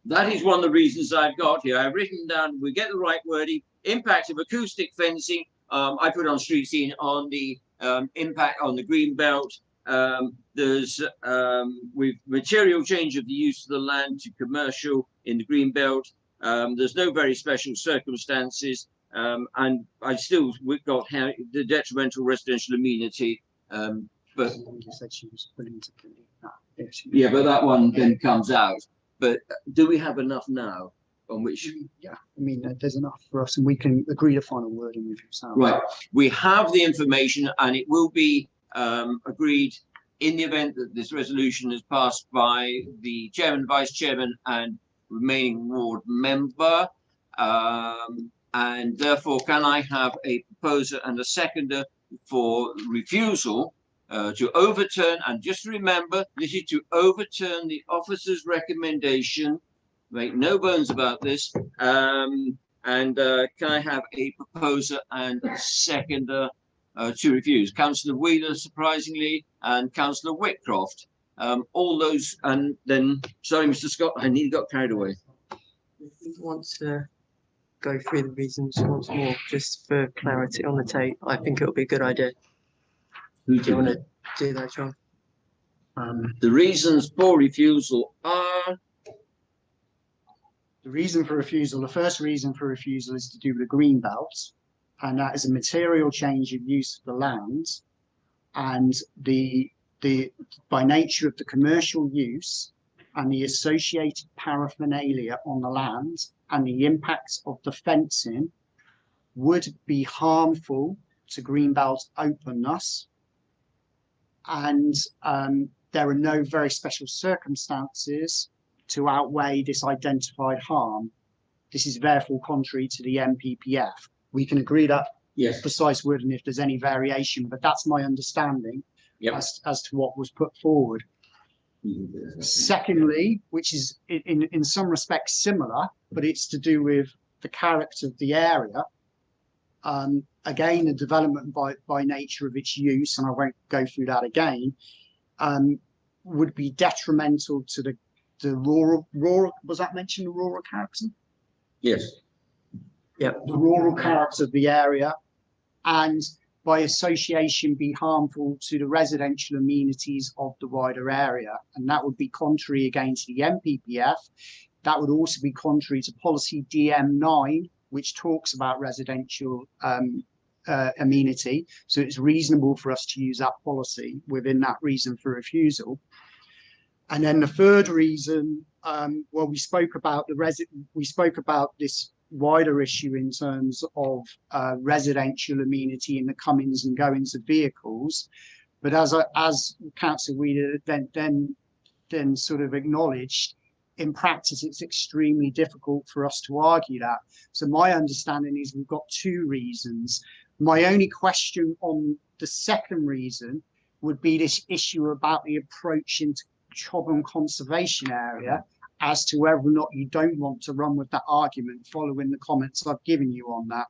That is one of the reasons I've got here. I've written down, we get the right wording, impact of acoustic fencing. I put on street scene on the impact on the green belt. There's with material change of the use of the land to commercial in the green belt. There's no very special circumstances, and we've got the detrimental residential amenity. But yeah, but that one then comes out. But do we have enough now on which? Yeah, I mean, there's enough for us, and we can agree to final wording with yourself. Right, we have the information, and it will be agreed in the event that this resolution is passed by the chairman, vice chairman, and remaining ward member. And therefore, can I have a proposer and a seconder for refusal to overturn? And just remember, this is to overturn the officer's recommendation. Make no bones about this. Can I have a proposer and a seconder to refuse? Councillor Wheeler, surprisingly, and Councillor Whitcroft. All those, and then, sorry, Mr. Scott, I nearly got carried away. If you want to go through the reasons once more, just for clarity on the tape, I think it would be a good idea. Who do you want to do that, John? The reasons for refusal are? The reason for refusal, the first reason for refusal is to do with the green belt, and that is a material change of use of the land, and by nature of the commercial use, and the associated paraphernalia on the land and the impacts of the fencing would be harmful to greenbelt openness, and there are no very special circumstances to outweigh this identified harm. This is therefore contrary to the MPPF. We can agree that precise wording if there's any variation, but that's my understanding as to what was put forward. Secondly, which is in some respects similar, but it's to do with the character of the area. Again, the development by nature of its use, and I won't go through that again, would be detrimental to the rural, was that mentioned, the rural character? Yes. Yeah, the rural character of the area, and by association be harmful to the residential amenities of the wider area. And that would be contrary against the MPPF. That would also be contrary to policy DM9, which talks about residential amenity. So it's reasonable for us to use that policy within that reason for refusal. And then the third reason, well, we spoke about this wider issue in terms of residential amenity in the comings and goings of vehicles. But as Councillor Wheeler then sort of acknowledged, in practice, it's extremely difficult for us to argue that. So my understanding is we've got two reasons. My only question on the second reason would be this issue about the approach into Chobham Conservation Area, as to whether or not you don't want to run with that argument following the comments I've given you on that.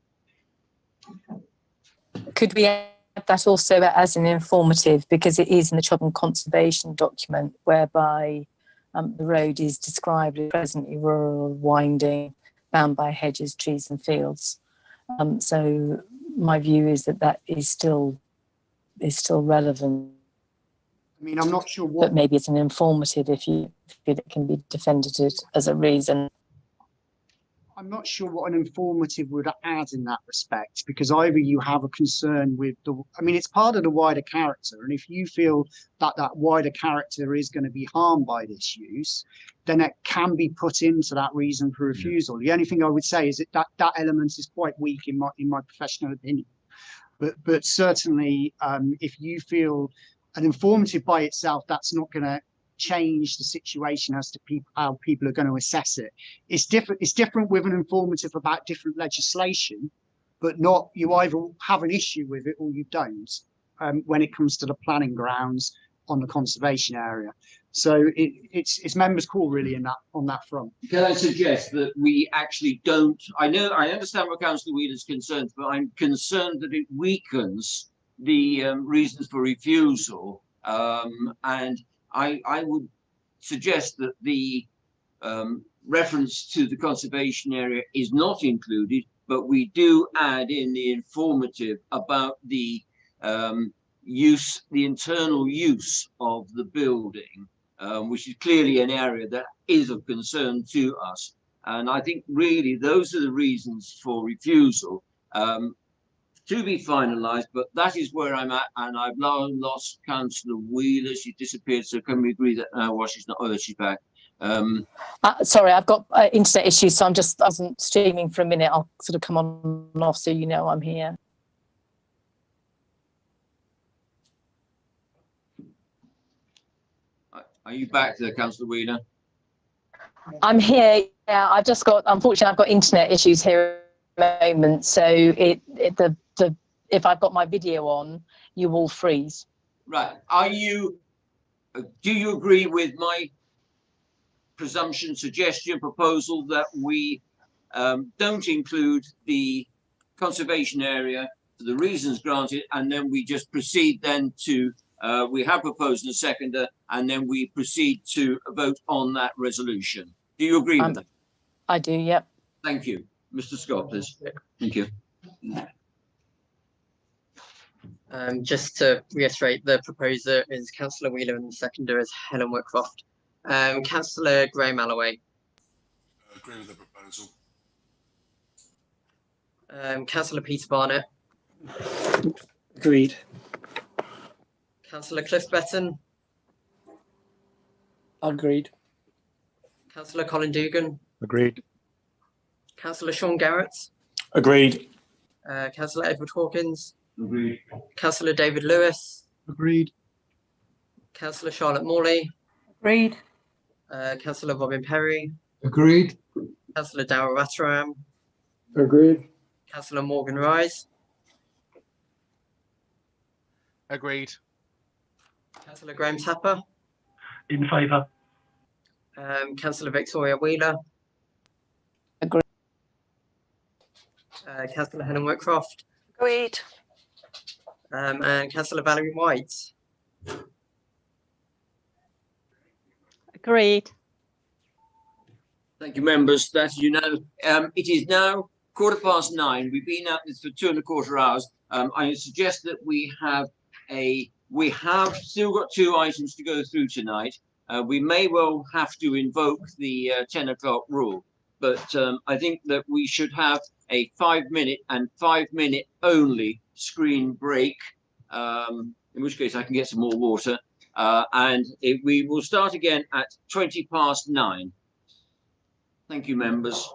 Could we add that also as an informative, because it is in the Chobham Conservation document, whereby the road is described as presently rural, winding, bound by hedges, trees and fields. So my view is that is still relevant. I mean, I'm not sure what... But maybe it's an informative if you feel it can be defended as a reason. I'm not sure what an informative would add in that respect, because either you have a concern with it's part of the wider character, and if you feel that that wider character is going to be harmed by this use, then it can be put into that reason for refusal. The only thing I would say is that element is quite weak in my professional opinion. But certainly, if you feel an informative by itself, that's not going to change the situation as to how people are going to assess it. It's different with an informative about different legislation, but not, you either have an issue with it or you don't when it comes to the planning grounds on the conservation area. So it's members' call really on that front. Can I suggest that we actually don't? I understand what Councillor Wheeler's concerned, but I'm concerned that it weakens the reasons for refusal, and I would suggest that the reference to the conservation area is not included, but we do add in the informative about the internal use of the building, which is clearly an area that is of concern to us. And I think really those are the reasons for refusal. To be finalised, but that is where I'm at, and I've now lost Councillor Wheeler. She disappeared, so can we agree that now? Well, she's not. Oh, she's back. Sorry, I've got internet issues, so I wasn't streaming for a minute. I'll sort of come on and off, so you know I'm here. Are you back there, Councillor Wheeler? I'm here. Yeah, unfortunately, I've got internet issues here at the moment, so if I've got my video on, you will freeze. Right. Do you agree with my presumption, suggestion, proposal that we don't include the conservation area for the reasons granted, and then we just proceed then to, we have proposed a seconder, and then we proceed to vote on that resolution? Do you agree with that? I do, yep. Thank you. Mr. Scott, please. Thank you. Just to reiterate, the proposer is Councillor Wheeler and the seconder is Helen Whitcroft. Councillor Graham Alloway. I agree with the proposal. Councillor Peter Barnett. Agreed. Councillor Cliff Betton. Agreed. Councillor Colin Dugan, Agreed. Councillor Sean Garrett, Agreed. Councillor Edward Hawkins, Agreed. Councillor David Lewis, Agreed. Councillor Charlotte Morley, Agreed. Councillor Robin Perry, Agreed. Councillor Darrell Rataram, Agreed. Councillor Morgan Rise, Agreed. Councillor Graham Tapper, In favour. Councillor Victoria Wheeler, Agreed. Councillor Helen Whitcroft, Agreed. and Councillor Valerie White. Agreed. Thank you, members. That's unanimous. It is now 9:15. We've been at this for 2¼ hours. I suggest that we have still got 2 items to go through tonight. We may well have to invoke the 10 o'clock rule, but I think that we should have a 5-minute and 5-minute only screen break, in which case I can get some more water. We will start again at 9:20. Thank you, members.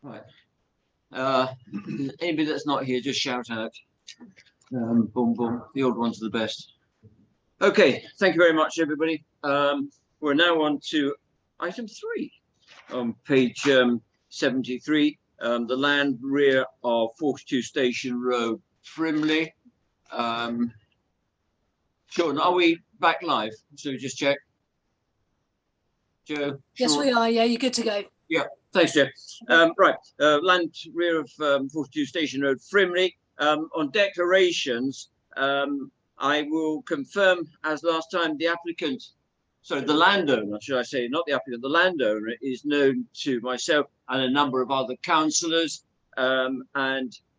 Right. Anybody that's not here, just shout out. Boom, boom. The old ones are the best. Okay, thank you very much, everybody. We're now on to item 3 on page 73. The land rear of 42 Station Road, Frimley. Sean, are we back live? So just check. Joe? Yes, Sean? we are. Yeah, you're good to go. Yeah, thanks, Joe. Right, land rear of 42 Station Road, Frimley. On declarations, I will confirm, as last time, the applicant, sorry, the landowner, should I say, not the applicant, the landowner is known to myself and a number of other councillors. I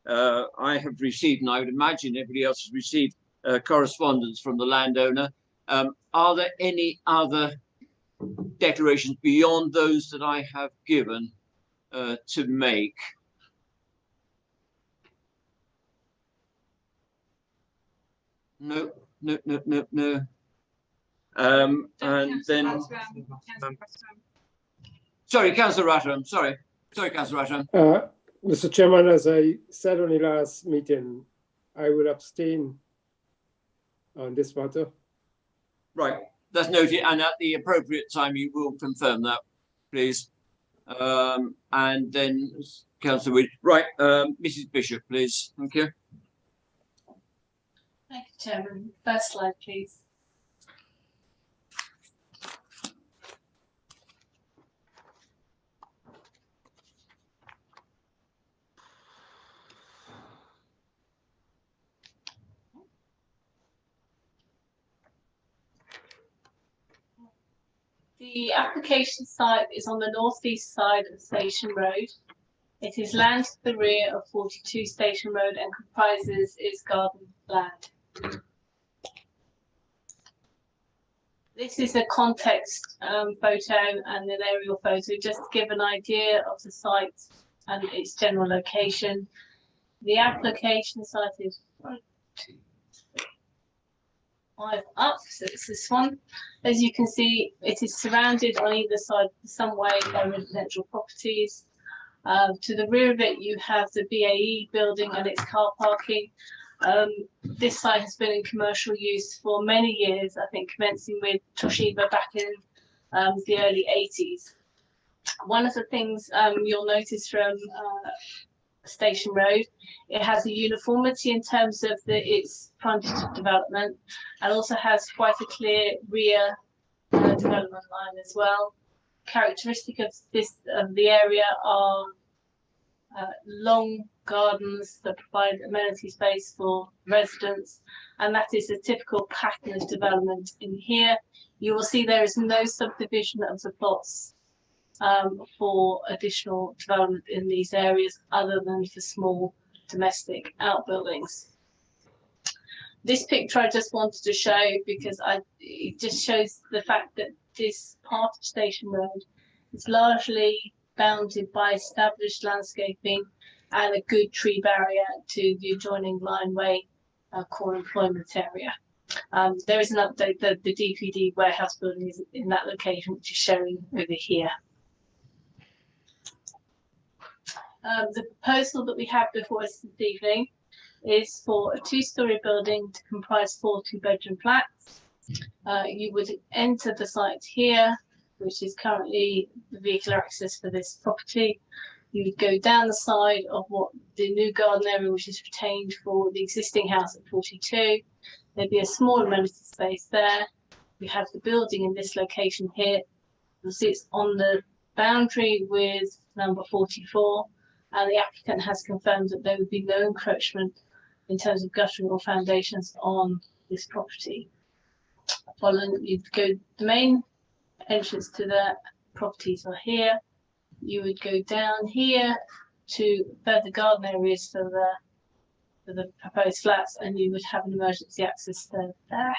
have received, and I would imagine everybody else has received, correspondence from the landowner. Are there any other declarations beyond those that I have given to make? No. And then, sorry, Councillor Rattam. Sorry, Councillor Rattam. Mr. Chairman, as I said on the last meeting, I will abstain on this matter. Right, that's noted, and at the appropriate time you will confirm that, please. And then Councillor Wood. Right, Mrs. Bishop, please. Thank you. Thank you, Chairman. First slide, please. The application site is on the northeast side of Station Road. It is land to the rear of 42 Station Road and comprises its garden land. This is a context photo and an aerial photo just to give an idea of the site and its general location. The application site is 1, 2, 3, 5 up, so it's this one. As you can see, it is surrounded on either side some way by residential properties. To the rear of it, you have the BAE building and its car parking. This site has been in commercial use for many years, I think commencing with Toshiba back in the early 80s. One of the things you'll notice from Station Road, it has a uniformity in terms of its frontage development, and also has quite a clear rear development line as well. Characteristic of the area are long gardens that provide amenity space for residents, and that is a typical pattern of development in here. You will see there is no subdivision of the plots for additional development in these areas other than for small domestic outbuildings. This picture I just wanted to show because it just shows the fact that this part of Station Road is largely bounded by established landscaping and a good tree barrier to the adjoining Lineway core employment area. There is an update that the DPD warehouse building is in that location, which is showing over here. The proposal that we have before us this evening is for a 2-storey building to comprise 4 2-bedroom flats. You would enter the site here, which is currently the vehicle access for this property. You would go down the side of what the new garden area, which is retained for the existing house at 42. There'd be a small amenity space there. We have the building in this location here. You'll see it's on the boundary with number 44, and the applicant has confirmed that there would be no encroachment in terms of guttering or foundations on this property. Following, you'd go, the main entrance to the properties are here. You would go down here to further garden areas for the proposed flats, and you would have an emergency access there.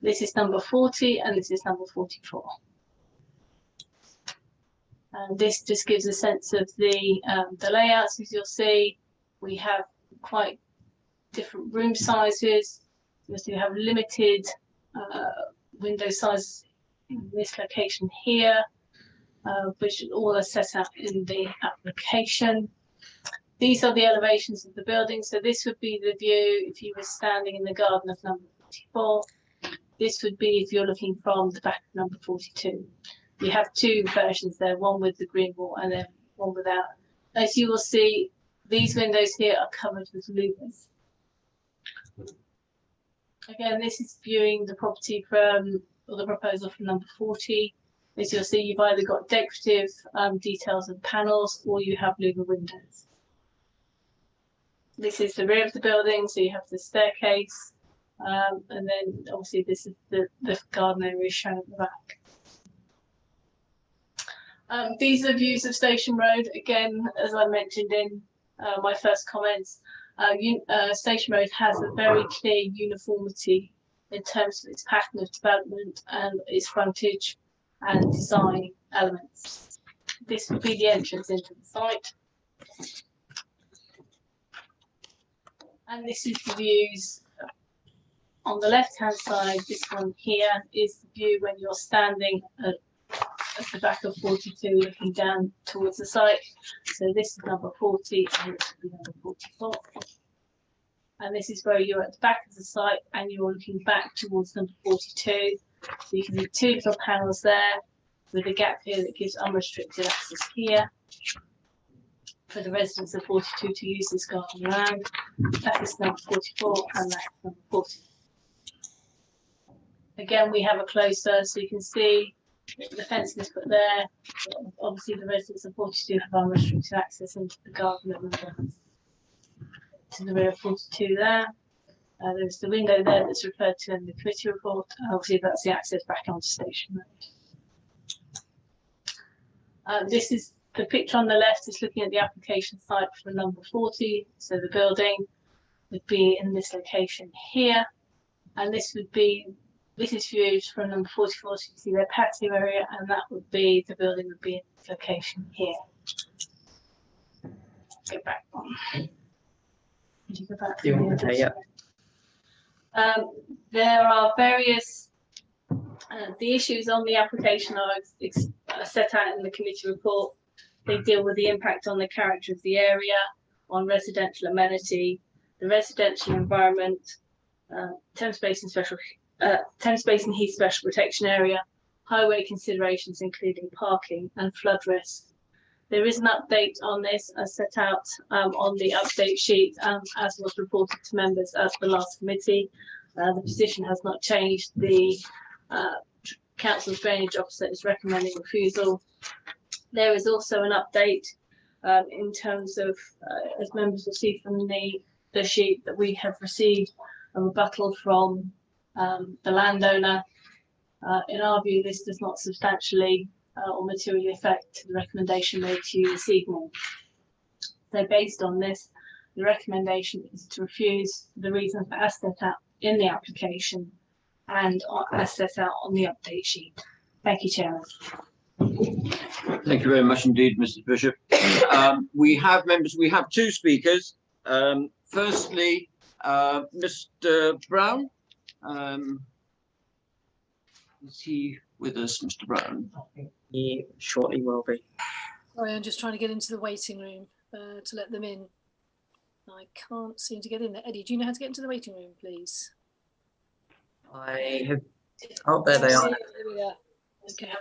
This is number 40 and this is number 44. And this just gives a sense of the layouts. As you'll see, we have quite different room sizes. You'll see we have limited window sizes in this location here. which all are set out in the application. These are the elevations of the building. So this would be the view if you were standing in the garden of number 44. This would be if you're looking from the back of number 42. You have two versions there, one with the green wall and then one without. As you will see, these windows here are covered with louvers. Again, this is viewing the property from, or the proposal from number 40. As you'll see, you've either got decorative details and panels, or you have louver windows. This is the rear of the building, so you have the staircase, and then obviously this is the garden area shown at the back. These are views of Station Road. Again, as I mentioned in my first comments, Station Road has a very clear uniformity in terms of its pattern of development and its frontage and design elements. This would be the entrance into the site. And this is the views on the left hand side. This one here is the view when you're standing at the back of 42 looking down towards the site. So this is number 40 and this will be number 44. And this is where you're at the back of the site and you're looking back towards number 42. So you can see two little panels there with a gap here that gives unrestricted access here for the residents of 42 to use this garden around. That is number 44 and that's number 40. Again, we have a closer, so you can see the fencing is put there. Obviously, the residents of 42 have unrestricted access into the garden at to the rear of 42 there. There's the window there that's referred to in the committee report. Obviously, that's the access back onto Station Road. This is the picture on the left is looking at the application site for number 40. So the building would be in this location here, and this is viewed from number 44. So you see their patio area, and that would be the building would be in this location here. Go back on. Did you go back? Yeah. There are various the issues on the application are set out in the committee report. They deal with the impact on the character of the area, on residential amenity, the residential environment, Thames Basin Heath Special Protection Area, highway considerations including parking and flood risk. There is an update on this as set out on the update sheet as was reported to members at the last committee. The position has not changed. The Council's Drainage Officer is recommending refusal. There is also an update in terms of, as members will see from the sheet, that we have received a rebuttal from the landowner. In our view, this does not substantially or materially affect the recommendation made to you this evening. So based on this, the recommendation is to refuse the reasons as set out in the application and as set out on the update sheet. Thank you, Chairman. Thank you very much indeed, Mr. Bishop. We have members, we have two speakers. Firstly, Mr. Brown. Is he with us, Mr. Brown? I think he shortly will be. Sorry, I'm just trying to get into the waiting room to let them in. I can't seem to get in there. Eddie, do you know how to get into the waiting room, please? I have. Oh, there they are. There we are. Okay.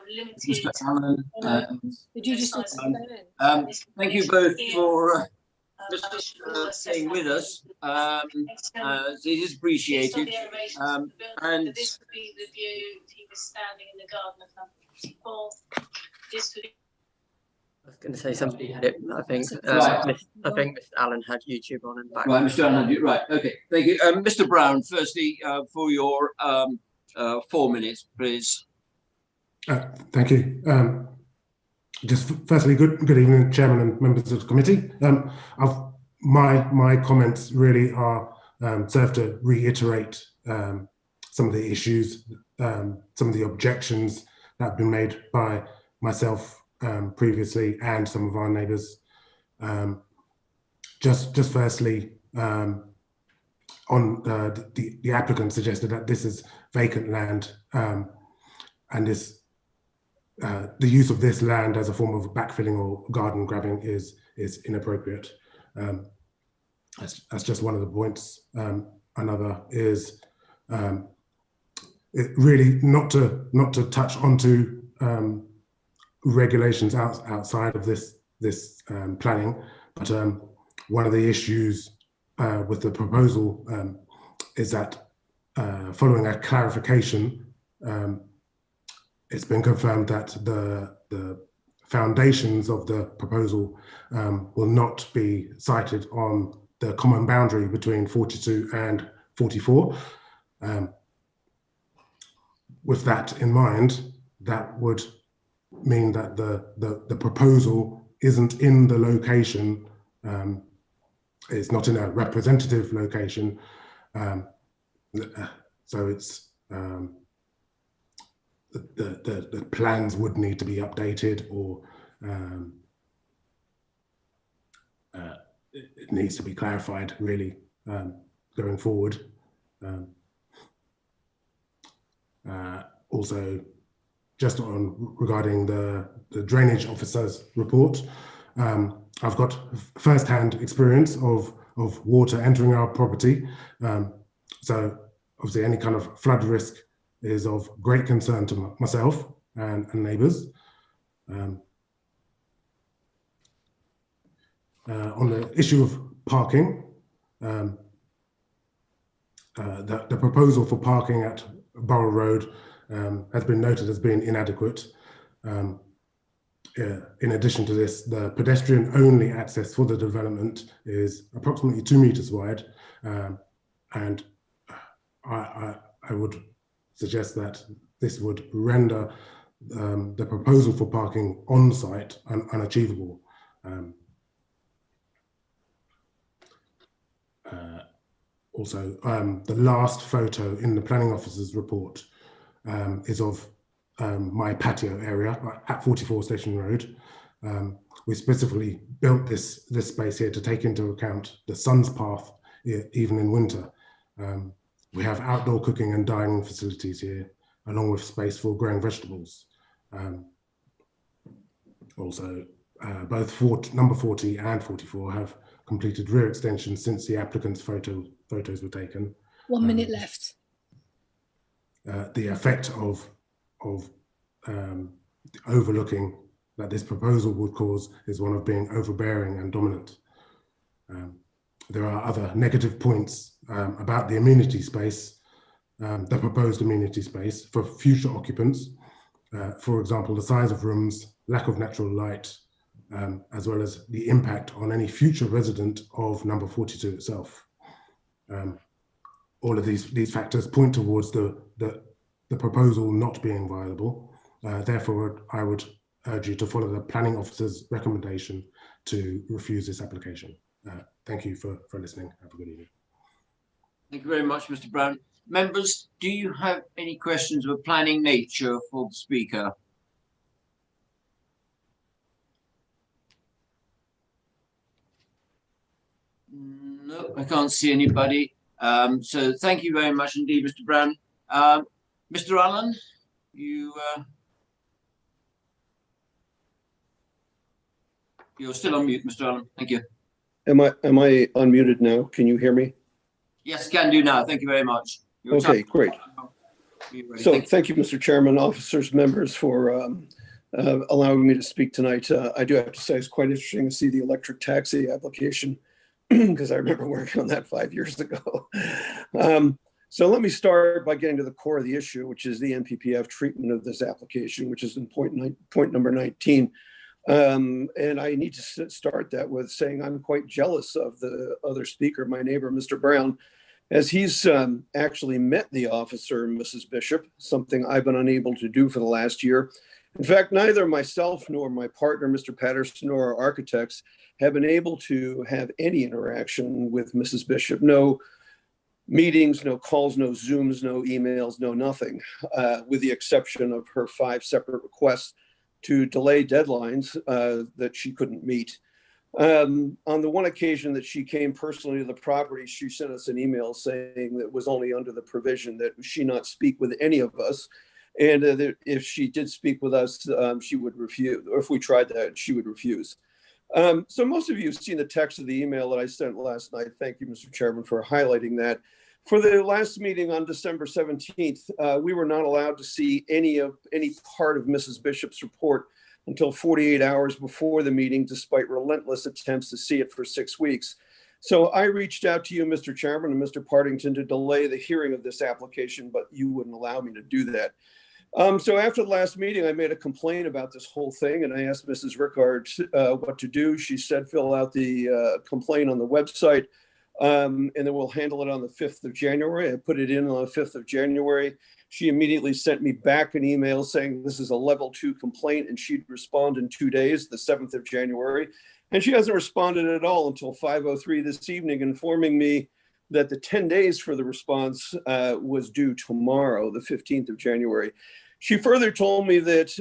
Mr. Allen. Did you just thank you both for staying with us. It is appreciated. And this would be the view if he was standing in the garden of number 54. This would be. I was going to say somebody had it. I think. Right. I think Mr. Allen had YouTube on and back. Right, Mr. Allen, right. Okay, thank you, Mr. Brown. Firstly, for your 4 minutes, please. Thank you. Just firstly, good evening, Chairman and members of the committee. My comments really are serve to reiterate some of the issues, some of the objections that have been made by myself previously and some of our neighbours. Just firstly, on the applicant suggested that this is vacant land, and this the use of this land as a form of backfilling or garden grabbing is inappropriate. That's just one of the points. Another is it really not to touch onto regulations outside of this planning, but one of the issues with the proposal is that following a clarification, it's been confirmed that the foundations of the proposal will not be sited on the common boundary between 42 and 44. With that in mind, that would mean that the proposal isn't in the location, it's not in a representative location, so it's the plans would need to be updated, or it needs to be clarified really going forward. Also, just on regarding the drainage officer's report, I've got first-hand experience of water entering our property. So obviously any kind of flood risk is of great concern to myself and neighbours. On the issue of parking, the proposal for parking at Borough Road has been noted as being inadequate. In addition to this, the pedestrian-only access for the development is approximately 2 meters wide, and I would suggest that this would render the proposal for parking on site unachievable. Also, the last photo in the planning officer's report is of my patio area at 44 Station Road. We specifically built this space here to take into account the sun's path, even in winter. We have outdoor cooking and dining facilities here, along with space for growing vegetables. Also, both number 40 and 44 have completed rear extensions since the applicant's photos were taken. 1 minute left. The effect of overlooking that this proposal would cause is one of being overbearing and dominant. There are other negative points about the amenity space, the proposed amenity space for future occupants. For example, the size of rooms, lack of natural light, as well as the impact on any future resident of number 42 itself. All of these factors point towards the proposal not being viable. Therefore, I would urge you to follow the planning officer's recommendation to refuse this application. Thank you for listening. Have a good evening. Thank you very much, Mr. Brown. Members, do you have any questions of a planning nature for the speaker? No, I can't see anybody. So thank you very much indeed, Mr. Brown. Mr. Allen, you're still on mute, Mr. Allen. Thank you. Am I unmuted now? Can you hear me? Yes, can do now. Thank you very much. Okay, great. So thank you, Mr. Chairman, officers, members, for allowing me to speak tonight. I do have to say it's quite interesting to see the electric taxi application because I remember working on that 5 years ago. So let me start by getting to the core of the issue, which is the NPPF treatment of this application, which is in point number 19. And I need to start that with saying I'm quite jealous of the other speaker, my neighbor, Mr. Brown, as he's actually met the officer, Mrs. Bishop, something I've been unable to do for the last year. In fact, neither myself nor my partner, Mr. Patterson, nor our architects have been able to have any interaction with Mrs. Bishop. No meetings, no calls, no Zooms, no emails, no nothing, with the exception of her 5 separate requests to delay deadlines that she couldn't meet. On the one occasion that she came personally to the property, she sent us an email saying that it was only under the provision that she not speak with any of us and that if she did speak with us, she would refuse, or if we tried that, she would refuse. So most of you have seen the text of the email that I sent last night. Thank you, Mr. Chairman, for highlighting that. For the last meeting on December 17th, we were not allowed to see any part of Mrs. Bishop's report until 48 hours before the meeting, despite relentless attempts to see it for 6 weeks. So I reached out to you, Mr. Chairman, and Mr. Partington to delay the hearing of this application, but you wouldn't allow me to do that. So after the last meeting, I made a complaint about this whole thing, and I asked Mrs. Rickard what to do. She said, fill out the complaint on the website, and then we'll handle it on the 5th of January. I put it in on the 5th of January. She immediately sent me back an email saying this is a level 2 complaint, and she'd respond in 2 days, the 7th of January. And she hasn't responded at all until 5:03 this evening, informing me that the 10 days for the response was due tomorrow, the 15th of January. She further told me that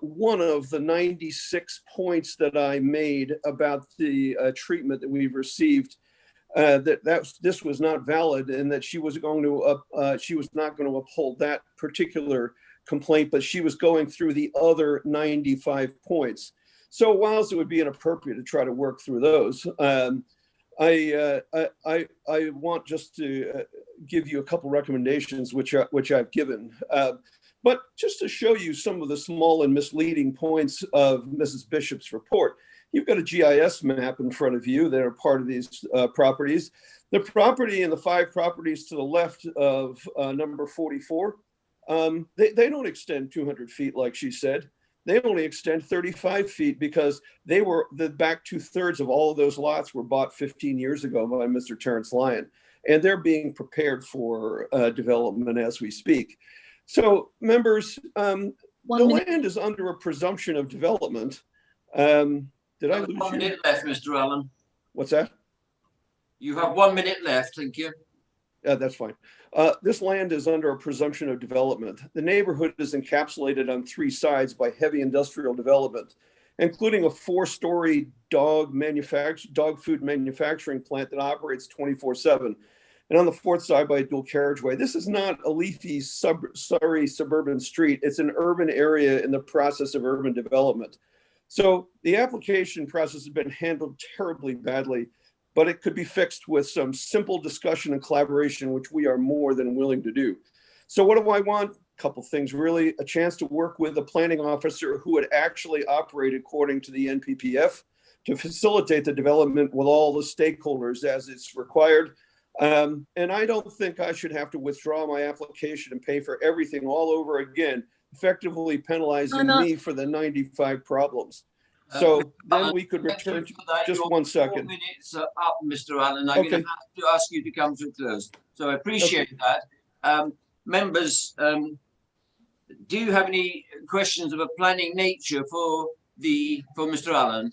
one of the 96 points that I made about the treatment that we've received, this was not valid, and that she was not going to uphold that particular complaint, but she was going through the other 95 points. So whilst it would be inappropriate to try to work through those, I want just to give you a couple recommendations, which I've given. But just to show you some of the small and misleading points of Mrs. Bishop's report, you've got a GIS map in front of you that are part of these properties. The property and the 5 properties to the left of number 44, they don't extend 200 feet like she said. They only extend 35 feet because they were the back 2/3 of all of those lots were bought 15 years ago by Mr. Terrence Lyon, and they're being prepared for development as we speak. So members, the land is under a presumption of development. Did I lose 1 you? minute left, Mr. Allen. What's that? You have 1 minute left, thank you. Yeah, that's fine. This land is under a presumption of development. The neighborhood is encapsulated on 3 sides by heavy industrial development, including a 4-story dog food manufacturing plant that operates 24/7. And on the 4th side by a dual carriageway. This is not a leafy, sorry suburban street. It's an urban area in the process of urban development. So the application process has been handled terribly badly, but it could be fixed with some simple discussion and collaboration, which we are more than willing to do. So what do I want? A couple things, really. A chance to work with a planning officer who would actually operate according to the NPPF to facilitate the development with all the stakeholders as it's required. And I don't think I should have to withdraw my application and pay for everything all over again, effectively penalizing me for the 95 problems. So then we could return to just 1 second. 4 minutes are up, Mr. Allen. I'm going to have to ask you to come to a close. So I appreciate that. Members, do you have any questions of a planning nature for Mr. Allen?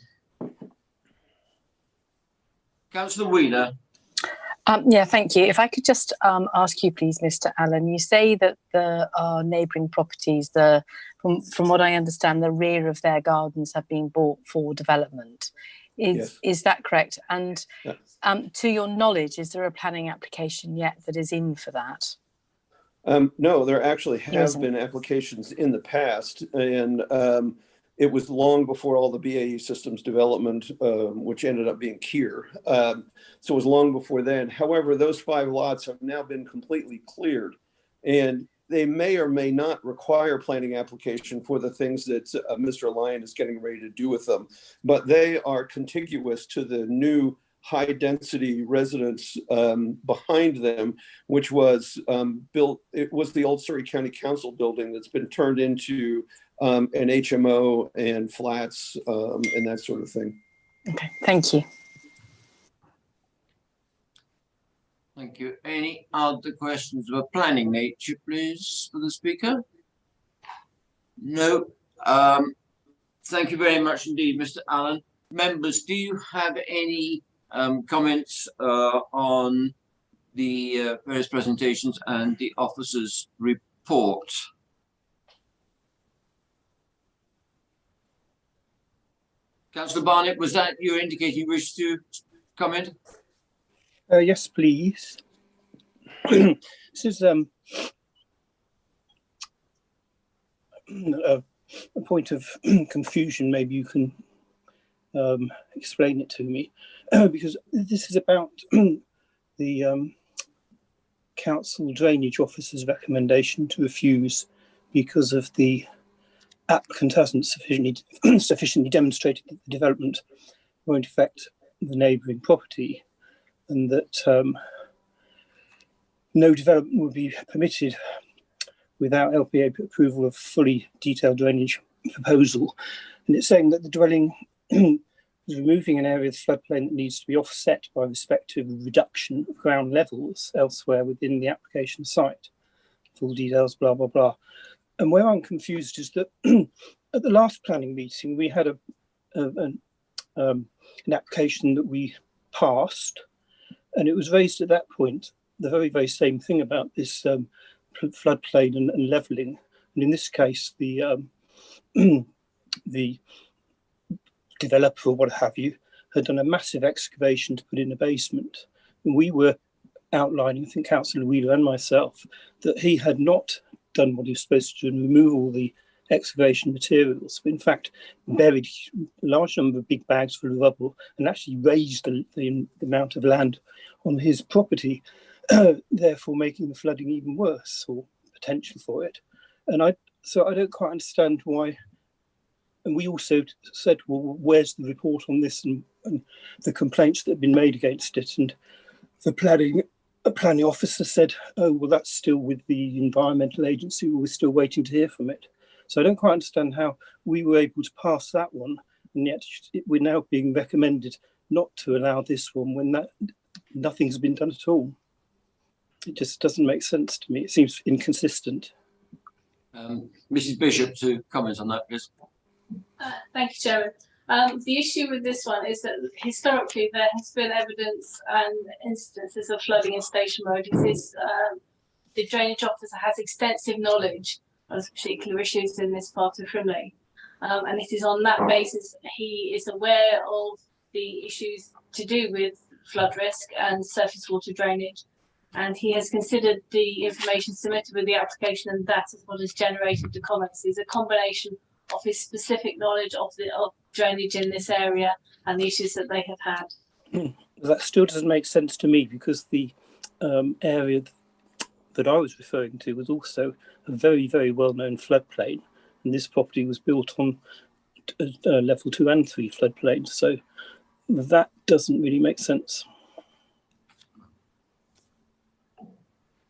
Councillor Wheeler. Yeah, thank you. If I could just ask you, please, Mr. Allen, you say that there are neighbouring properties, from what I understand, the rear of their gardens have been bought for development. Is that correct? And to your knowledge, is there a planning application yet that is in for that? No, there actually have been applications in the past, and it was long before all the BAE systems development, which ended up being Kier. So it was long before then. However, those 5 lots have now been completely cleared, and they may or may not require planning application for the things that Mr. Lyon is getting ready to do with them. But they are contiguous to the new high density residence behind them, which was built. It was the old Surrey County Council building that's been turned into an HMO and flats and that sort of thing. Okay, thank you. Thank you. Any other questions of a planning nature, please, for the speaker? No. Thank you very much indeed, Mr. Allen. Members, do you have any comments on the various presentations and the officer's report? Councillor Barnett, was that you indicating you wish to comment? Yes, please. This is a point of confusion. Maybe you can explain it to me, because this is about the council drainage officer's recommendation to refuse because of the applicant hasn't sufficiently demonstrated that the development won't affect the neighbouring property, and that no development will be permitted without LPA approval of fully detailed drainage proposal. And it's saying that the dwelling is removing an area of the floodplain that needs to be offset by respective reduction of ground levels elsewhere within the application site. Full details, blah, blah, blah. And where I'm confused is that at the last planning meeting, we had an application that we passed, and it was raised at that point, the very, very same thing about this floodplain and levelling. And in this case, the the developer or what have you had done a massive excavation to put in a basement. And we were outlining, I think Councillor Wheeler and myself, that he had not done what he was supposed to do and remove all the excavation materials, but in fact buried a large number of big bags full of rubble and actually raised the amount of land on his property, therefore making the flooding even worse, or potential for it. And so I don't quite understand why. And we also said, well, where's the report on this and the complaints that have been made against it? And the planning officer said, oh, well, that's still with the environmental agency. We're still waiting to hear from it. So I don't quite understand how we were able to pass that one, and yet we're now being recommended not to allow this one when nothing's been done at all. It just doesn't make sense to me. It seems inconsistent. Mrs. Bishop, to comment on that, please. Thank you, Chairman. The issue with this one is that historically there has been evidence and instances of flooding in Station Road. The drainage officer has extensive knowledge of particular issues in this part of Frimley. And it is on that basis he is aware of the issues to do with flood risk and surface water drainage. And he has considered the information submitted with the application, and that is what has generated the comments. It's a combination of his specific knowledge of drainage in this area and the issues that they have had. That still doesn't make sense to me, because the area that I was referring to was also a very, very well-known floodplain, and this property was built on level 2 and 3 floodplains, so that doesn't really make sense.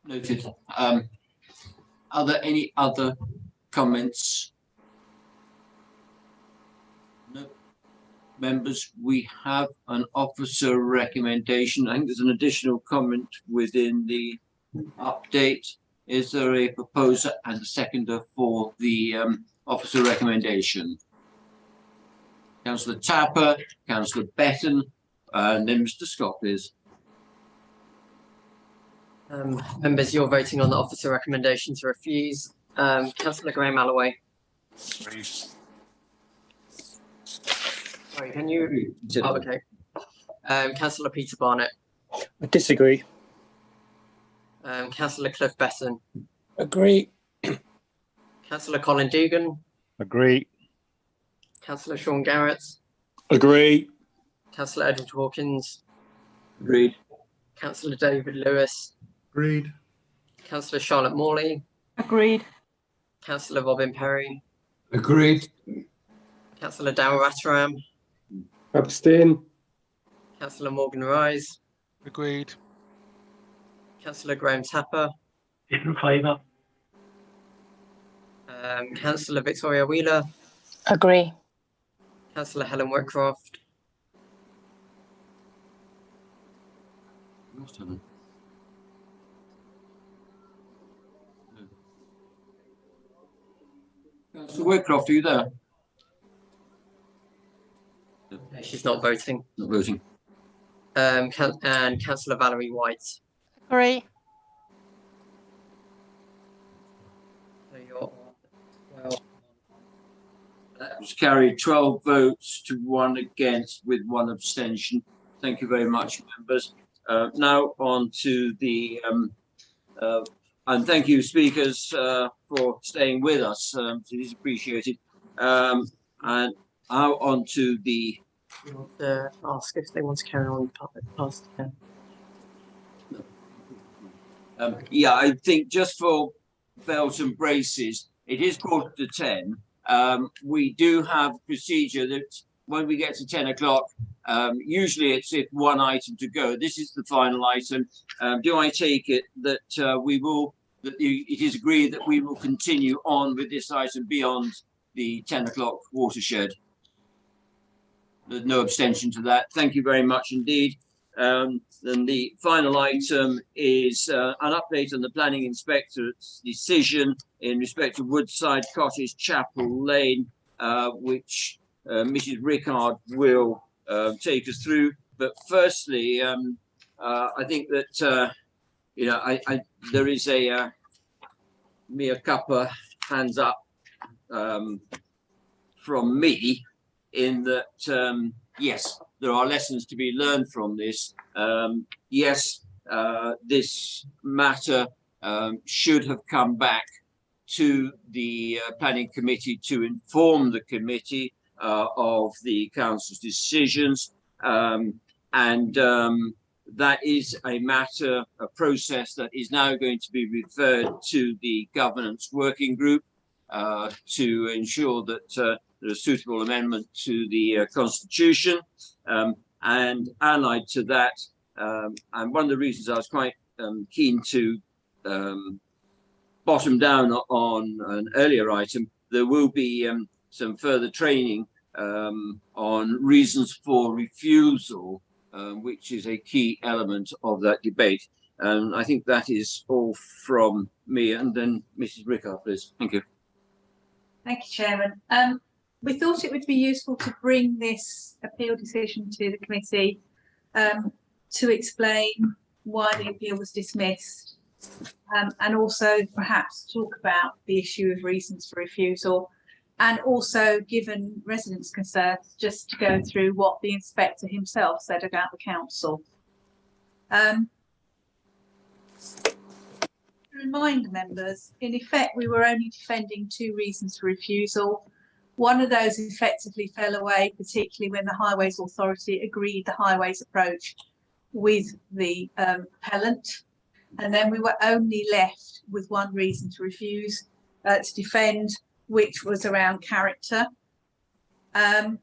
Noted. Are there any other comments? No. Members, we have an officer recommendation. I think there's an additional comment within the update. Is there a proposer and a seconder for the officer recommendation? Councillor Tapper, Councillor Betton, and then Mr. Scott, please. Members, you're voting on the officer recommendation to refuse. Councillor Graham-Allaway. Sorry, can you? Oh, okay. Councillor Peter Barnett. I disagree. Councillor Cliff Besson. Agree. Councillor Colin Dugan. Agree. Councillor Sean Garrett. Agree. Councillor Edward Hawkins. Agreed. Councillor David Lewis. Agreed. Councillor Charlotte Morley. Agreed. Councillor Robin Perry. Agreed. Councillor Darryl Rataram. Abstain. Councillor Morgan Rise. Agreed. Councillor Graham Tapper. In favour. Councillor Victoria Wheeler. Agree. Councillor Helen Whitcroft. Councillor Whitcroft, are you there? She's not voting. Not voting. And Councillor Valerie White. Agree. So you're, well, That was carried 12 votes to 1 against with 1 abstention. Thank you very much, members. Now on to the, and thank you, speakers, for staying with us. It is appreciated. And now on to the. Ask if they want to carry on past 10. Yeah, I think just for belts and braces, it is 9:45. We do have procedure that when we get to 10 o'clock, usually it's if one item to go. This is the final item. Do I take it that it is agreed that we will continue on with this item beyond the 10 o'clock watershed? There's no abstention to that. Thank you very much indeed. Then the final item is an update on the planning inspector's decision in respect to Woodside Cottage, Chapel Lane, which Mrs. Rickard will take us through. But firstly, I think that there is a mea culpa, hands up from me, in that yes, there are lessons to be learned from this. Yes, this matter should have come back to the planning committee to inform the committee of the council's decisions. That is a matter, a process that is now going to be referred to the governance working group to ensure that there is suitable amendment to the constitution. And allied to that, and one of the reasons I was quite keen to bottom down on an earlier item, there will be some further training on reasons for refusal, which is a key element of that debate. And I think that is all from me. And then Mrs. Rickard, please. Thank you. Thank you, Chairman. We thought it would be useful to bring this appeal decision to the committee to explain why the appeal was dismissed, and also perhaps talk about the issue of reasons for refusal, and also, given residents' concerns, just to go through what the inspector himself said about the council. To remind members, in effect, we were only defending 2 reasons for refusal. One of those effectively fell away, particularly when the Highways Authority agreed the highways approach with the appellant. And then we were only left with 1 reason to refuse, to defend, which was around character. I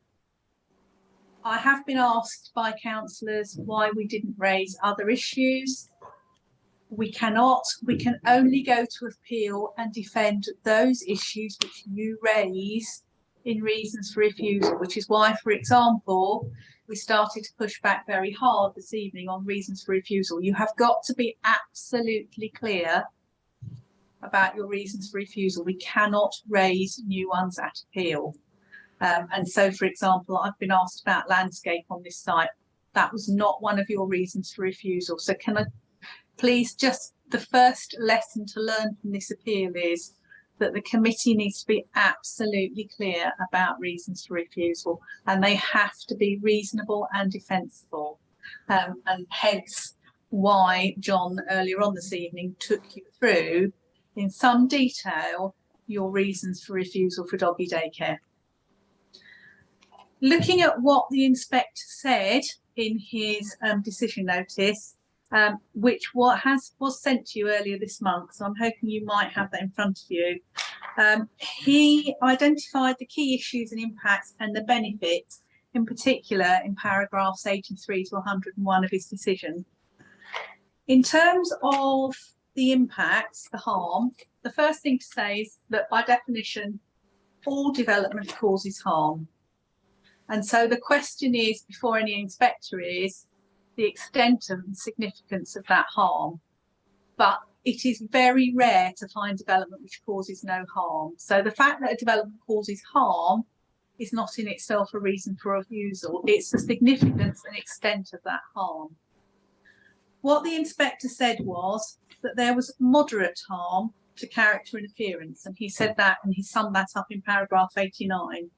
have been asked by councillors why we didn't raise other issues. We cannot. We can only go to appeal and defend those issues which you raise in reasons for refusal, which is why, for example, we started to push back very hard this evening on reasons for refusal. You have got to be absolutely clear about your reasons for refusal. We cannot raise new ones at appeal. And so, for example, I've been asked about landscape on this site. That was not one of your reasons for refusal. So can I please, just the first lesson to learn from this appeal is that the committee needs to be absolutely clear about reasons for refusal, and they have to be reasonable and defensible. And hence why John earlier on this evening took you through in some detail your reasons for refusal for doggy daycare. Looking at what the inspector said in his decision notice, which was sent to you earlier this month, so I'm hoping you might have that in front of you. He identified the key issues and impacts and the benefits, in particular in paragraphs 83 to 101 of his decision. In terms of the impacts, the harm, the first thing to say is that by definition, all development causes harm. And so the question is, before any inspector, is the extent of and significance of that harm. But it is very rare to find development which causes no harm. So the fact that a development causes harm is not in itself a reason for refusal. It's the significance and extent of that harm. What the inspector said was that there was moderate harm to character and appearance, and he said that, and he summed that up in paragraph 89.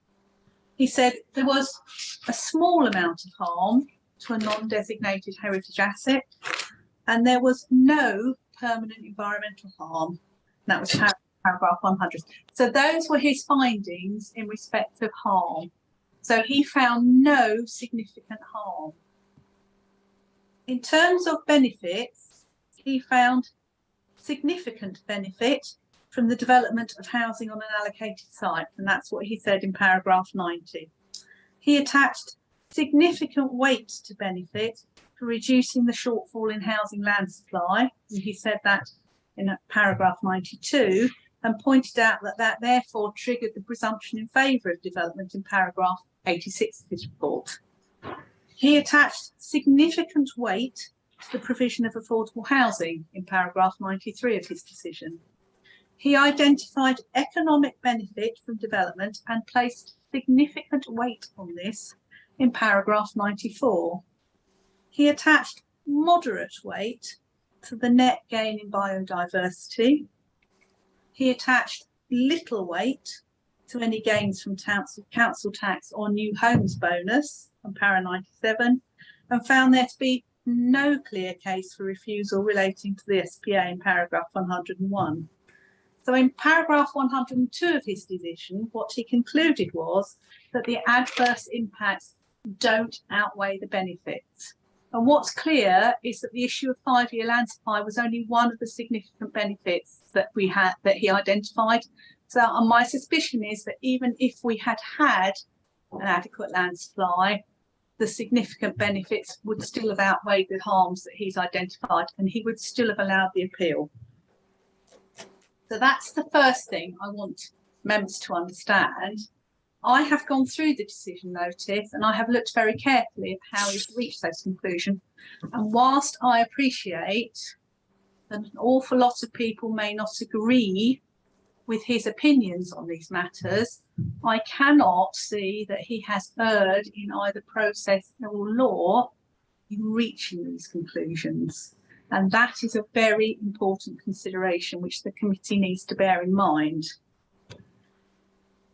He said there was a small amount of harm to a non-designated heritage asset, and there was no permanent environmental harm. That was paragraph 100. So those were his findings in respect of harm. So he found no significant harm. In terms of benefits, he found significant benefit from the development of housing on an allocated site, and that's what he said in paragraph 90. He attached significant weight to benefit for reducing the shortfall in housing land supply, and he said that in paragraph 92, and pointed out that that therefore triggered the presumption in favour of development in paragraph 86 of his report. He attached significant weight to the provision of affordable housing in paragraph 93 of his decision. He identified economic benefit from development and placed significant weight on this in paragraph 94. He attached moderate weight to the net gain in biodiversity. He attached little weight to any gains from council tax or new homes bonus on para 97, and found there to be no clear case for refusal relating to the SPA in paragraph 101. So in paragraph 102 of his decision, what he concluded was that the adverse impacts don't outweigh the benefits. And what's clear is that the issue of 5-year land supply was only one of the significant benefits that he identified. So my suspicion is that even if we had had an adequate land supply, the significant benefits would still have outweighed the harms that he's identified, and he would still have allowed the appeal. So that's the first thing I want members to understand. I have gone through the decision notice and I have looked very carefully at how he's reached those conclusions. And whilst I appreciate that an awful lot of people may not agree with his opinions on these matters, I cannot see that he has erred in either process or law in reaching these conclusions. And that is a very important consideration which the committee needs to bear in mind.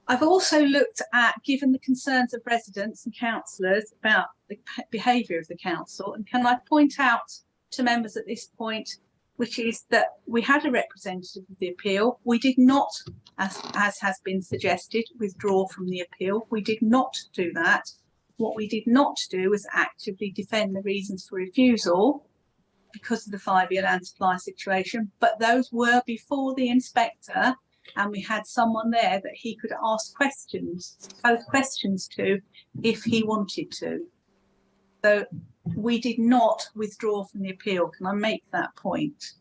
I've also looked at, given the concerns of residents and councillors about the behaviour of the council, and can I point out to members at this point, which is that we had a representative of the appeal. We did not, as has been suggested, withdraw from the appeal. We did not do that. What we did not do was actively defend the reasons for refusal because of the 5-year land supply situation, but those were before the inspector, and we had someone there that he could ask questions, both questions to, if he wanted to. So we did not withdraw from the appeal. Can I make that point?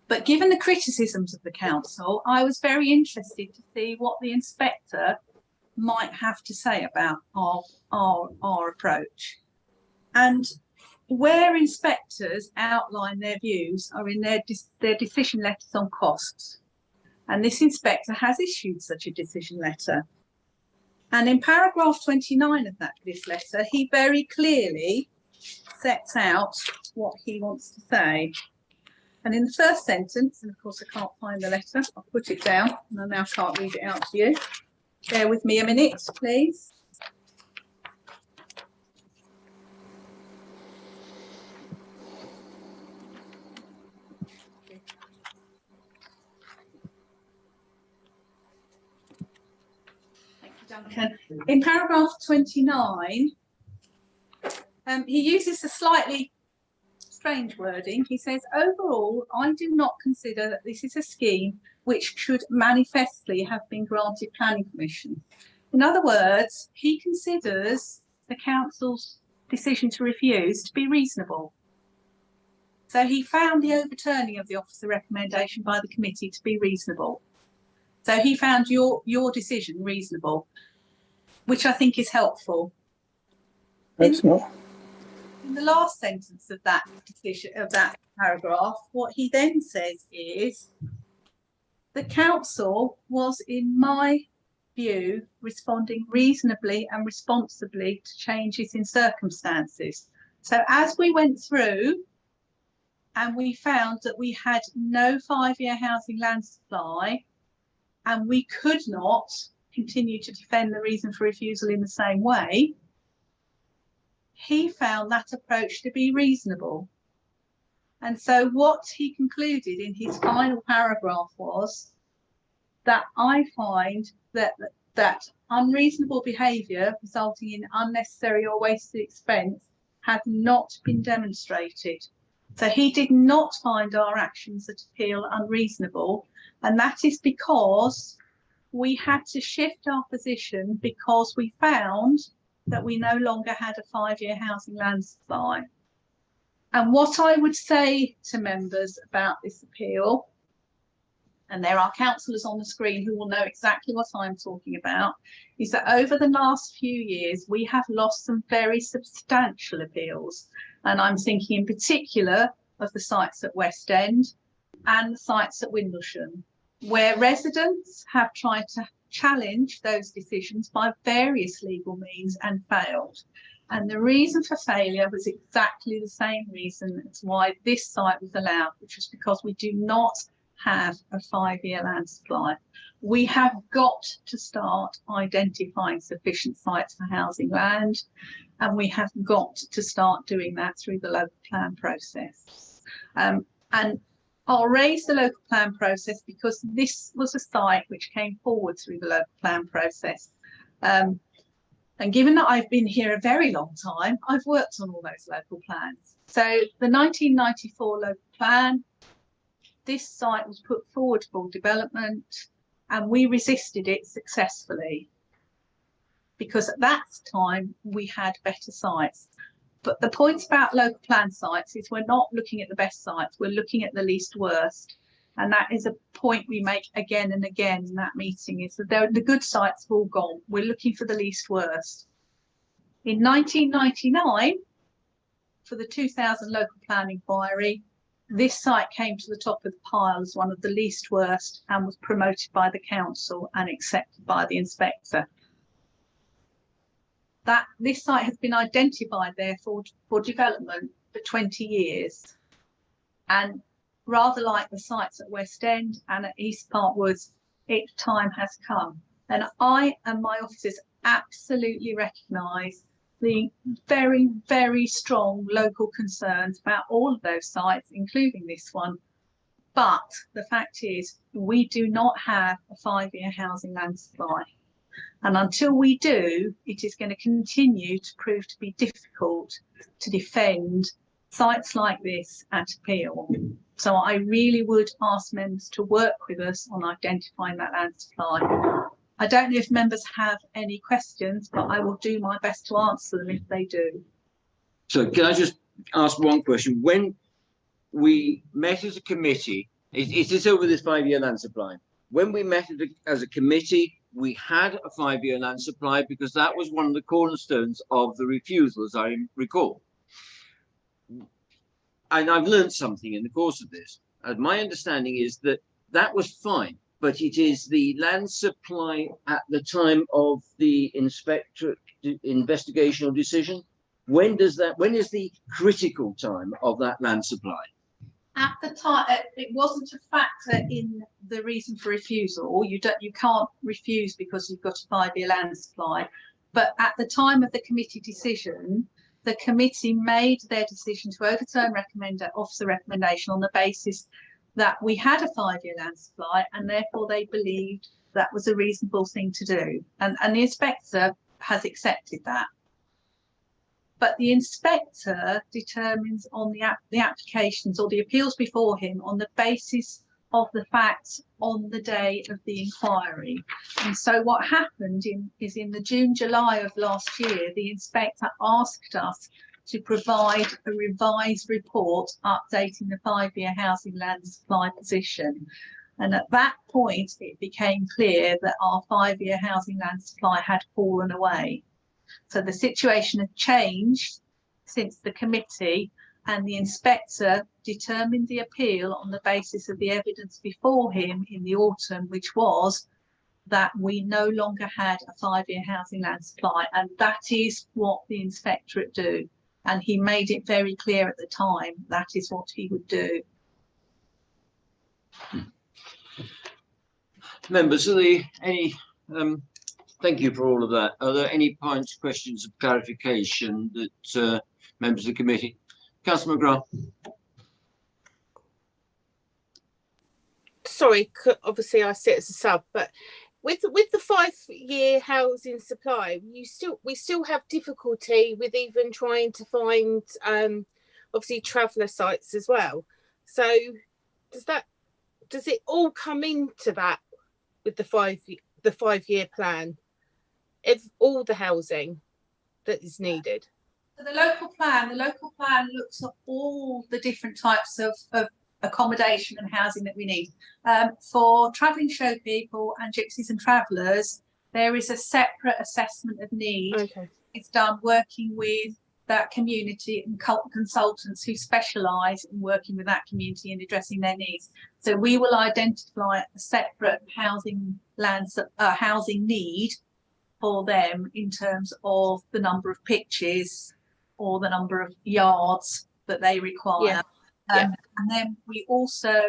But given the criticisms of the council, I was very interested to see what the inspector might have to say about our approach. And where inspectors outline their views are in their decision letters on costs. And this inspector has issued such a decision letter. And in paragraph 29 of this letter, he very clearly sets out what he wants to say. And in the first sentence, and of course I can't find the letter, I'll put it down, and I now can't read it out to you. Bear with me a minute, please. Duncan. In paragraph 29, he uses a slightly strange wording. He says, overall, I do not consider that this is a scheme which should manifestly have been granted planning permission. In other words, he considers the council's decision to refuse to be reasonable. So he found the overturning of the officer recommendation by the committee to be reasonable. So he found your decision reasonable, which I think is helpful. In the last sentence of that decision, of that paragraph, what he then says is, the council was, in my view, responding reasonably and responsibly to changes in circumstances. So as we went through and we found that we had no 5-year housing land supply, and we could not continue to defend the reason for refusal in the same way, he found that approach to be reasonable. And so what he concluded in his final paragraph was that I find that unreasonable behaviour resulting in unnecessary or wasted expense has not been demonstrated. So he did not find our actions at appeal unreasonable, and that is because we had to shift our position because we found that we no longer had a 5-year housing land supply. And what I would say to members about this appeal, and there are councillors on the screen who will know exactly what I'm talking about, is that over the last few years, we have lost some very substantial appeals. And I'm thinking in particular of the sites at West End and the sites at Windlesham, where residents have tried to challenge those decisions by various legal means and failed. And the reason for failure was exactly the same reason as why this site was allowed, which was because we do not have a 5-year land supply. We have got to start identifying sufficient sites for housing land, and we have got to start doing that through the local plan process. And I'll raise the local plan process because this was a site which came forward through the local plan process. And given that I've been here a very long time, I've worked on all those local plans. So the 1994 local plan, this site was put forward for development, and we resisted it successfully because at that time we had better sites. But the point about local plan sites is we're not looking at the best sites, we're looking at the least worst. And that is a point we make again and again in that meeting, is that the good sites have all gone. We're looking for the least worst. In 1999, for the 2000 local plan inquiry, this site came to the top of the pile as one of the least worst and was promoted by the council and accepted by the inspector. This site has been identified therefore for development for 20 years. And rather like the sites at West End and at East Park Woods, its time has come. And I and my officers absolutely recognise the very, very strong local concerns about all of those sites, including this one. But the fact is, we do not have a 5-year housing land supply. And until we do, it is going to continue to prove to be difficult to defend sites like this at appeal. So I really would ask members to work with us on identifying that land supply. I don't know if members have any questions, but I will do my best to answer them if they do. So can I just ask one question? When we met as a committee, is this over this 5-year land supply? When we met as a committee, we had a 5-year land supply because that was one of the cornerstones of the refusal, as I recall. And I've learned something in the course of this. And my understanding is that that was fine, but it is the land supply at the time of the investigational decision. When is the critical time of that land supply? At the time, it wasn't a factor in the reason for refusal. You can't refuse because you've got a 5-year land supply. But at the time of the committee decision, the committee made their decision to overturn officer recommendation on the basis that we had a 5-year land supply, and therefore they believed that was a reasonable thing to do. And the inspector has accepted that. But the inspector determines on the applications or the appeals before him on the basis of the facts on the day of the inquiry. And so what happened is in the June-July of last year, the inspector asked us to provide a revised report updating the 5-year housing land supply position. And at that point, it became clear that our 5-year housing land supply had fallen away. So the situation had changed since the committee, and the inspector determined the appeal on the basis of the evidence before him in the autumn, which was that we no longer had a 5-year housing land supply. And that is what the inspectorate do. And he made it very clear at the time that is what he would do. Members, are there any thank you for all of that. Are there any points, questions of clarification that members of the committee? Councillor McGrath. sorry, obviously I sit as a sub, but with the 5-year housing supply, we still have difficulty with even trying to find obviously traveller sites as well. So does it all come into that with the 5-year plan? If all the housing that is needed? So the local plan looks at all the different types of accommodation and housing that we need. For travelling show people and gypsies and travellers, there is a separate assessment of need. Okay. It's done working with that community and consultants who specialise in working with that community and addressing their needs. So we will identify a separate housing need for them in terms of the number of pitches or the number of yards that they require. And then we also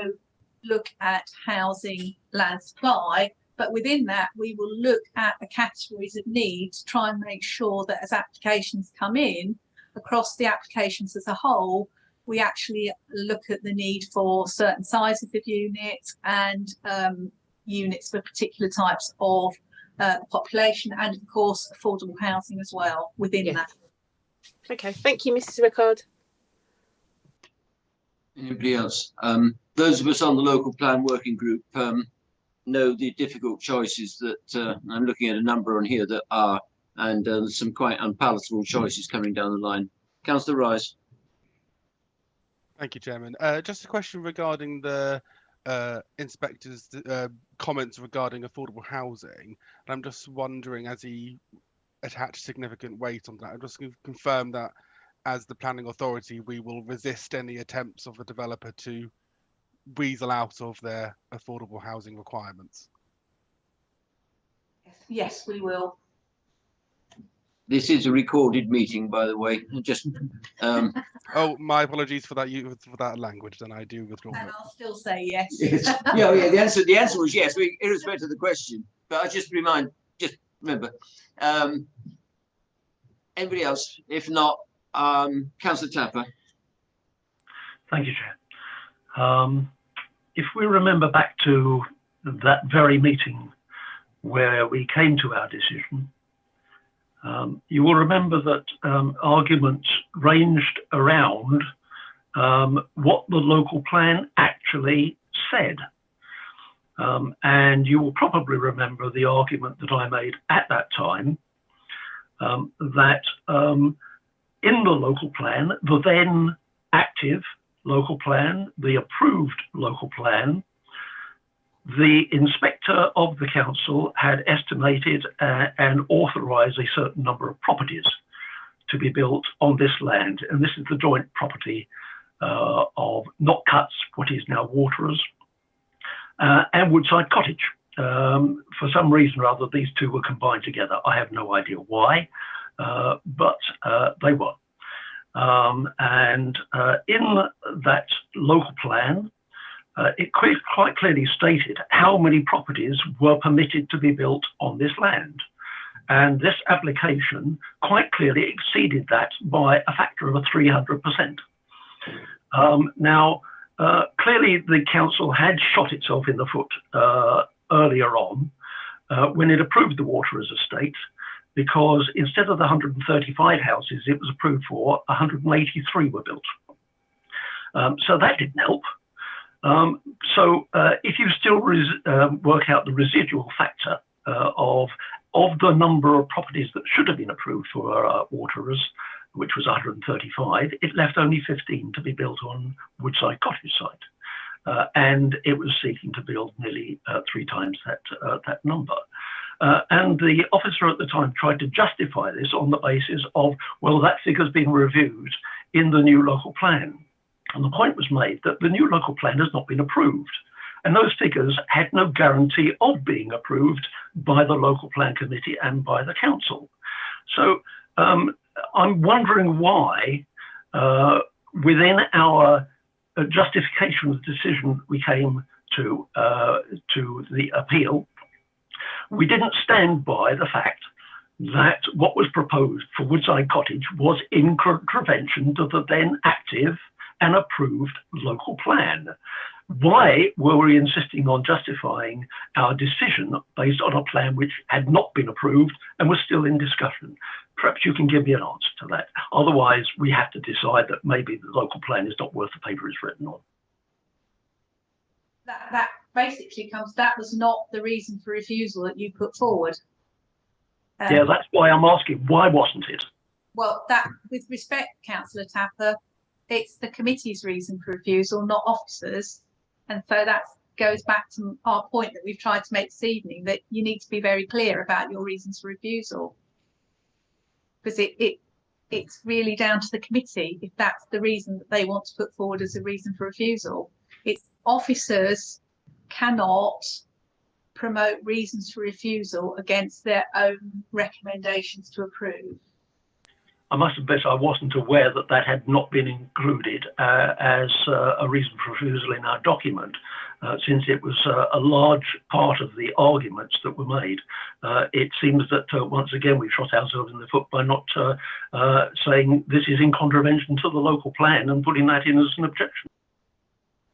look at housing land supply, but within that we will look at the categories of need to try and make sure that as applications come in across the applications as a whole, we actually look at the need for certain sizes of units and units for particular types of population, and of course affordable housing as well within that. Okay, thank you, Mrs. Rickard. Anybody else? Those of us on the local plan working group know the difficult choices that I'm looking at a number on here that are, and some quite unpalatable choices coming down the line. Councillor Rice. Thank you, Chairman. Just a question regarding the inspector's comments regarding affordable housing. And I'm just wondering, as he attached significant weight on that, I'm just going to confirm that as the planning authority, we will resist any attempts of the developer to weasel out of their affordable housing requirements. Yes, we will. This is a recorded meeting, by the way. Just oh, my apologies for that. For that language, then I do withdraw. And I'll still say yes. Yes. Yeah. The answer was yes, irrespective of the question. But I just remember. Anybody else? If not, Councillor Tapper. Thank you, Chair. If we remember back to that very meeting where we came to our decision, you will remember that arguments ranged around what the local plan actually said. And you will probably remember the argument that I made at that time, that in the local plan, the then active local plan, the approved local plan, the inspector of the council had estimated and authorised a certain number of properties to be built on this land. And this is the joint property of Not Cuts, what is now Waterers, and Woodside Cottage. For some reason or other, these two were combined together. I have no idea why, but they were. And in that local plan, it quite clearly stated how many properties were permitted to be built on this land. And this application quite clearly exceeded that by a factor of 300%. Now, clearly the council had shot itself in the foot earlier on when it approved the Waterers estate, because instead of the 135 houses it was approved for, 183 were built. So that didn't help. So if you still work out the residual factor of the number of properties that should have been approved for Waterers, which was 135, it left only 15 to be built on Woodside Cottage site. And it was seeking to build nearly 3 times that number. And the officer at the time tried to justify this on the basis of, well, that figure's been reviewed in the new local plan. And the point was made that the new local plan has not been approved. And those figures had no guarantee of being approved by the local plan committee and by the council. So I'm wondering why within our justification of the decision we came to the appeal, we didn't stand by the fact that what was proposed for Woodside Cottage was in contravention to the then active and approved local plan. Why were we insisting on justifying our decision based on a plan which had not been approved and was still in discussion? Perhaps you can give me an answer to that. Otherwise, we have to decide that maybe the local plan is not worth the paper it's written on. That basically that was not the reason for refusal that you put forward. Yeah, that's why I'm asking, why wasn't it? Well, with respect, Councillor Tapper, it's the committee's reason for refusal, not officers. And so that goes back to our point that we've tried to make this evening, that you need to be very clear about your reasons for refusal. Because it's really down to the committee if that's the reason that they want to put forward as a reason for refusal. It's officers cannot promote reasons for refusal against their own recommendations to approve. I must admit I wasn't aware that that had not been included as a reason for refusal in our document, since it was a large part of the arguments that were made. It seems that once again we shot ourselves in the foot by not saying this is in contravention to the local plan and putting that in as an objection.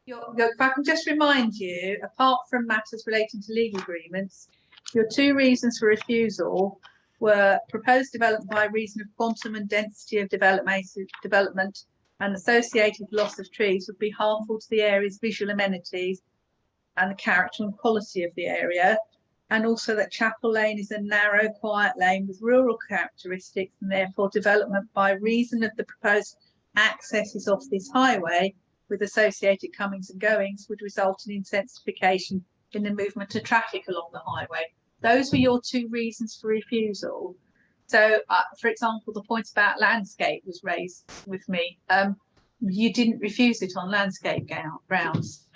If I can just remind you, apart from matters relating to legal agreements, your two reasons for refusal were proposed development by reason of quantum and density of development and associated loss of trees would be harmful to the area's visual amenities and the character and quality of the area, and also that Chapel Lane is a narrow, quiet lane with rural characteristics, and therefore development by reason of the proposed accesses off this highway with associated comings and goings would result in intensification in the movement of traffic along the highway. Those were your two reasons for refusal. So, for example, the point about landscape was raised with me. You didn't refuse it on landscape grounds.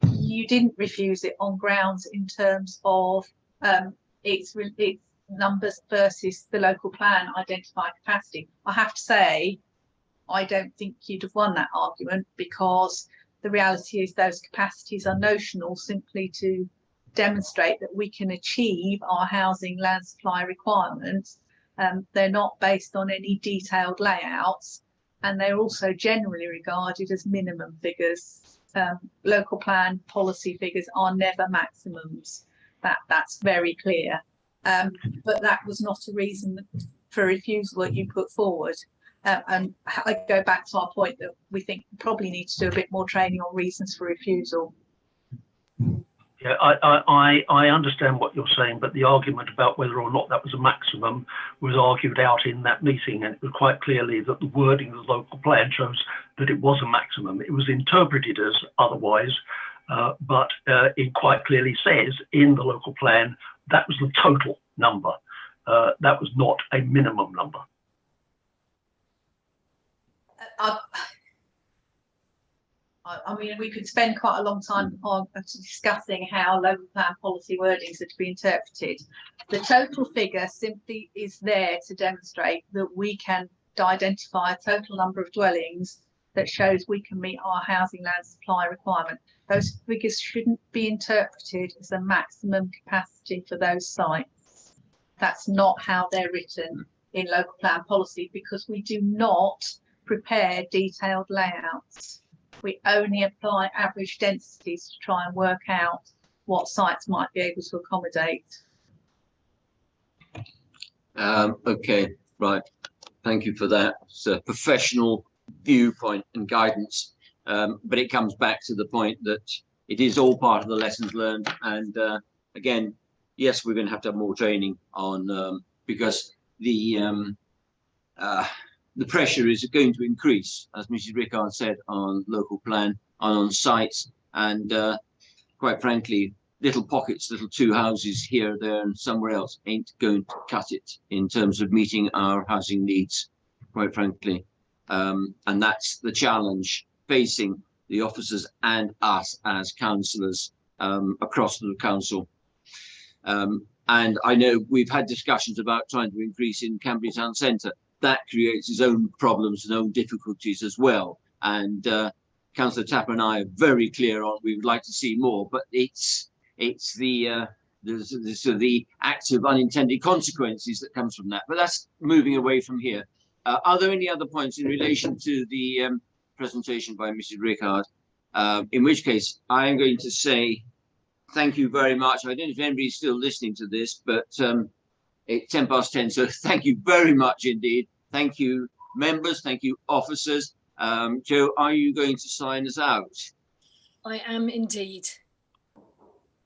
You didn't refuse it on grounds in terms of its numbers versus the local plan identified capacity. I have to say, I don't think you'd have won that argument, because the reality is those capacities are notional simply to demonstrate that we can achieve our housing land supply requirements. They're not based on any detailed layouts, and they're also generally regarded as minimum figures. Local plan policy figures are never maximums. That's very clear. But that was not a reason for refusal that you put forward. And I go back to our point that we think we probably need to do a bit more training on reasons for refusal. Yeah, I understand what you're saying, but the argument about whether or not that was a maximum was argued out in that meeting, and it was quite clearly that the wording of the local plan shows that it was a maximum. It was interpreted as otherwise, but it quite clearly says in the local plan that was the total number. That was not a minimum number. I mean, we could spend quite a long time on discussing how local plan policy wordings are to be interpreted. The total figure simply is there to demonstrate that we can identify a total number of dwellings that shows we can meet our housing land supply requirement. Those figures shouldn't be interpreted as a maximum capacity for those sites. That's not how they're written in local plan policy, because we do not prepare detailed layouts. We only apply average densities to try and work out what sites might be able to accommodate. Okay, right. Thank you for that. It's a professional viewpoint and guidance, but it comes back to the point that it is all part of the lessons learned. And again, yes, we're going to have more training on because the pressure is going to increase, as Mrs. Rickard said, on local plan and on sites, and quite frankly, little pockets, little two houses here, there, and somewhere else ain't going to cut it in terms of meeting our housing needs, quite frankly. And that's the challenge facing the officers and us as councillors across the council. And I know we've had discussions about trying to increase in Cambridge Town Centre. That creates its own problems and own difficulties as well. And Councillor Tapper and I are very clear on we would like to see more, but it's the active unintended consequences that comes from that. But that's moving away from here. Are there any other points in relation to the presentation by Mrs. Rickard? In which case, I am going to say thank you very much. I don't know if anybody's still listening to this, but it's 10 past 10, so thank you very much indeed. Thank you, members. Thank you, officers. Jo, are you going to sign us out? I am indeed.